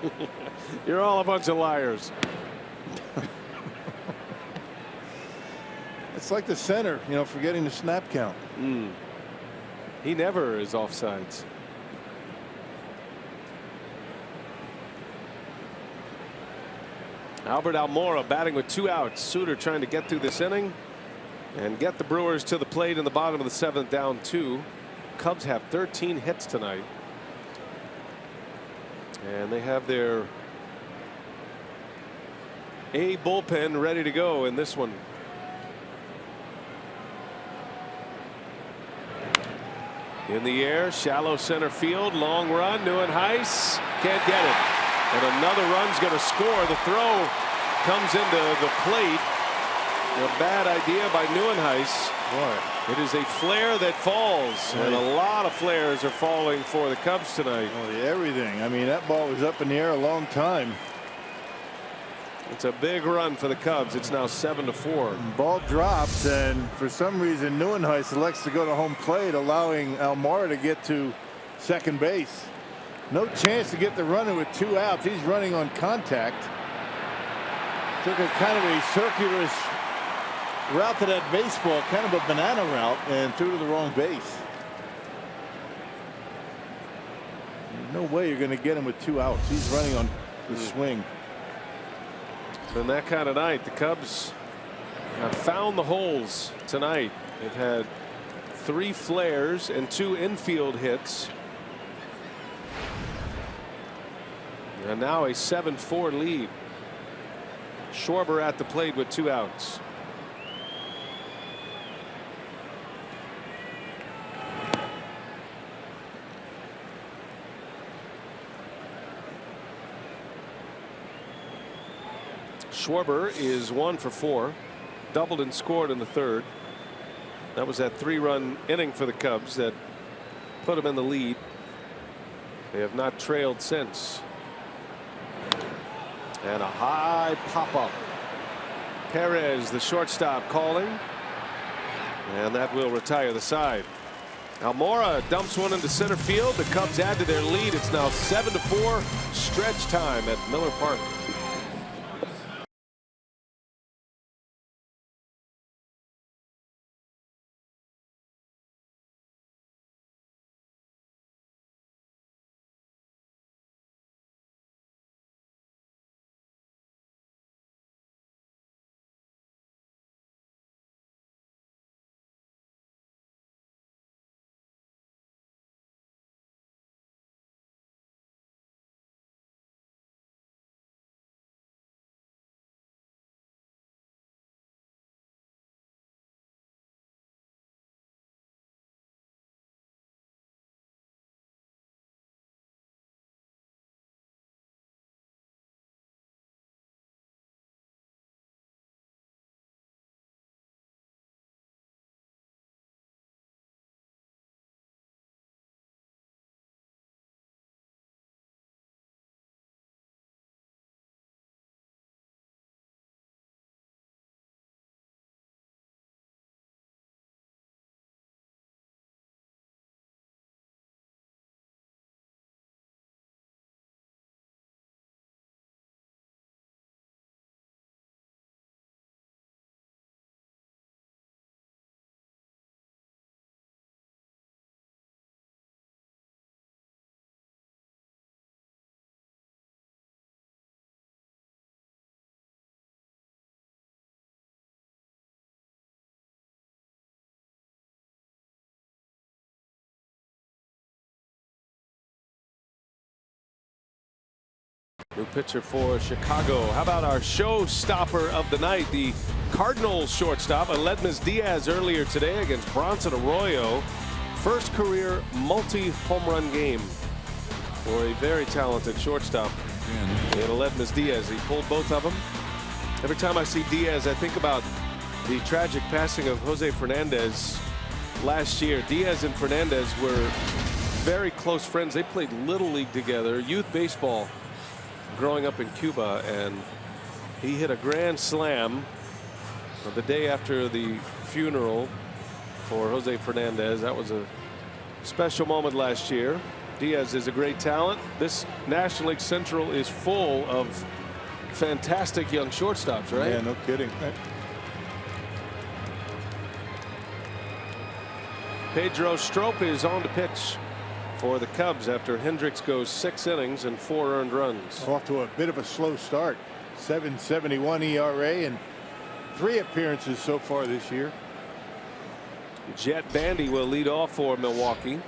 You're all a bunch of liars. It's like the center, forgetting the snap count. He never is offsides. Albert Almora batting with 2 outs. Suter trying to get through this inning and get the Brewers to the plate in the bottom of the 7th, down 2. Cubs have 13 hits tonight. And they have their A bullpen ready to go in this one. In the air, shallow center field, long run, Neuenhuis can't get it. And another run's going to score. The throw comes into the plate. A bad idea by Neuenhuis. Boy. It is a flare that falls, and a lot of flares are falling for the Cubs tonight. Oh, everything. I mean, that ball was up in the air a long time. It's a big run for the Cubs. It's now 7-4. Ball drops, and for some reason Neuenhuis elects to go to home plate, allowing Almora to get to second base. No chance to get the runner with 2 outs. He's running on contact. Took a kind of a circular route to that baseball, kind of a banana route, and threw to the wrong base. No way you're going to get him with 2 outs. He's running on the swing. In that kind of night, the Cubs have found the holes tonight. They've had 3 flares and 2 infield hits. And now a 7-4 lead. Schwarber at the plate with 2 outs. Schwarber is 1 for 4, doubled and scored in the 3rd. That was that 3-run inning for the Cubs that put them in the lead. They have not trailed since. And a high pop up. Perez, the shortstop, calling, and that will retire the side. Almora dumps one into center field. The Cubs add to their lead. It's now 7-4, stretch time at Miller Park. New pitcher for Chicago. How about our showstopper of the night, the Cardinals shortstop, Aledmys Diaz, earlier today against Bronson Arroyo. First career multi-home run game for a very talented shortstop. And Aledmys Diaz, he pulled both of them. Every time I see Diaz, I think about the tragic passing of Jose Fernandez last year. Diaz and Fernandez were very close friends. They played Little League together, youth baseball, growing up in Cuba, and he hit a grand slam the day after the funeral for Jose Fernandez. That was a special moment last year. Diaz is a great talent. This National League Central is full of fantastic young shortstops, right? Yeah, no kidding. Pedro Strop is on to pitch for the Cubs after Hendricks goes 6 innings and 4 earned runs. Off to a bit of a slow start. 7.71 ERA and 3 appearances so far this year. Jet Bandy will lead off for Milwaukee.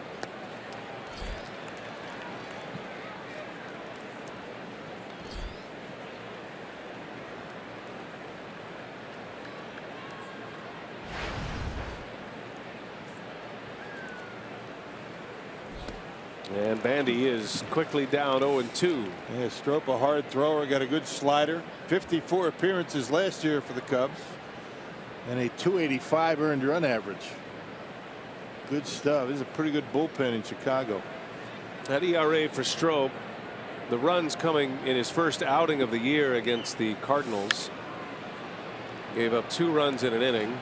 And Bandy is quickly down 0-2. Yeah, Strop, a hard thrower, got a good slider. 54 appearances last year for the Cubs. And a .285 earned run average. Good stuff. This is a pretty good bullpen in Chicago. That ERA for Strop, the runs coming in his first outing of the year against the Cardinals. Gave up 2 runs in an inning.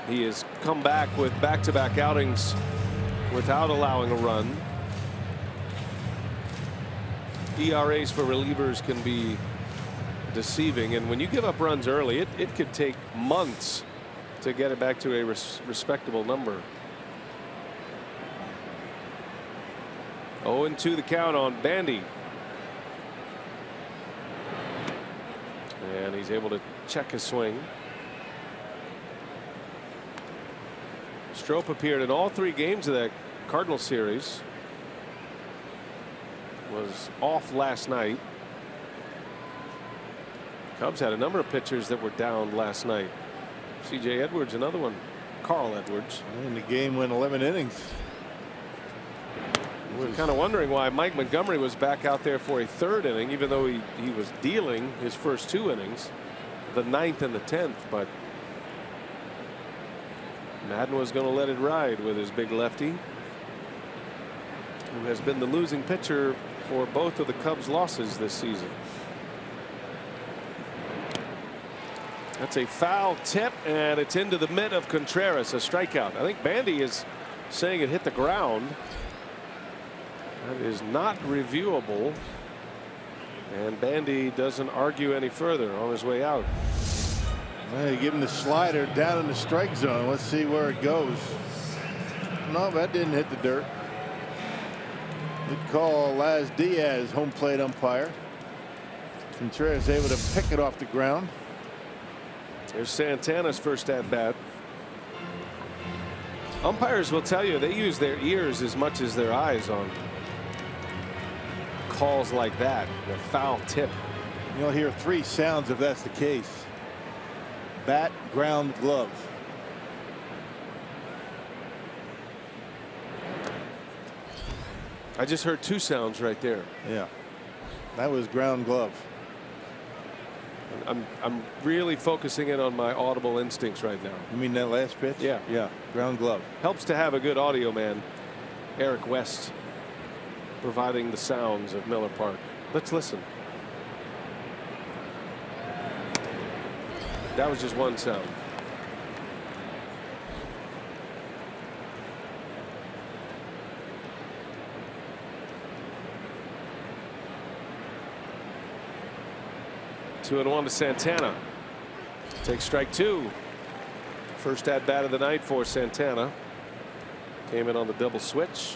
He has come back with back-to-back outings without allowing a run. ERAs for relievers can be deceiving, and when you give up runs early, it could take months to get it back to a respectable number. 0-2 the count on Bandy. And he's able to check his swing. Strop appeared in all 3 games of that Cardinal series. Was off last night. Cubs had a number of pitchers that were down last night. C.J. Edwards, another one. Carl Edwards. And the game went 11 innings. We're kind of wondering why Mike Montgomery was back out there for a 3rd inning, even though he was dealing his first 2 innings, the 9th and the 10th. But Madden was going to let it ride with his big lefty, who has been the losing pitcher for both of the Cubs' losses this season. That's a foul tip, and it's into the mitt of Contreras, a strikeout. I think Bandy is saying it hit the ground. That is not reviewable, and Bandy doesn't argue any further on his way out. Well, you give him the slider down in the strike zone. Let's see where it goes. No, that didn't hit the dirt. Good call, Laz Diaz, home plate umpire. Contreras able to pick it off the ground. There's Santana's first at bat. Umpires will tell you they use their ears as much as their eyes on calls like that. The foul tip. You'll hear 3 sounds if that's the case. Bat, ground, glove. I just heard 2 sounds right there. Yeah, that was ground glove. I'm really focusing in on my audible instincts right now. You mean that last pitch? Yeah. Yeah, ground glove. Helps to have a good audio man. Eric West providing the sounds of Miller Park. Let's listen. That was just 1 sound. Two and 1 to Santana. Takes strike 2. First at bat of the night for Santana. Came in on the double switch.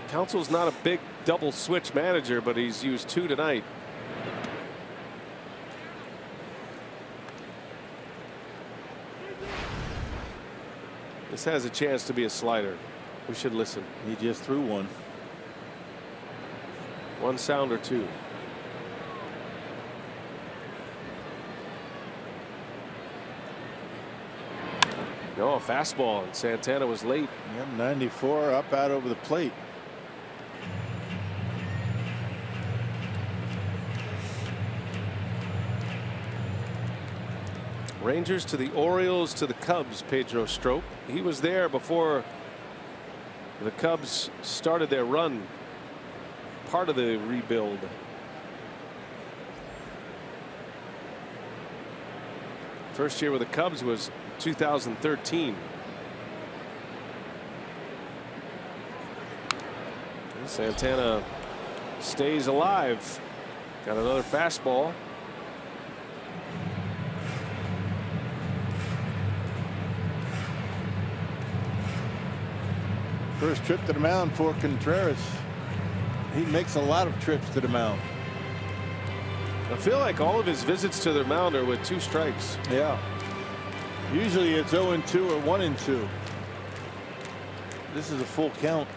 Council's not a big double switch manager, but he's used 2 tonight. This has a chance to be a slider. We should listen. He just threw one. 1 sound or 2. No, a fastball, and Santana was late. Yep, 94 up out over the plate. Rangers to the Orioles to the Cubs, Pedro Strop. He was there before the Cubs started their run, part of the rebuild. First year with the Cubs was 2013. And Santana stays alive. Got another fastball. First trip to the mound for Contreras. He makes a lot of trips to the mound. I feel like all of his visits to the mound are with 2 strikes. Yeah. Usually it's 0-2 or 1-2. This is a full count.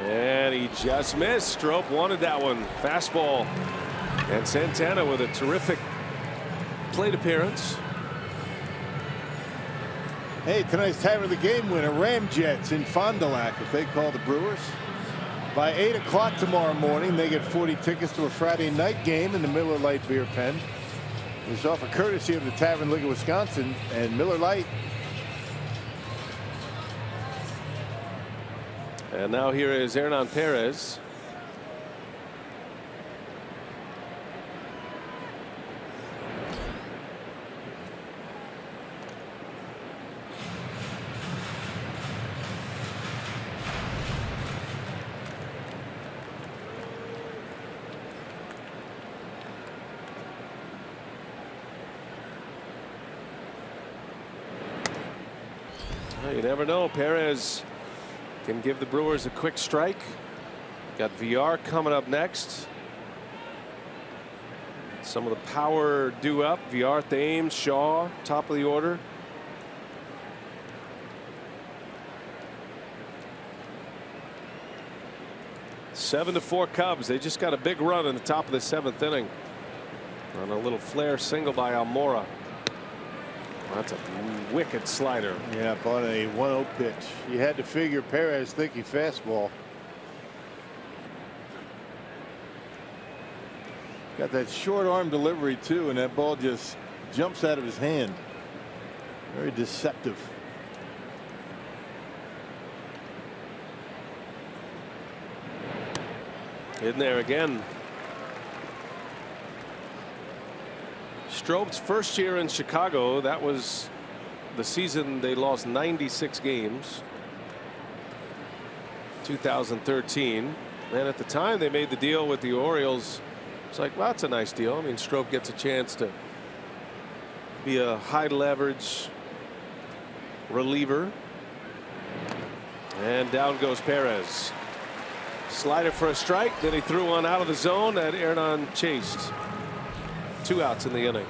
And he just missed. Strop wanted that one. Fastball. And Santana with a terrific plate appearance. Hey, tonight's time of the game winner, Ramjets in Fond du Lac, if they call the Brewers. By 8 o'clock tomorrow morning, they get 40 tickets to a Friday night game in the Miller Lite Beer Pen. It's offered courtesy of the Tavern League of Wisconsin and Miller Lite. And now here is Hernan Perez. Well, you never know. Perez can give the Brewers a quick strike. Got VR coming up next. Some of the power due up. VR, Thames, Shaw, top of the order. 7-4 Cubs. They just got a big run in the top of the 7th inning on a little flare single by Almora. That's a wicked slider. Yeah, bought a 1-0 pitch. You had to figure Perez thinking fastball. Got that short arm delivery too, and that ball just jumps out of his hand. Very deceptive. In there again. Strop's first year in Chicago, that was the season they lost 96 games. 2013. And at the time they made the deal with the Orioles. It's like, well, that's a nice deal. I mean, Strop gets a chance to be a high leverage reliever. And down goes Perez. Slider for a strike. Then he threw one out of the zone that Hernan chased. 2 outs in the inning.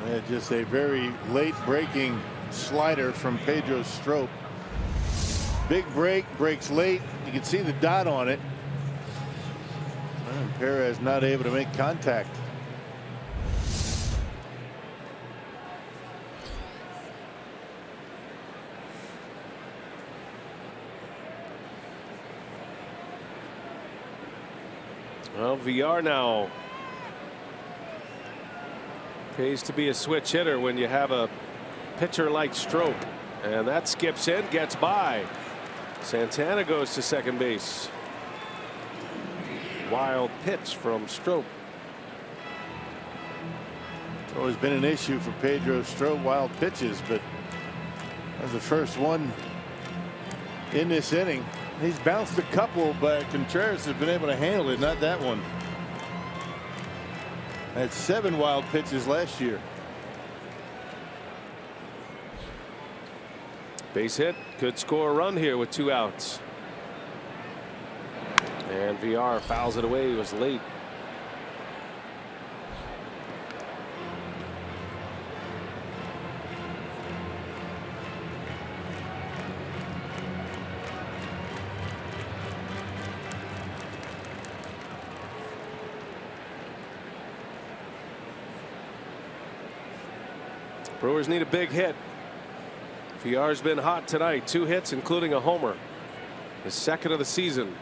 Yeah, just a very late breaking slider from Pedro Strop. Big break, breaks late. You can see the dot on it. And Perez not able to make contact. Well, VR now. Pays to be a switch hitter when you have a pitcher like Strop. And that skips in, gets by. Santana goes to second base. Wild pitch from Strop. It's always been an issue for Pedro Strop, wild pitches, but that's the first one in this inning. He's bounced a couple, but Contreras has been able to handle it, not that one. Had 7 wild pitches last year. Base hit, could score a run here with 2 outs. And VR fouls it away. He was late. Brewers need a big hit. VR's been hot tonight. 2 hits, including a homer. His second of the season.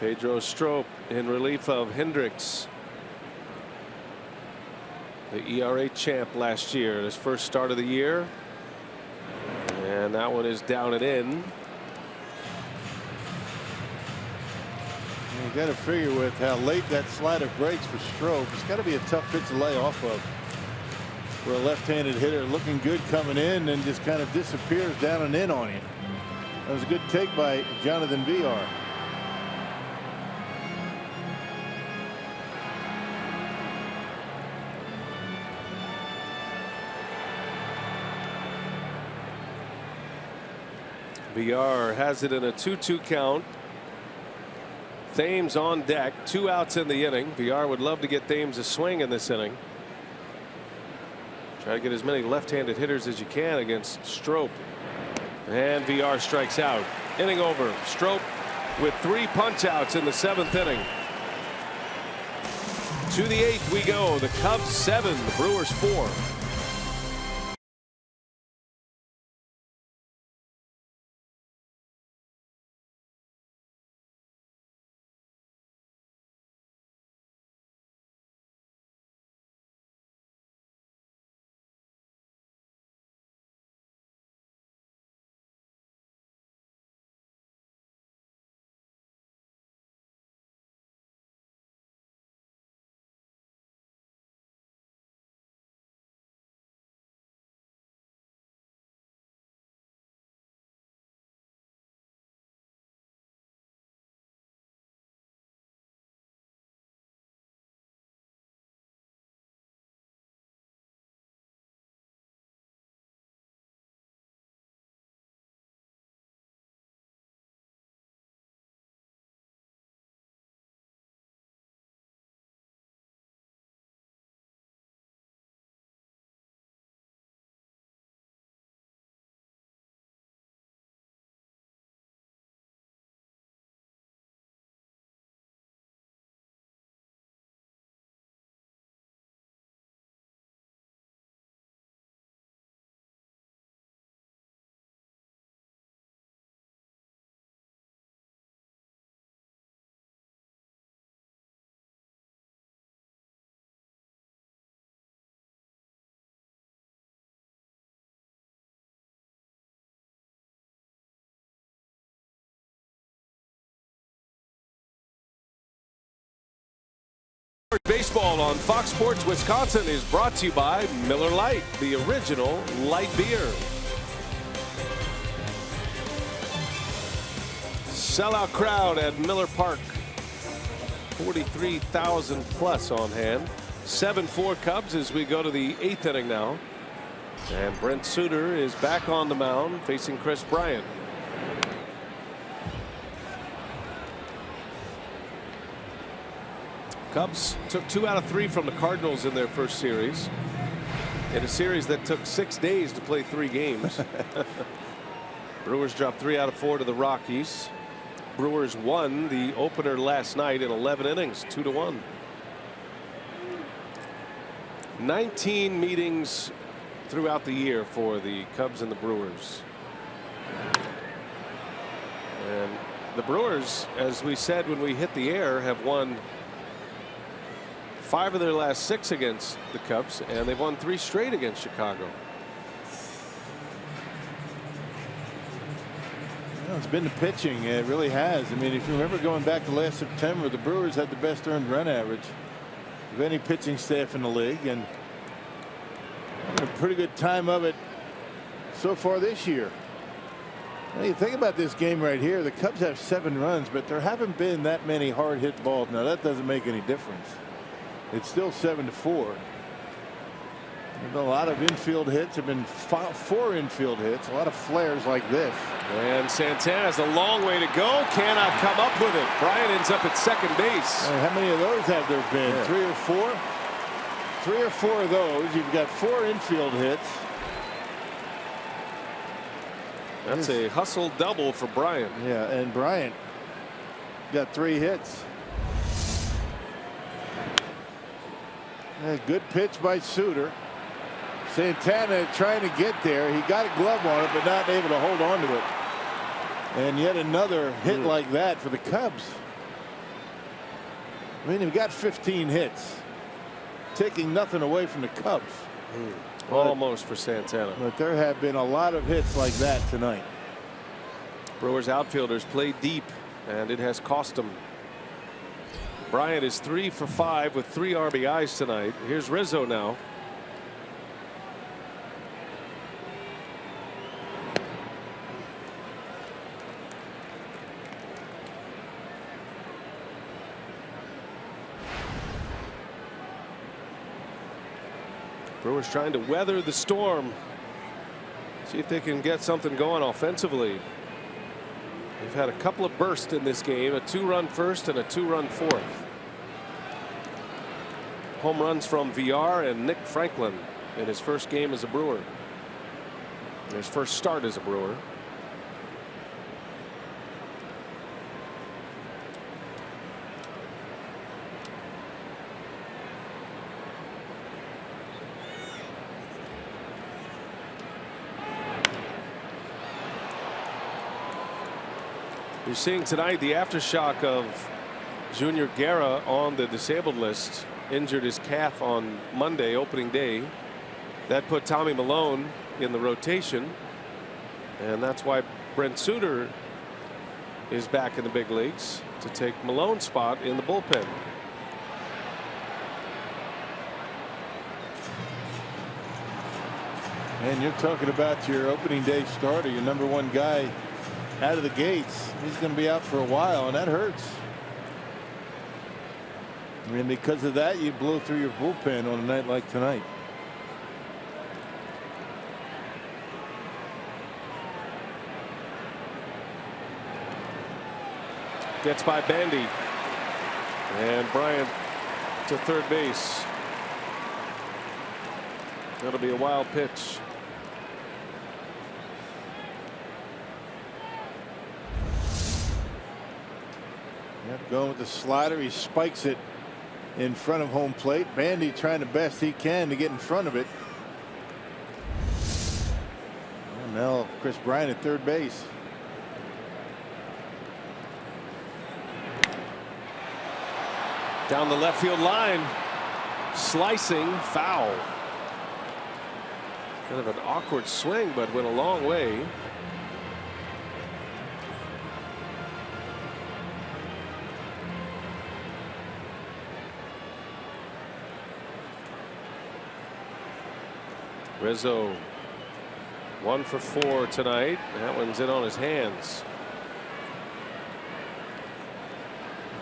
Pedro Strop in relief of Hendricks, the ERA champ last year, his first start of the year. And that one is down and in. You got to figure with how late that slider breaks for Strop. It's got to be a tough pitch to lay off of. For a left-handed hitter, looking good coming in and just kind of disappears down and in on you. That was a good take by Jonathan VR. VR has it in a 2-2 count. Thames on deck, 2 outs in the inning. VR would love to get Thames a swing in this inning. Try to get as many left-handed hitters as you can against Strop. And VR strikes out. Inning over. Strop with 3 punch-outs in the 7th inning. To the 8th we go. The Cubs 7, the Brewers 4. Baseball on Fox Sports Wisconsin is brought to you by Miller Lite, the original light beer. Sellout crowd at Miller Park. 43,000 plus on hand. 7-4 Cubs as we go to the 8th inning now. And Brent Suter is back on the mound facing Chris Bryant. Cubs took 2 out of 3 from the Cardinals in their first series. In a series that took 6 days to play 3 games. Brewers dropped 3 out of 4 to the Rockies. Brewers won the opener last night in 11 innings, 2-1. 19 meetings throughout the year for the Cubs and the Brewers. And the Brewers, as we said when we hit the air, have won 5 of their last 6 against the Cubs, and they've won 3 straight against Chicago. Well, it's been the pitching. It really has. I mean, if you remember going back to last September, the Brewers had the best earned run average of any pitching staff in the league, and having a pretty good time of it so far this year. Now, you think about this game right here. The Cubs have 7 runs, but there haven't been that many hard hit balls. Now that doesn't make any difference. It's still 7-4. There's been a lot of infield hits. There have been 4 infield hits. A lot of flares like this. And Santana has a long way to go. Cannot come up with it. Bryant ends up at second base. How many of those have there been? 3 or 4? 3 or 4 of those. You've got 4 infield hits. That's a hustle double for Bryant. Yeah, and Bryant got 3 hits. A good pitch by Suter. Santana trying to get there. He got a glove on it, but not able to hold on to it. And yet another hit like that for the Cubs. I mean, they've got 15 hits, taking nothing away from the Cubs. Almost for Santana. But there have been a lot of hits like that tonight. Brewers outfielders play deep, and it has cost them. Bryant is 3 for 5 with 3 RBIs tonight. Here's Rizzo now. Brewers trying to weather the storm. See if they can get something going offensively. They've had a couple of bursts in this game, a 2-run first and a 2-run fourth. Home runs from VR and Nick Franklin in his first game as a Brewer. His first start as a Brewer. You're seeing tonight the aftershock of Junior Guerra on the disabled list. Injured his calf on Monday, opening day. That put Tommy Malone in the rotation, and that's why Brent Suter is back in the big leagues to take Malone's spot in the bullpen. And you're talking about your opening day starter, your #1 guy out of the gates. He's going to be out for a while, and that hurts. And because of that, you blow through your bullpen on a night like tonight. Gets by Bandy, and Bryant to third base. That'll be a wild pitch. Yep, going with the slider. He spikes it in front of home plate. Bandy trying the best he can to get in front of it. And now Chris Bryant at third base. Down the left field line. Slicing foul. Kind of an awkward swing, but went a long way. Rizzo 1 for 4 tonight. That one's in on his hands.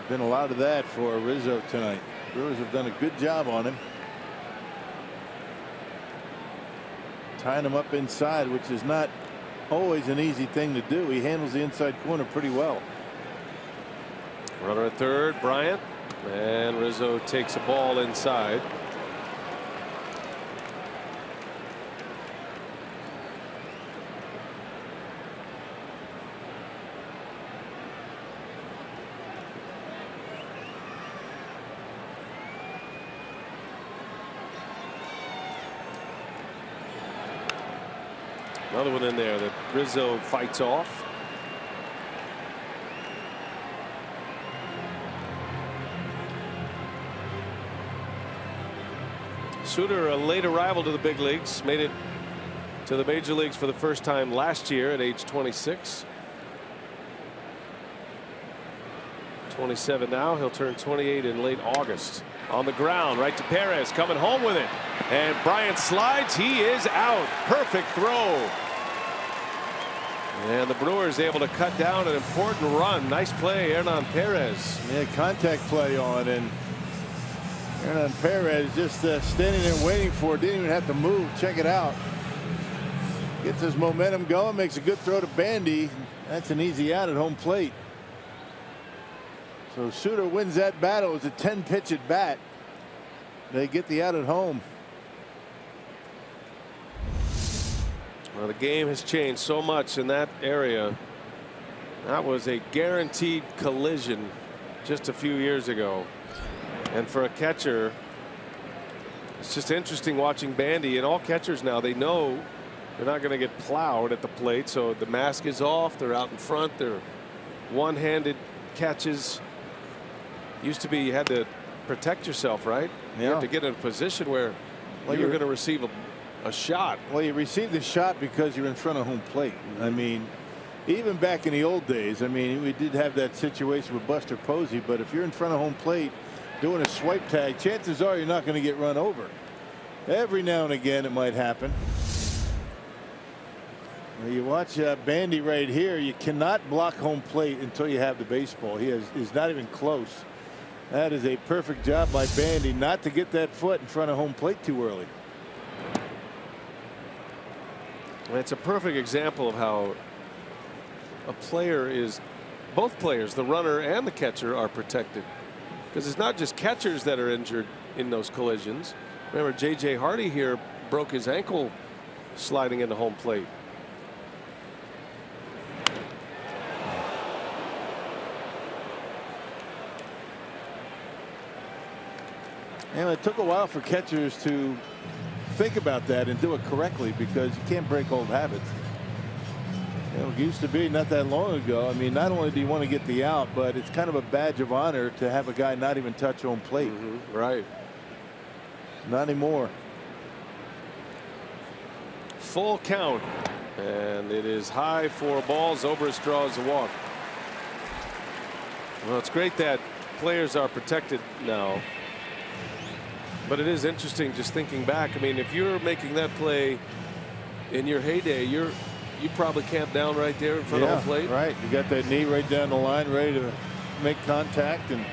Been a lot of that for Rizzo tonight. Brewers have done a good job on him. Tying him up inside, which is not always an easy thing to do. He handles the inside corner pretty well. Runner at third, Bryant, and Rizzo takes a ball inside. Another one in there that Rizzo fights off. Suter, a late arrival to the big leagues, made it to the major leagues for the first time last year at age 26. 27 now. He'll turn 28 in late August. On the ground, right to Perez, coming home with it. And Bryant slides. He is out. Perfect throw. And the Brewers able to cut down an important run. Nice play, Hernan Perez. Yeah, contact play on, and Hernan Perez just standing there waiting for it. Didn't even have to move. Check it out. Gets his momentum going. Makes a good throw to Bandy. That's an easy out at home plate. So Suter wins that battle. It was a 10-pitch at bat. They get the out at home. Well, the game has changed so much in that area. That was a guaranteed collision just a few years ago. And for a catcher, it's just interesting watching Bandy. And all catchers now, they know they're not going to get plowed at the plate. So the mask is off. They're out in front. They're one-handed catches. Used to be you had to protect yourself, right? Yeah. You had to get in a position where you were going to receive a shot. Well, you received the shot because you're in front of home plate. I mean, even back in the old days, I mean, we did have that situation with Buster Posey, but if you're in front of home plate doing a swipe tag, chances are you're not going to get run over. Every now and again it might happen. Well, you watch Bandy right here. You cannot block home plate until you have the baseball. He is not even close. That is a perfect job by Bandy not to get that foot in front of home plate too early. It's a perfect example of how a player is, both players, the runner and the catcher, are protected, because it's not just catchers that are injured in those collisions. Remember, J.J. Hardy here broke his ankle sliding into home plate. And it took a while for catchers to think about that and do it correctly, because you can't break old habits. You know, it used to be not that long ago. I mean, not only do you want to get the out, but it's kind of a badge of honor to have a guy not even touch home plate. Right. Not anymore. Full count, and it is high for balls. Zobrist draws the walk. Well, it's great that players are protected now, but it is interesting just thinking back. I mean, if you're making that play in your heyday, you probably camped down right there in front of home plate. Right. You got that knee right down the line, ready to make contact, and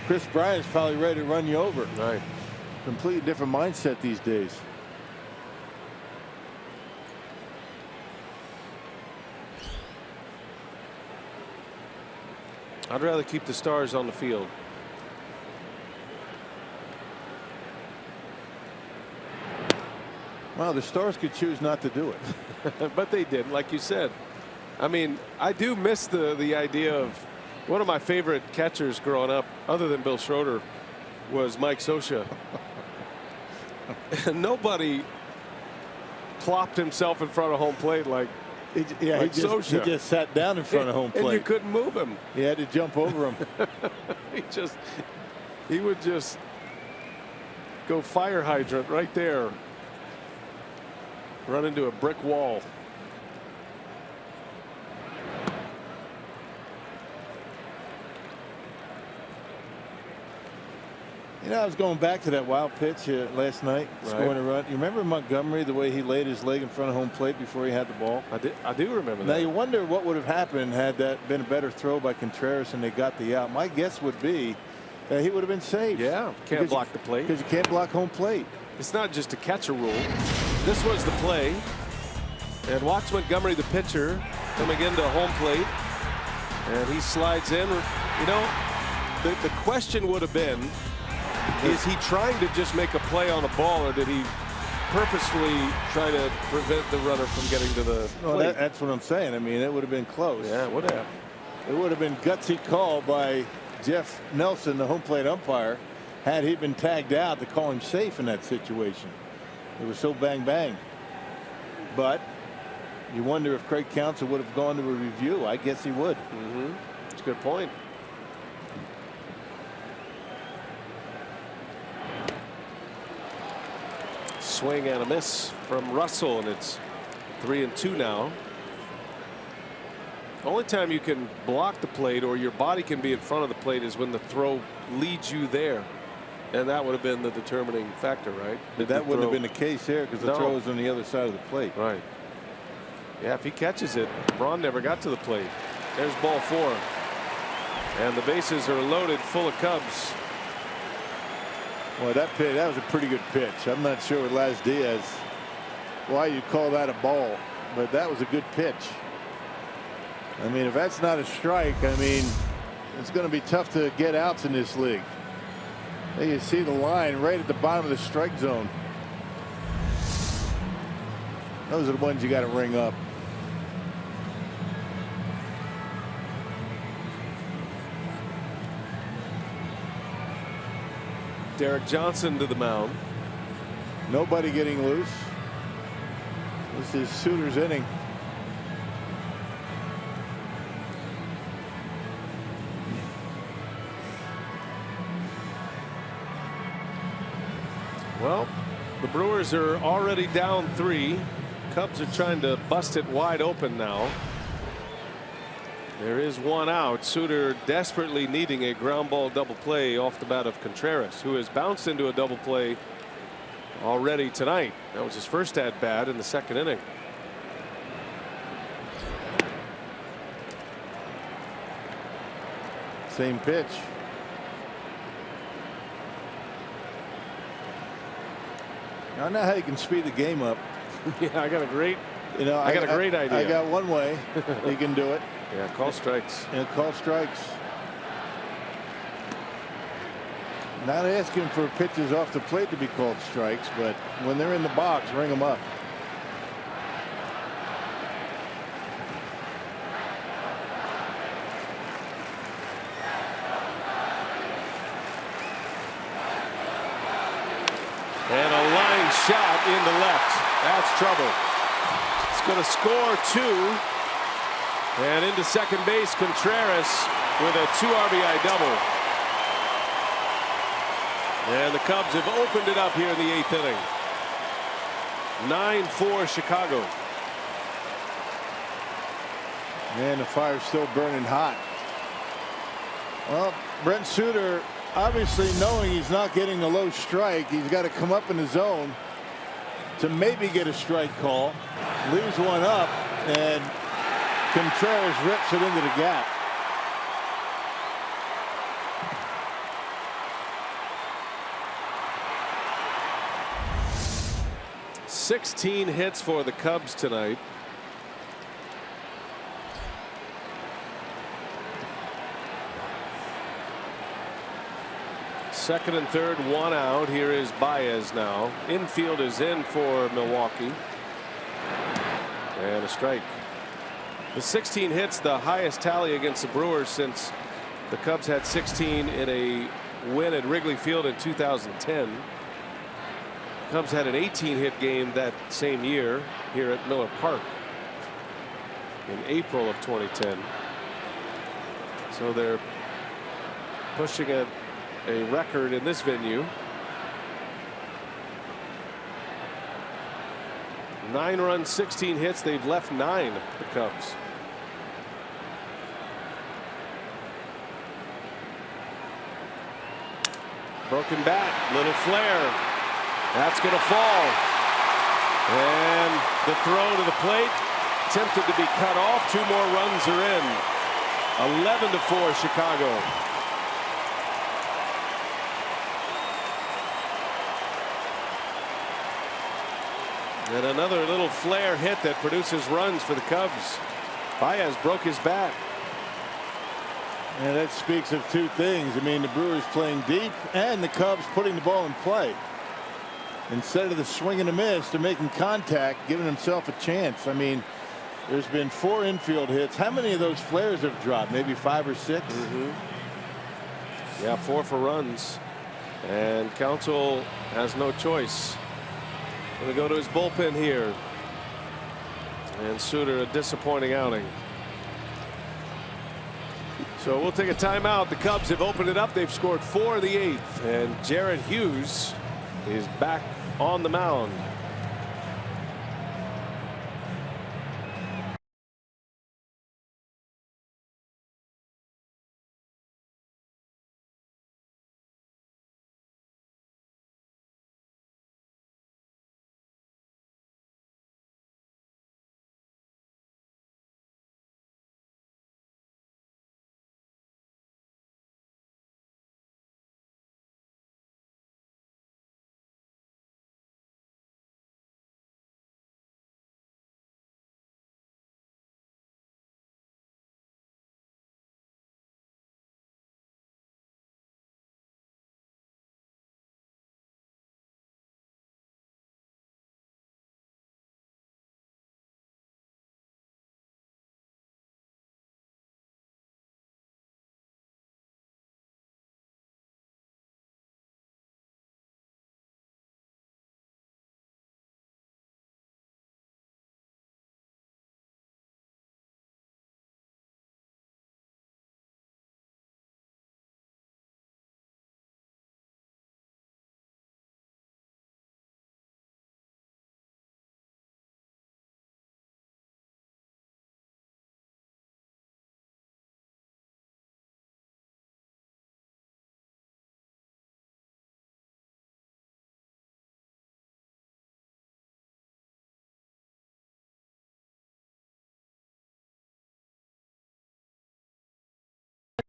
Chris Bryant's probably ready to run you over. Right. Completely different mindset these days. I'd rather keep the stars on the field. Well, the Stars could choose not to do it. But they did, like you said. I mean, I do miss the idea of, one of my favorite catchers growing up, other than Bill Schroeder, was Mike Scioscia. And nobody plopped himself in front of home plate like he just sat down in front of home plate. And you couldn't move him. You had to jump over him. he would just go fire hydrant right there. Run into a brick wall. You know, I was going back to that wild pitch last night, scoring a run. You remember Montgomery, the way he laid his leg in front of home plate before he had the ball? I do remember that. Now you wonder what would have happened had that been a better throw by Contreras and they got the out. My guess would be that he would have been saved. Yeah, can't block the plate. Because you can't block home plate. It's not just a catcher rule. This was the play. And watch Montgomery, the pitcher, coming into home plate. And he slides in. You know, the question would have been, is he trying to just make a play on a ball, or did he purposefully try to prevent the runner from getting to the plate? Well, that's what I'm saying. I mean, it would have been close. Yeah, it would have. It would have been gutsy call by Jeff Nelson, the home plate umpire, had he been tagged out to call him safe in that situation. It was so bang bang. But you wonder if Craig Counsell would have gone to a review. I guess he would. That's a good point. Swing and a miss from Russell, and it's 3-2 now. Only time you can block the plate or your body can be in front of the plate is when the throw leads you there, and that would have been the determining factor, right? But that wouldn't have been the case here, because the throw is on the other side of the plate. Right. Yeah, if he catches it, Braun never got to the plate. There's ball 4, and the bases are loaded full of Cubs. Well, that was a pretty good pitch. I'm not sure with Laz Diaz why you call that a ball, but that was a good pitch. I mean, if that's not a strike, I mean, it's going to be tough to get outs in this league. There you see the line right at the bottom of the strike zone. Those are the ones you got to ring up. Derek Johnson to the mound. Nobody getting loose. This is Suter's inning. Well, the Brewers are already down 3. Cubs are trying to bust it wide open now. There is one out. Suter desperately needing a ground ball double play off the bat of Contreras, who has bounced into a double play already tonight. That was his first at bat in the 2nd inning. Same pitch. I don't know how you can speed the game up. Yeah, I got a great You know, I got a great idea. I got one way you can do it. Yeah, call strikes. And call strikes. Not asking for pitches off the plate to be called strikes, but when they're in the box, ring them up. And a line shot into left. That's trouble. It's going to score 2. And into second base, Contreras with a 2 RBI double. And the Cubs have opened it up here in the 8th inning. 9-4 Chicago. And the fire's still burning hot. Well, Brent Suter, obviously knowing he's not getting the low strike, he's got to come up in the zone to maybe get a strike call. Leaves one up, and Contreras rips it into the gap. "16 hits for the Cubs tonight. Second and third, 1 out. Here is Baez now. Infield is in for Milwaukee. And a strike. The 16 hits, the highest tally against the Brewers since the Cubs had 16 in a win at Wrigley Field in 2010. Cubs had an 18-hit game that same year here at Miller Park in April of 2010. So they're pushing a record in this venue. 9 runs, 16 hits. They've left 9, the Cubs. Broken bat, little flare. That's going to fall. And the throw to the plate, attempted to be cut off. 2 more runs are in. 11-4 Chicago. And another little flare hit that produces runs for the Cubs. Baez broke his bat. And that speaks of 2 things. I mean, the Brewers playing deep and the Cubs putting the ball in play. Instead of the swing and a miss, they're making contact, giving himself a chance. I mean, there's been 4 infield hits. How many of those flares have dropped? Maybe 5 or 6? Yeah, 4 for runs. And Counsell has no choice. Going to go to his bullpen here. And Suter, a disappointing outing. So we'll take a timeout. The Cubs have opened it up. They've scored 4 in the 8th. And Jared Hughes is back on the mound.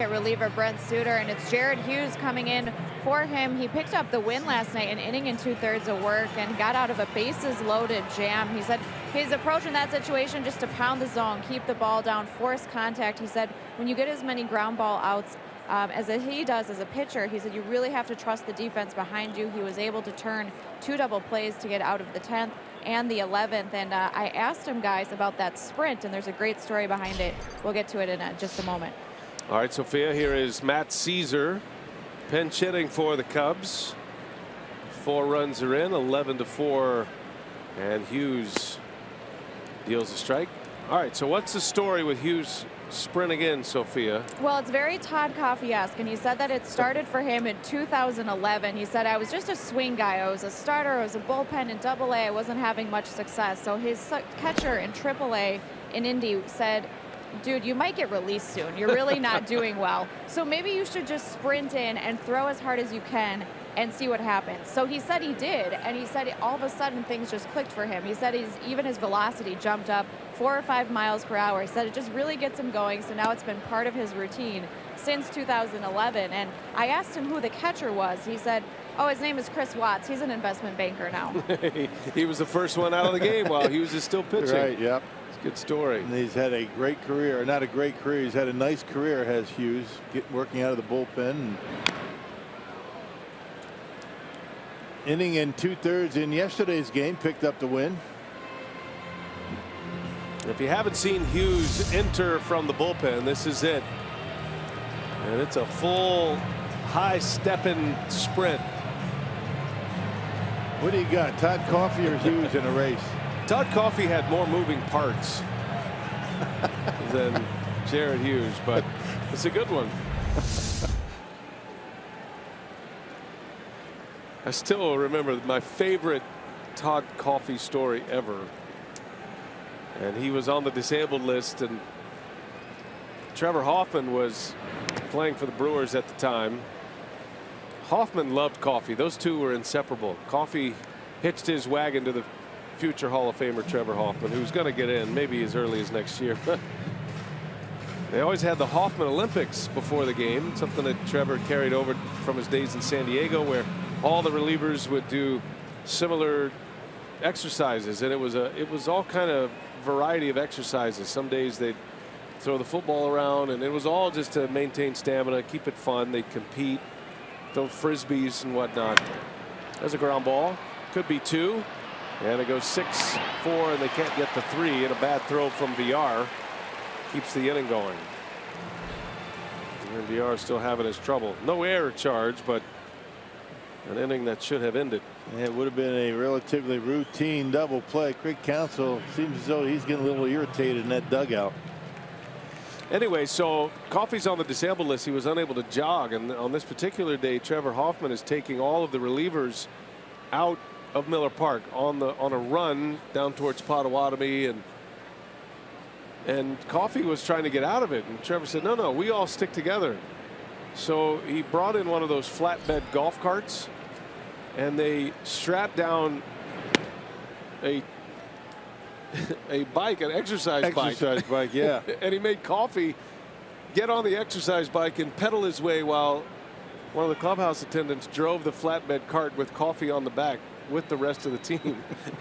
at reliever Brent Suter, and it's Jared Hughes coming in for him. He picked up the win last night, an inning and 2/3 of work, and got out of a bases loaded jam. He said his approach in that situation just to pound the zone, keep the ball down, force contact. He said when you get as many ground ball outs as he does as a pitcher, he said you really have to trust the defense behind you. He was able to turn 2 double plays to get out of the 10th and the 11th. And I asked him, guys, about that sprint, and there's a great story behind it. We'll get to it in just a moment. All right, Sophia, here is Matt Caesar pinch hitting for the Cubs. 4 runs are in, 11-4, and Hughes deals a strike. All right, so what's the story with Hughes sprinting in, Sophia? Well, it's very Todd Coffey-esque, and he said that it started for him in 2011. He said, I was just a swing guy. I was a starter. I was a bullpen in AA. I wasn't having much success. So his catcher in AAA in Indy said, dude, you might get released soon. You're really not doing well. So maybe you should just sprint in and throw as hard as you can and see what happens. So he said he did, and he said all of a sudden things just clicked for him. He said even his velocity jumped up 4 or 5 miles per hour. He said it just really gets him going, so now it's been part of his routine since 2011. And I asked him who the catcher was. He said, oh, his name is Chris Watts. He's an investment banker now. He was the first one out of the game while Hughes is still pitching. Right, yep. It's a good story. And he's had a great career, not a great career. He's had a nice career, has Hughes, working out of the bullpen. And inning and 2/3 in yesterday's game, picked up the win. If you haven't seen Hughes enter from the bullpen, this is it. And it's a full high stepping sprint. What do you got, Todd Coffey or Hughes in a race? Todd Coffey had more moving parts than Jared Hughes, but it's a good one. I still remember my favorite Todd Coffey story ever. And he was on the disabled list, and Trevor Hoffman was playing for the Brewers at the time. Hoffman loved Coffey. Those two were inseparable. Coffey hitched his wagon to the future Hall of Famer Trevor Hoffman, who's going to get in maybe as early as next year. They always had the Hoffman Olympics before the game, something that Trevor carried over from his days in San Diego, where all the relievers would do similar exercises, and it was all kind of variety of exercises. Some days they'd throw the football around, and it was all just to maintain stamina, keep it fun. They'd compete, throw frisbees and whatnot. There's a ground ball, could be 2, and it goes 6-4, and they can't get the 3, and a bad throw from VR keeps the inning going. And VR is still having his trouble. No error charge, but an inning that should have ended. It would have been a relatively routine double play. Craig Counsell seems as though he's getting a little irritated in that dugout. Anyway, so Coffey's on the disabled list. He was unable to jog, and on this particular day, Trevor Hoffman is taking all of the relievers out of Miller Park on a run down towards Potawatomi, and Coffey was trying to get out of it, and Trevor said, no, we all stick together. So he brought in one of those flatbed golf carts, and they strapped down a bike, an exercise bike, yeah. And he made Coffey get on the exercise bike and pedal his way while one of the clubhouse attendants drove the flatbed cart with Coffey on the back with the rest of the team.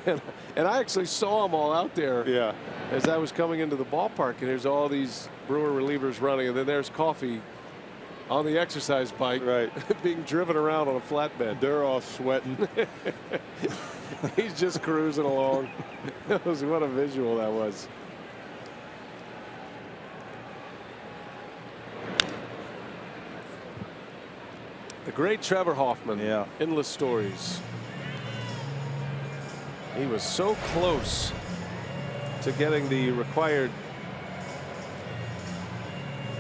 and I actually saw them all out there, yeah, as I was coming into the ballpark, and there's all these Brewer relievers running, and then there's Coffey on the exercise bike, right, being driven around on a flatbed. They're all sweating. He's just cruising along. What a visual that was. The great Trevor Hoffman. Yeah. Endless stories. He was so close to getting the required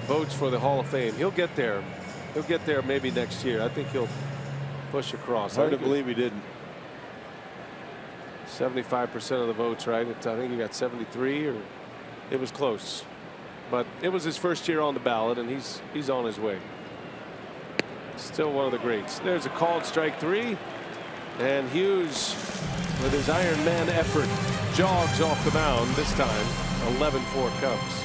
votes for the Hall of Fame. He'll get there. He'll get there maybe next year. I think he'll push across. Hard to believe he didn't. 75% of the votes, right? I think he got 73, or it was close. But it was his first year on the ballot, and he's on his way. Still one of the greats. There's a called strike 3, and Hughes, with his Iron Man effort, jogs off the mound, this time 11-4 Cubs.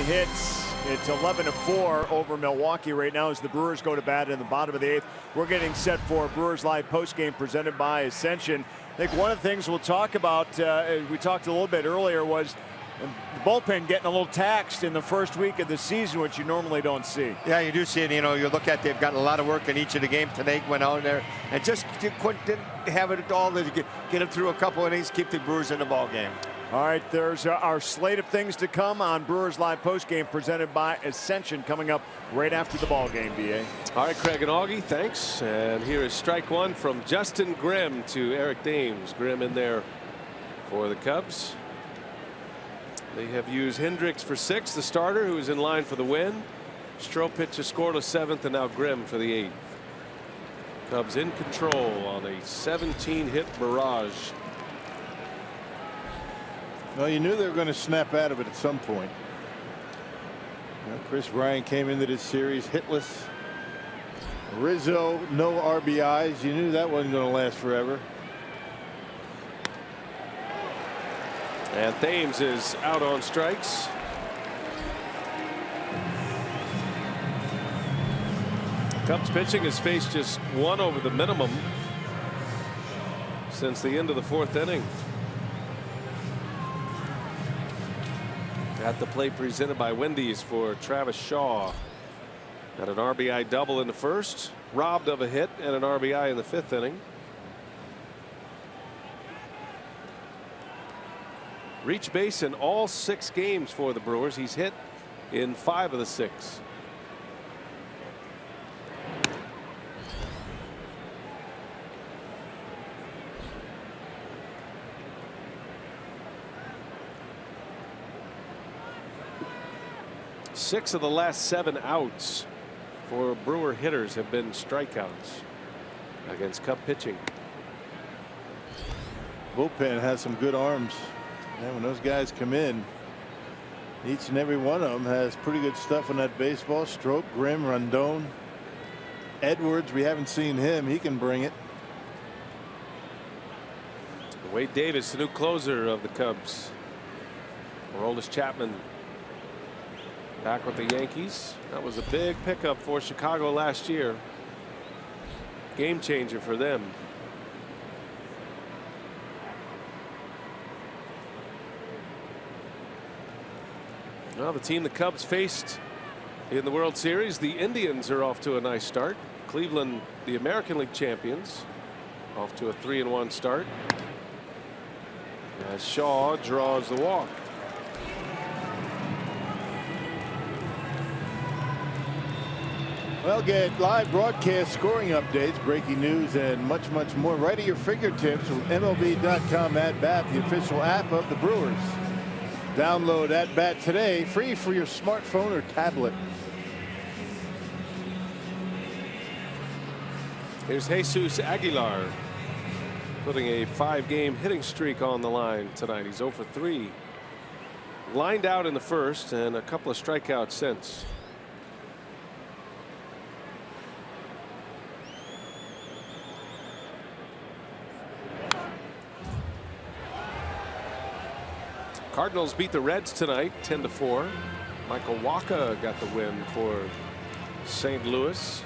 hits. It's 11-4 over Milwaukee right now as the Brewers go to bat in the bottom of the 8th. We're getting set for Brewers Live postgame presented by Ascension. I think one of the things we'll talk about, we talked a little bit earlier, was the bullpen getting a little taxed in the first week of the season, which you normally don't see. Yeah, you do see it. You know, you look at, they've gotten a lot of work in each of the games. Tonight went out there and just didn't have it all to get them through a couple innings, keep the Brewers in the ball game. All right, there's our slate of things to come on Brewers Live postgame presented by Ascension coming up right after the ball game, BA. All right, Craig and Augie, thanks. And here is strike one from Justin Grimm to Eric Dames. Grimm in there for the Cubs. They have used Hendricks for 6th, the starter, who is in line for the win. Strop pitched a scoreless 7th, and now Grimm for the 8th. Cubs in control on a 17-hit barrage. Well, you knew they were going to snap out of it at some point. You know, Chris Bryant came into this series hitless. Rizzo, no RBIs. You knew that wasn't going to last forever. And Thames is out on strikes. Cubs pitching has faced just 1 over the minimum since the end of the 4th inning. At the plate presented by Wendy's for Travis Shaw. Got an RBI double in the 1st, robbed of a hit and an RBI in the 5th inning. Reached base in all 6 games for the Brewers. He's hit in 5 of the 6. Six of the last 7 outs for Brewer hitters have been strikeouts against Cub pitching. Bullpen has some good arms. And when those guys come in, each and every one of them has pretty good stuff on that baseball. Strop, Grimm, Rondon, Edwards. We haven't seen him. He can bring it. Wade Davis, the new closer of the Cubs. Aroldis Chapman back with the Yankees. That was a big pickup for Chicago last year. Game changer for them. Well, the team the Cubs faced in the World Series, the Indians, are off to a nice start. Cleveland, the American League champions, off to a 3-1 start as Shaw draws the walk. Well, get live broadcast scoring updates, breaking news, and much, much more right at your fingertips with MLB.com At Bat, the official app of the Brewers. Download At Bat today, free for your smartphone or tablet. Here's Jesus Aguilar putting a 5-game hitting streak on the line tonight. He's 0 for 3. Lined out in the 1st and a couple of strikeouts since. Cardinals beat the Reds tonight 10-4. Michael Wacha got the win for St. Louis.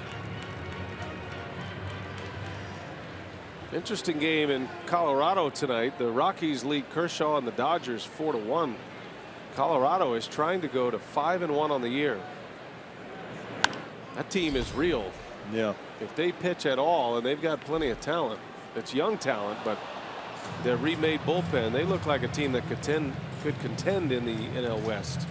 Interesting game in Colorado tonight. The Rockies lead Kershaw and the Dodgers 4-1. Colorado is trying to go to 5-1 on the year. That team is real. Yeah. If they pitch at all, and they've got plenty of talent, it's young talent, but their remade bullpen, they look like a team that could contend in the NL West.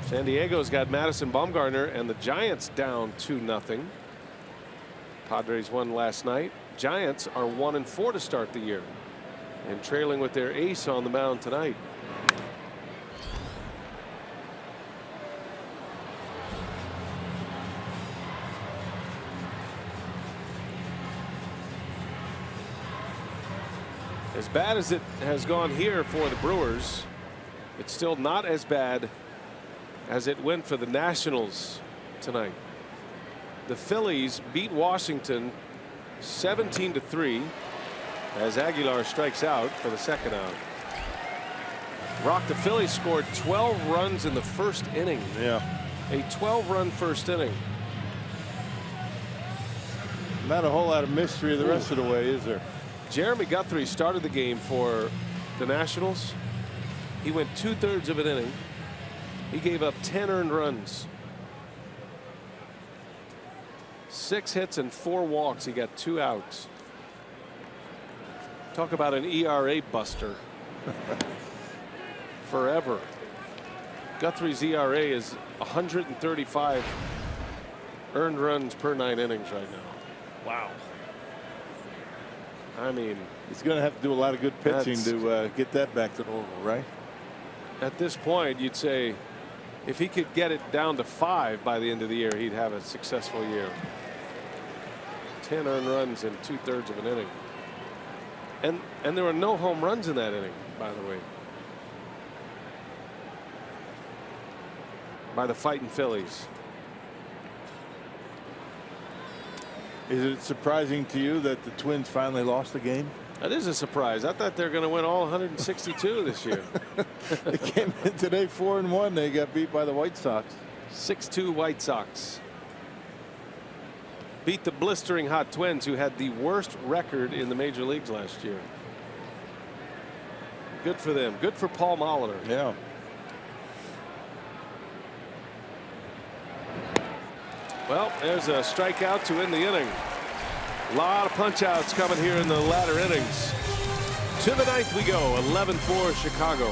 San Diego's got Madison Bumgarner and the Giants down 2-0. Padres won last night. Giants are 1-4 to start the year and trailing with their ace on the mound tonight. As bad as it has gone here for the Brewers, it's still not as bad as it went for the Nationals tonight. The Phillies beat Washington 17-3 as Aguilar strikes out for the 2nd out. Rock, the Phillies scored 12 runs in the first inning. Yeah. A 12-run first inning. Not a whole lot of mystery the rest of the way, is there? Jeremy Guthrie started the game for the Nationals. He went 2/3 of an inning. He gave up 10 earned runs. 6 hits and 4 walks. He got 2 outs. Talk about an ERA buster. Forever. Guthrie's ERA is 135 earned runs per 9 innings right now. Wow. I mean, he's going to have to do a lot of good pitching to get that back to normal, right? At this point, you'd say if he could get it down to 5 by the end of the year, he'd have a successful year. 10 earned runs in 2/3 of an inning. And there were no home runs in that inning, by the way. By the fighting Phillies. Is it surprising to you that the Twins finally lost the game? That is a surprise. I thought they were going to win all 162 this year. They came in today 4-1. They got beat by the White Sox. 6-2 White Sox. Beat the blistering hot Twins, who had the worst record in the major leagues last year. Good for them. Good for Paul Molitor. Yeah. Well, there's a strikeout to end the inning. A lot of punch outs coming here in the latter innings. To the 9th we go. 11-4 Chicago.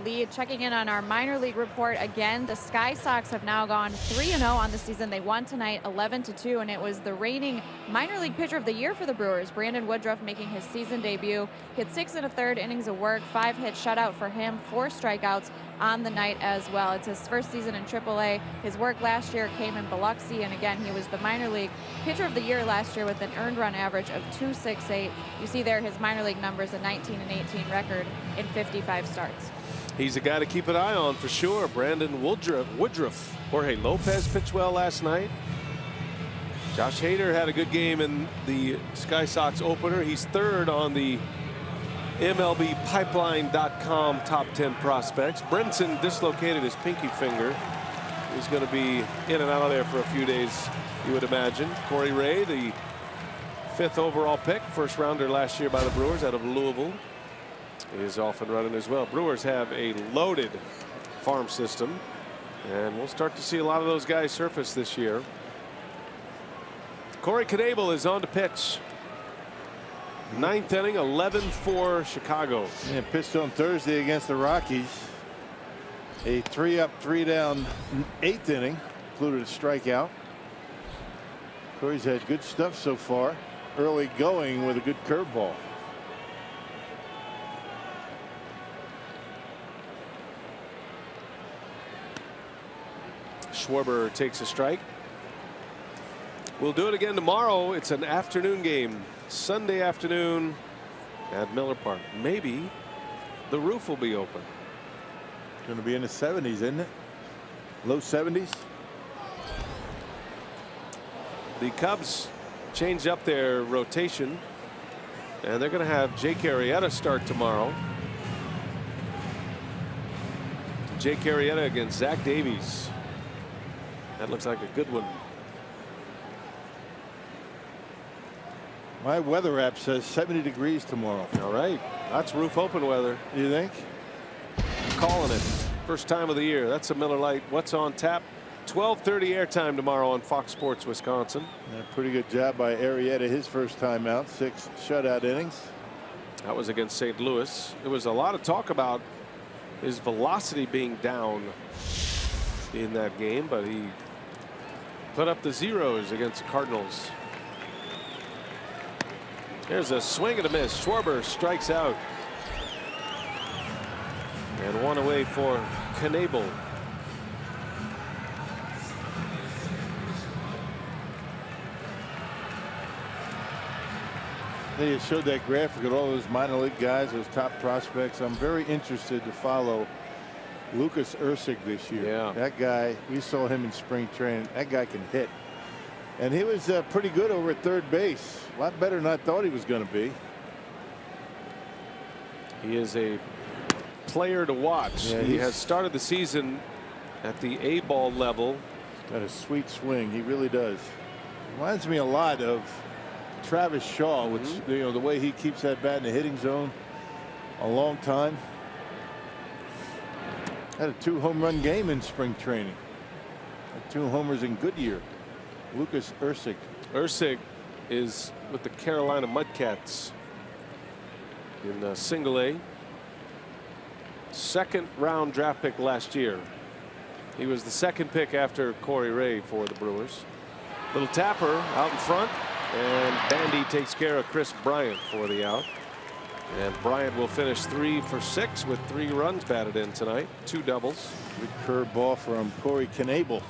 Lead. Checking in on our minor league report again, the Sky Sox have now gone 3-0 on the season. They won tonight 11-2, and it was the reigning minor league pitcher of the year for the Brewers, Brandon Woodruff, making his season debut. Hit 6 1/3 innings of work, 5-hit shutout for him, 4 strikeouts on the night as well. It's his first season in AAA. His work last year came in Biloxi, and again, he was the minor league pitcher of the year last year with an earned run average of .268. You see there his minor league numbers, a 19-18 record in 55 starts. He's a guy to keep an eye on for sure. Brandon Woodruff. Jorge Lopez pitched well last night. Josh Hader had a good game in the Sky Sox opener. He's 3rd on the MLBpipeline.com top 10 prospects. Brinson dislocated his pinky finger. He's going to be in and out of there for a few days, you would imagine. Corey Ray, the 5th overall pick, first rounder last year by the Brewers out of Louisville, is off and running as well. Brewers have a loaded farm system, and we'll start to see a lot of those guys surface this year. Corey Knebel is on to pitch. 9th inning, 11-4 Chicago. Yeah, pitched on Thursday against the Rockies. A 3-up, 3-down 8th inning, included a strikeout. Corey's had good stuff so far. Early going with a good curveball. Schwarber takes a strike. We'll do it again tomorrow. It's an afternoon game, Sunday afternoon at Miller Park. Maybe the roof will be open. Going to be in the 70s, isn't it? Low 70s. The Cubs changed up their rotation, and they're going to have Jake Arrieta start tomorrow. Jake Arrieta against Zach Davies. That looks like a good one. My weather app says 70 degrees tomorrow. All right. That's roof open weather. You think? Calling it. First time of the year. That's a Miller Lite. What's on tap? 12:30 airtime tomorrow on Fox Sports Wisconsin. Yeah, pretty good job by Arrieta. His first time out. 6 shutout innings. That was against St. Louis. There was a lot of talk about his velocity being down in that game, but he put up the zeros against the Cardinals. There's a swing and a miss. Schwarber strikes out. And one away for Knebel. They showed that graphic of all those minor league guys, those top prospects. I'm very interested to follow Lucas Ursig this year. Yeah. That guy, we saw him in spring training. That guy can hit. And he was pretty good over at third base. A lot better than I thought he was going to be. He is a player to watch. Yeah, he has started the season at the A-ball level. Got a sweet swing. He really does. Reminds me a lot of Travis Shaw, which you know, the way he keeps that bat in the hitting zone a long time. Had a 2 home run game in spring training. Had 2 homers in Goodyear. Lucas Ursig. Ursig is with the Carolina Mudcats in single A. Second round draft pick last year. He was the second pick after Corey Ray for the Brewers. Little tapper out in front, and Bandy takes care of Chris Bryant for the out. And Bryant will finish 3 for 6 with 3 runs batted in tonight, 2 doubles. Good curve ball from Corey Knebel.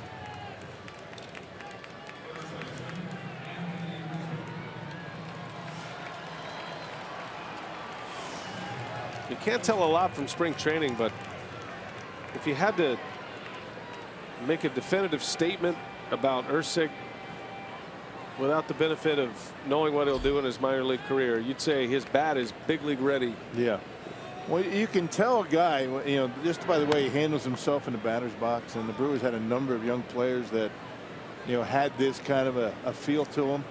You can't tell a lot from spring training, but if you had to make a definitive statement about Ursig without the benefit of knowing what he'll do in his minor league career, you'd say his bat is big league ready. Yeah. Well, you can tell a guy, you know, just by the way he handles himself in the batter's box. And the Brewers had a number of young players that, you know, had this kind of a feel to them.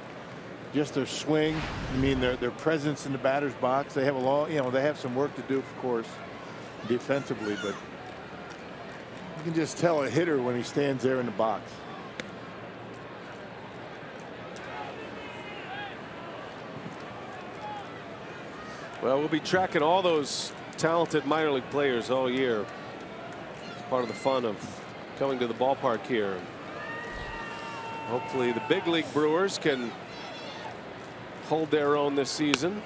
Just their swing. I mean, their presence in the batter's box. They have a long, you know, they have some work to do, of course, defensively, but you can just tell a hitter when he stands there in the box. Well, we'll be tracking all those talented minor league players all year. It's part of the fun of coming to the ballpark here. Hopefully the big league Brewers can hold their own this season.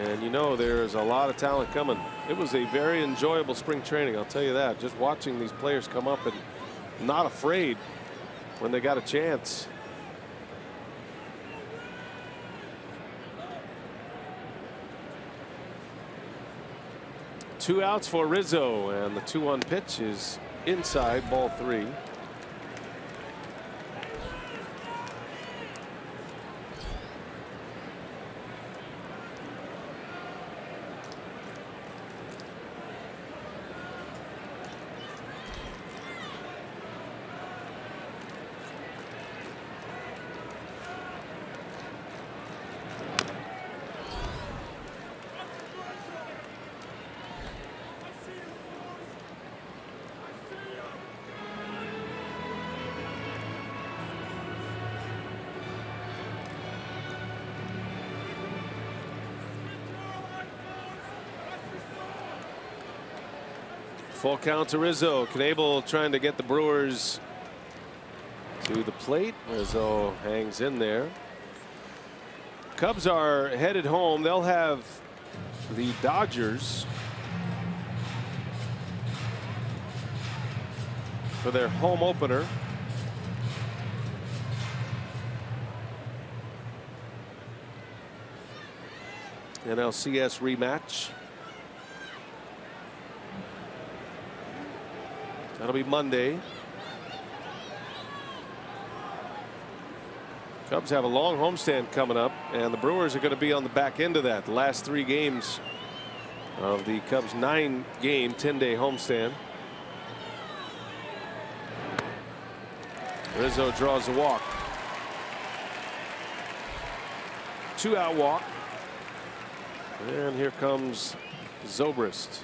And you know, there's a lot of talent coming. It was a very enjoyable spring training, I'll tell you that. Just watching these players come up and not afraid when they got a chance. Two outs for Rizzo, and the 2-1 pitch is inside, ball 3. Full count to Rizzo. Knebel trying to get the Brewers to the plate. Rizzo hangs in there. Cubs are headed home. They'll have the Dodgers for their home opener. NLCS rematch. That'll be Monday. Cubs have a long homestand coming up, and the Brewers are going to be on the back end of that. The last 3 games of the Cubs' 9-game, 10-day homestand. Rizzo draws a walk. 2-out walk. And here comes Zobrist.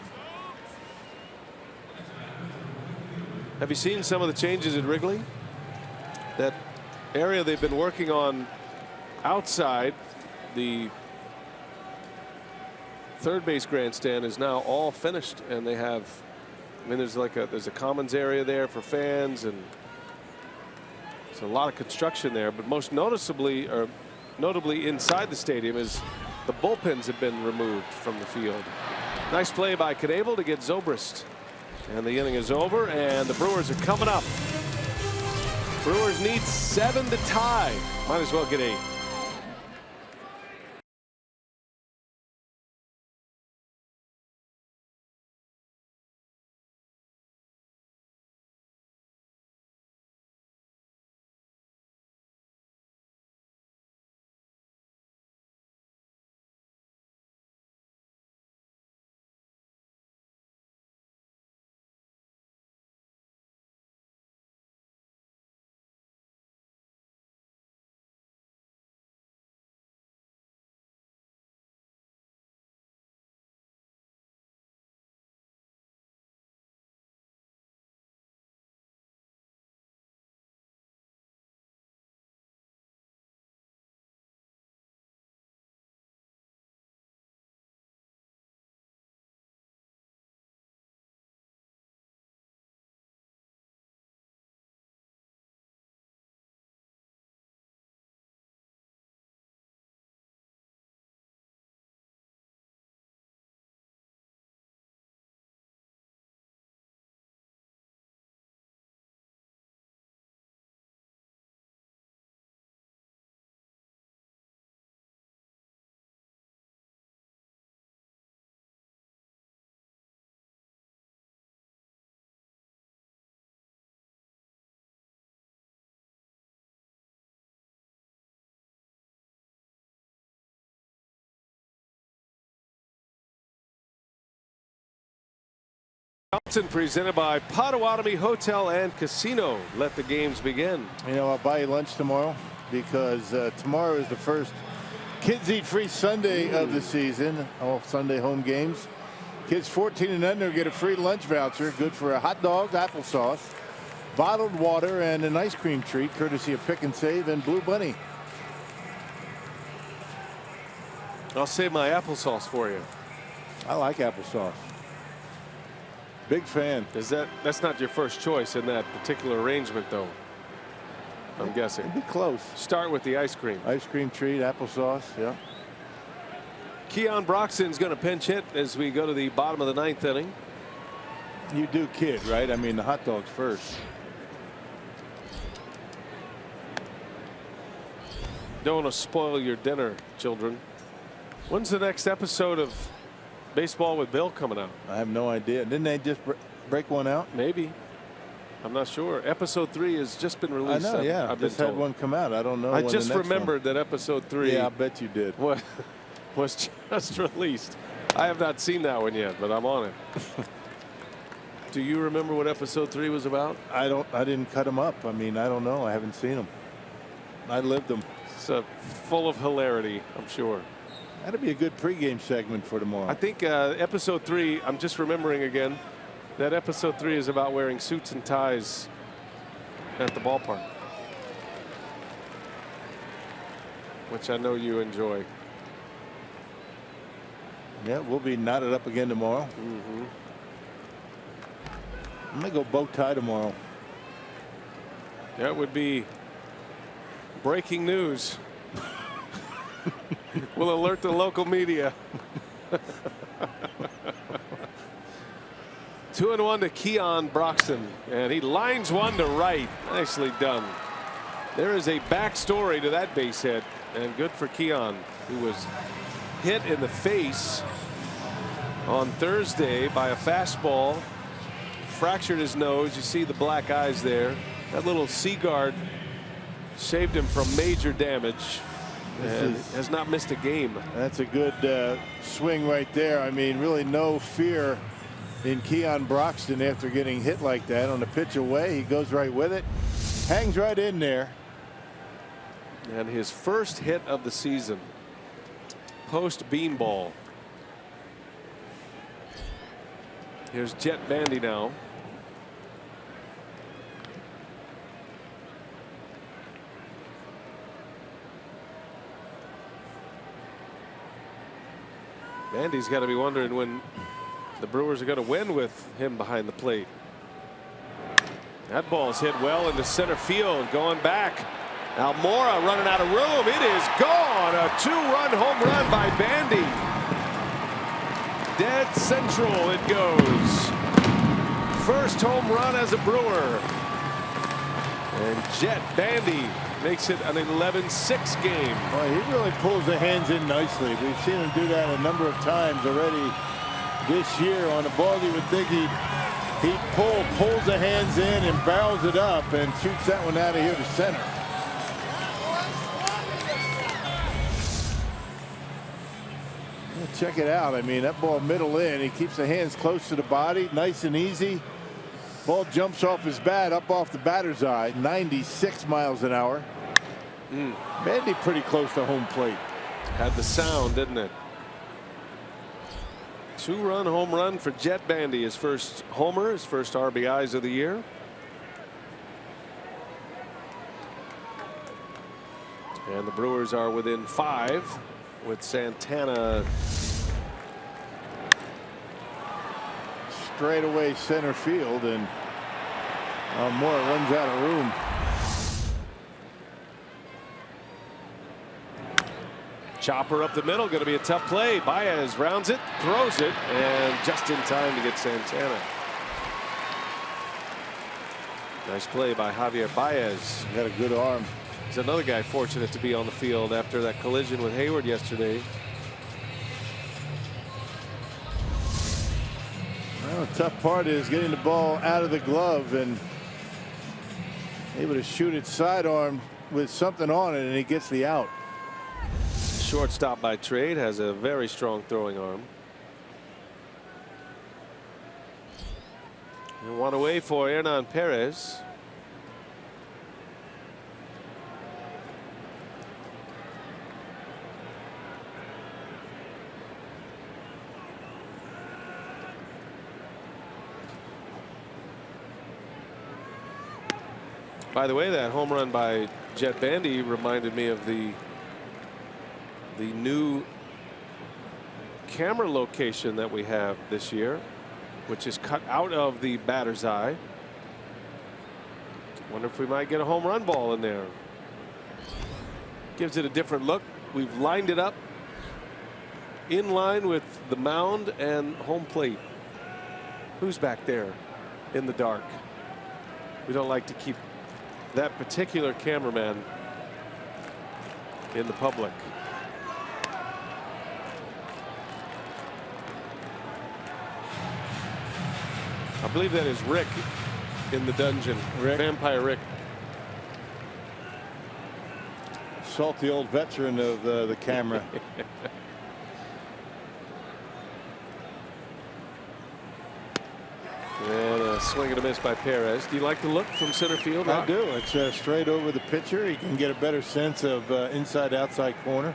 Have you seen some of the changes at Wrigley? That area they've been working on outside the third base grandstand is now all finished, and they have, I mean, there's a commons area there for fans, and there's a lot of construction there. But most noticeably, or notably inside the stadium, is the bullpens have been removed from the field. Nice play by Knebel to get Zobrist. And the inning is over, and the Brewers are coming up. Brewers need 7 to tie. Might as well get 8. Johnson presented by Potawatomi Hotel and Casino. Let the games begin. You know, I'll buy you lunch tomorrow, because tomorrow is the first Kids Eat Free Sunday of the season. All Sunday home games. Kids 14 and under get a free lunch voucher, good for a hot dog, applesauce, bottled water, and an ice cream treat, courtesy of Pick and Save and Blue Bunny. I'll save my applesauce for you. I like applesauce. Big fan. That's not your first choice in that particular arrangement, though, I'm guessing. It'd be close. Start with the ice cream. Ice cream treat, applesauce, yeah. Keon Broxton's going to pinch hit as we go to the bottom of the 9th inning. You do kid, right? I mean, the hot dog's first. Don't want to spoil your dinner, children. When's the next episode of Baseball with Bill coming out? I have no idea. Didn't they just break one out? Maybe. I'm not sure. Episode 3 has just been released. I know, yeah. I've just had one come out. I don't know. I when just the next remembered one. that episode 3. Yeah, I bet you did. Was just released. I have not seen that one yet, but I'm on it. Do you remember what episode 3 was about? I didn't cut them up. I mean, I don't know. I haven't seen them. I lived them. It's full of hilarity, I'm sure. That'd be a good pregame segment for tomorrow. I think episode 3, I'm just remembering again, that episode 3 is about wearing suits and ties at the ballpark, which I know you enjoy. Yeah, we'll be knotted up again tomorrow. Mm-hmm. I'm going to go bow tie tomorrow. That would be breaking news. We'll alert the local media. 2-1 to Keon Broxton, and he lines one to right. Nicely done. There is a backstory to that base hit, and good for Keon, who was hit in the face on Thursday by a fastball. Fractured his nose. You see the black eyes there. That little sea guard saved him from major damage, and has not missed a game. That's a good swing right there. I mean, really no fear in Keon Broxton after getting hit like that. On the pitch away, he goes right with it, hangs right in there. And his first hit of the season, post beanball. Here's Jet Bandy now. Bandy's got to be wondering when the Brewers are going to win with him behind the plate. That ball's hit well into center field, going back. Almora running out of room. It is gone. A 2-run home run by Bandy. Dead central it goes. First home run as a Brewer. And Jet Bandy makes it an 11-6 game. Well, he really pulls the hands in nicely. We've seen him do that a number of times already this year. On a ball you would think he'd pulls the hands in and barrels it up and shoots that one out of here to center. Check it out. I mean, that ball middle in. He keeps the hands close to the body, nice and easy. Ball jumps off his bat, up off the batter's eye, 96 miles an hour. Bandy pretty close to home plate. Had the sound, didn't it? 2-run home run for Jet Bandy. His first homer, his first RBIs of the year. And the Brewers are within 5 with Santana. Straight away center field, and Moore runs out of room. Chopper up the middle, going to be a tough play. Baez rounds it, throws it, and just in time to get Santana. Nice play by Javier Baez. Got a good arm. He's another guy fortunate to be on the field after that collision with Hayward yesterday. Well, the tough part is getting the ball out of the glove and able to shoot it sidearm with something on it, and he gets the out. Shortstop by trade, has a very strong throwing arm. And one away for Hernan Perez. By the way, that home run by Jet Bandy reminded me of the new camera location that we have this year, which is cut out of the batter's eye. Wonder if we might get a home run ball in there. Gives it a different look. We've lined it up in line with the mound and home plate. Who's back there in the dark? We don't like to keep that particular cameraman in the public. I believe that is Rick in the dungeon. Rick. Vampire Rick. Salty old veteran of the camera. And a swing and a miss by Perez. Do you like the look from center field? I do. It's straight over the pitcher. You can get a better sense of inside outside corner.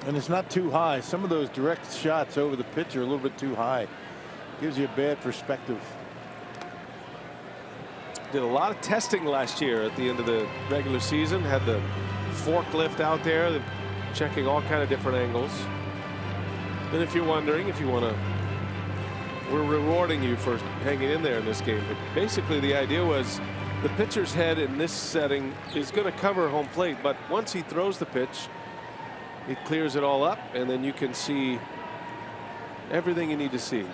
And it's not too high. Some of those direct shots over the pitcher are a little bit too high. Gives you a bad perspective. Did a lot of testing last year at the end of the regular season. Had the forklift out there, checking all kind of different angles. And if you're wondering, if you want to, we're rewarding you for hanging in there in this game. But basically the idea was the pitcher's head in this setting is going to cover home plate, but once he throws the pitch, it clears it all up, and then you can see Everything you need to see.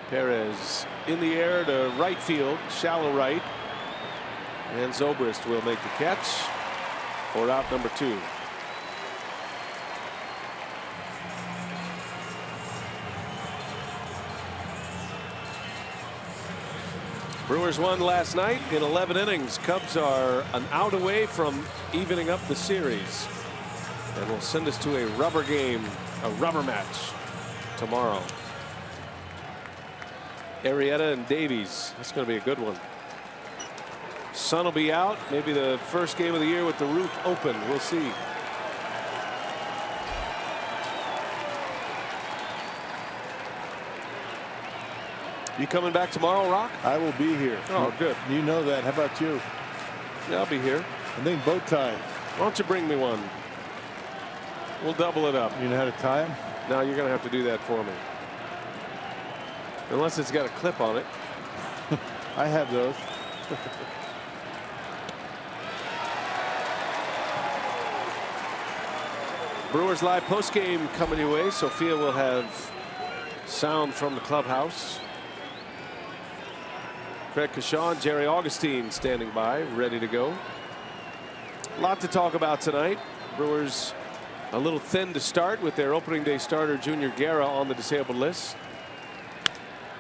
Perez in the air to right field, shallow right. And Zobrist will make the catch for out number 2. Brewers won last night in 11 innings. Cubs are an out away from evening up the series. And will send us to a rubber game, a rubber match tomorrow. Arrieta and Davies. That's going to be a good one. Sun will be out. Maybe the first game of the year with the roof open. We'll see. You coming back tomorrow, Rock? I will be here. Oh, good. You know that. How about you? Yeah, I'll be here. I think bow tie. Why don't you bring me one? We'll double it up. You know how to tie them? No, you're going to have to do that for me. Unless it's got a clip on it. I have those. Brewers Live postgame coming your way. Sophia will have sound from the clubhouse. Craig Kashaw, Jerry Augustine standing by, ready to go. A lot to talk about tonight. Brewers a little thin to start with their opening day starter Junior Guerra on the disabled list,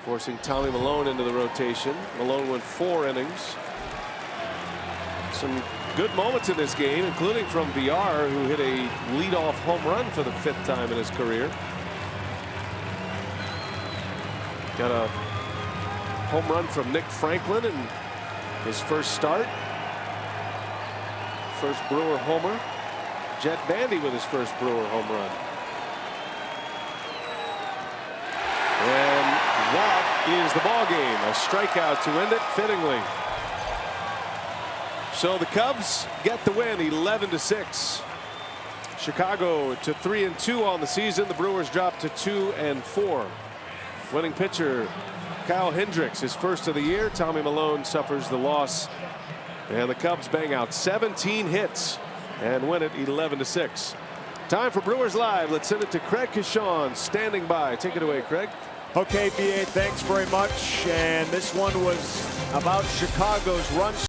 forcing Tommy Milone into the rotation. Milone went 4 innings. Some good moments in this game, including from VR, who hit a leadoff home run for the 5th time in his career. Got a home run from Nick Franklin in his first start. First Brewer homer. Jet Bandy with his first Brewer home run. And that is the ball game. A strikeout to end it fittingly. So the Cubs get the win 11-6. Chicago to 3-2 on the season. The Brewers drop to 2-4. Winning pitcher Kyle Hendricks, his first of the year. Tommy Milone suffers the loss. And the Cubs bang out 17 hits and win it 11-6. Time for Brewers Live. Let's send it to Craig Kashaw standing by. Take it away, Craig. Okay, BA, thanks very much. And this one was about Chicago's run.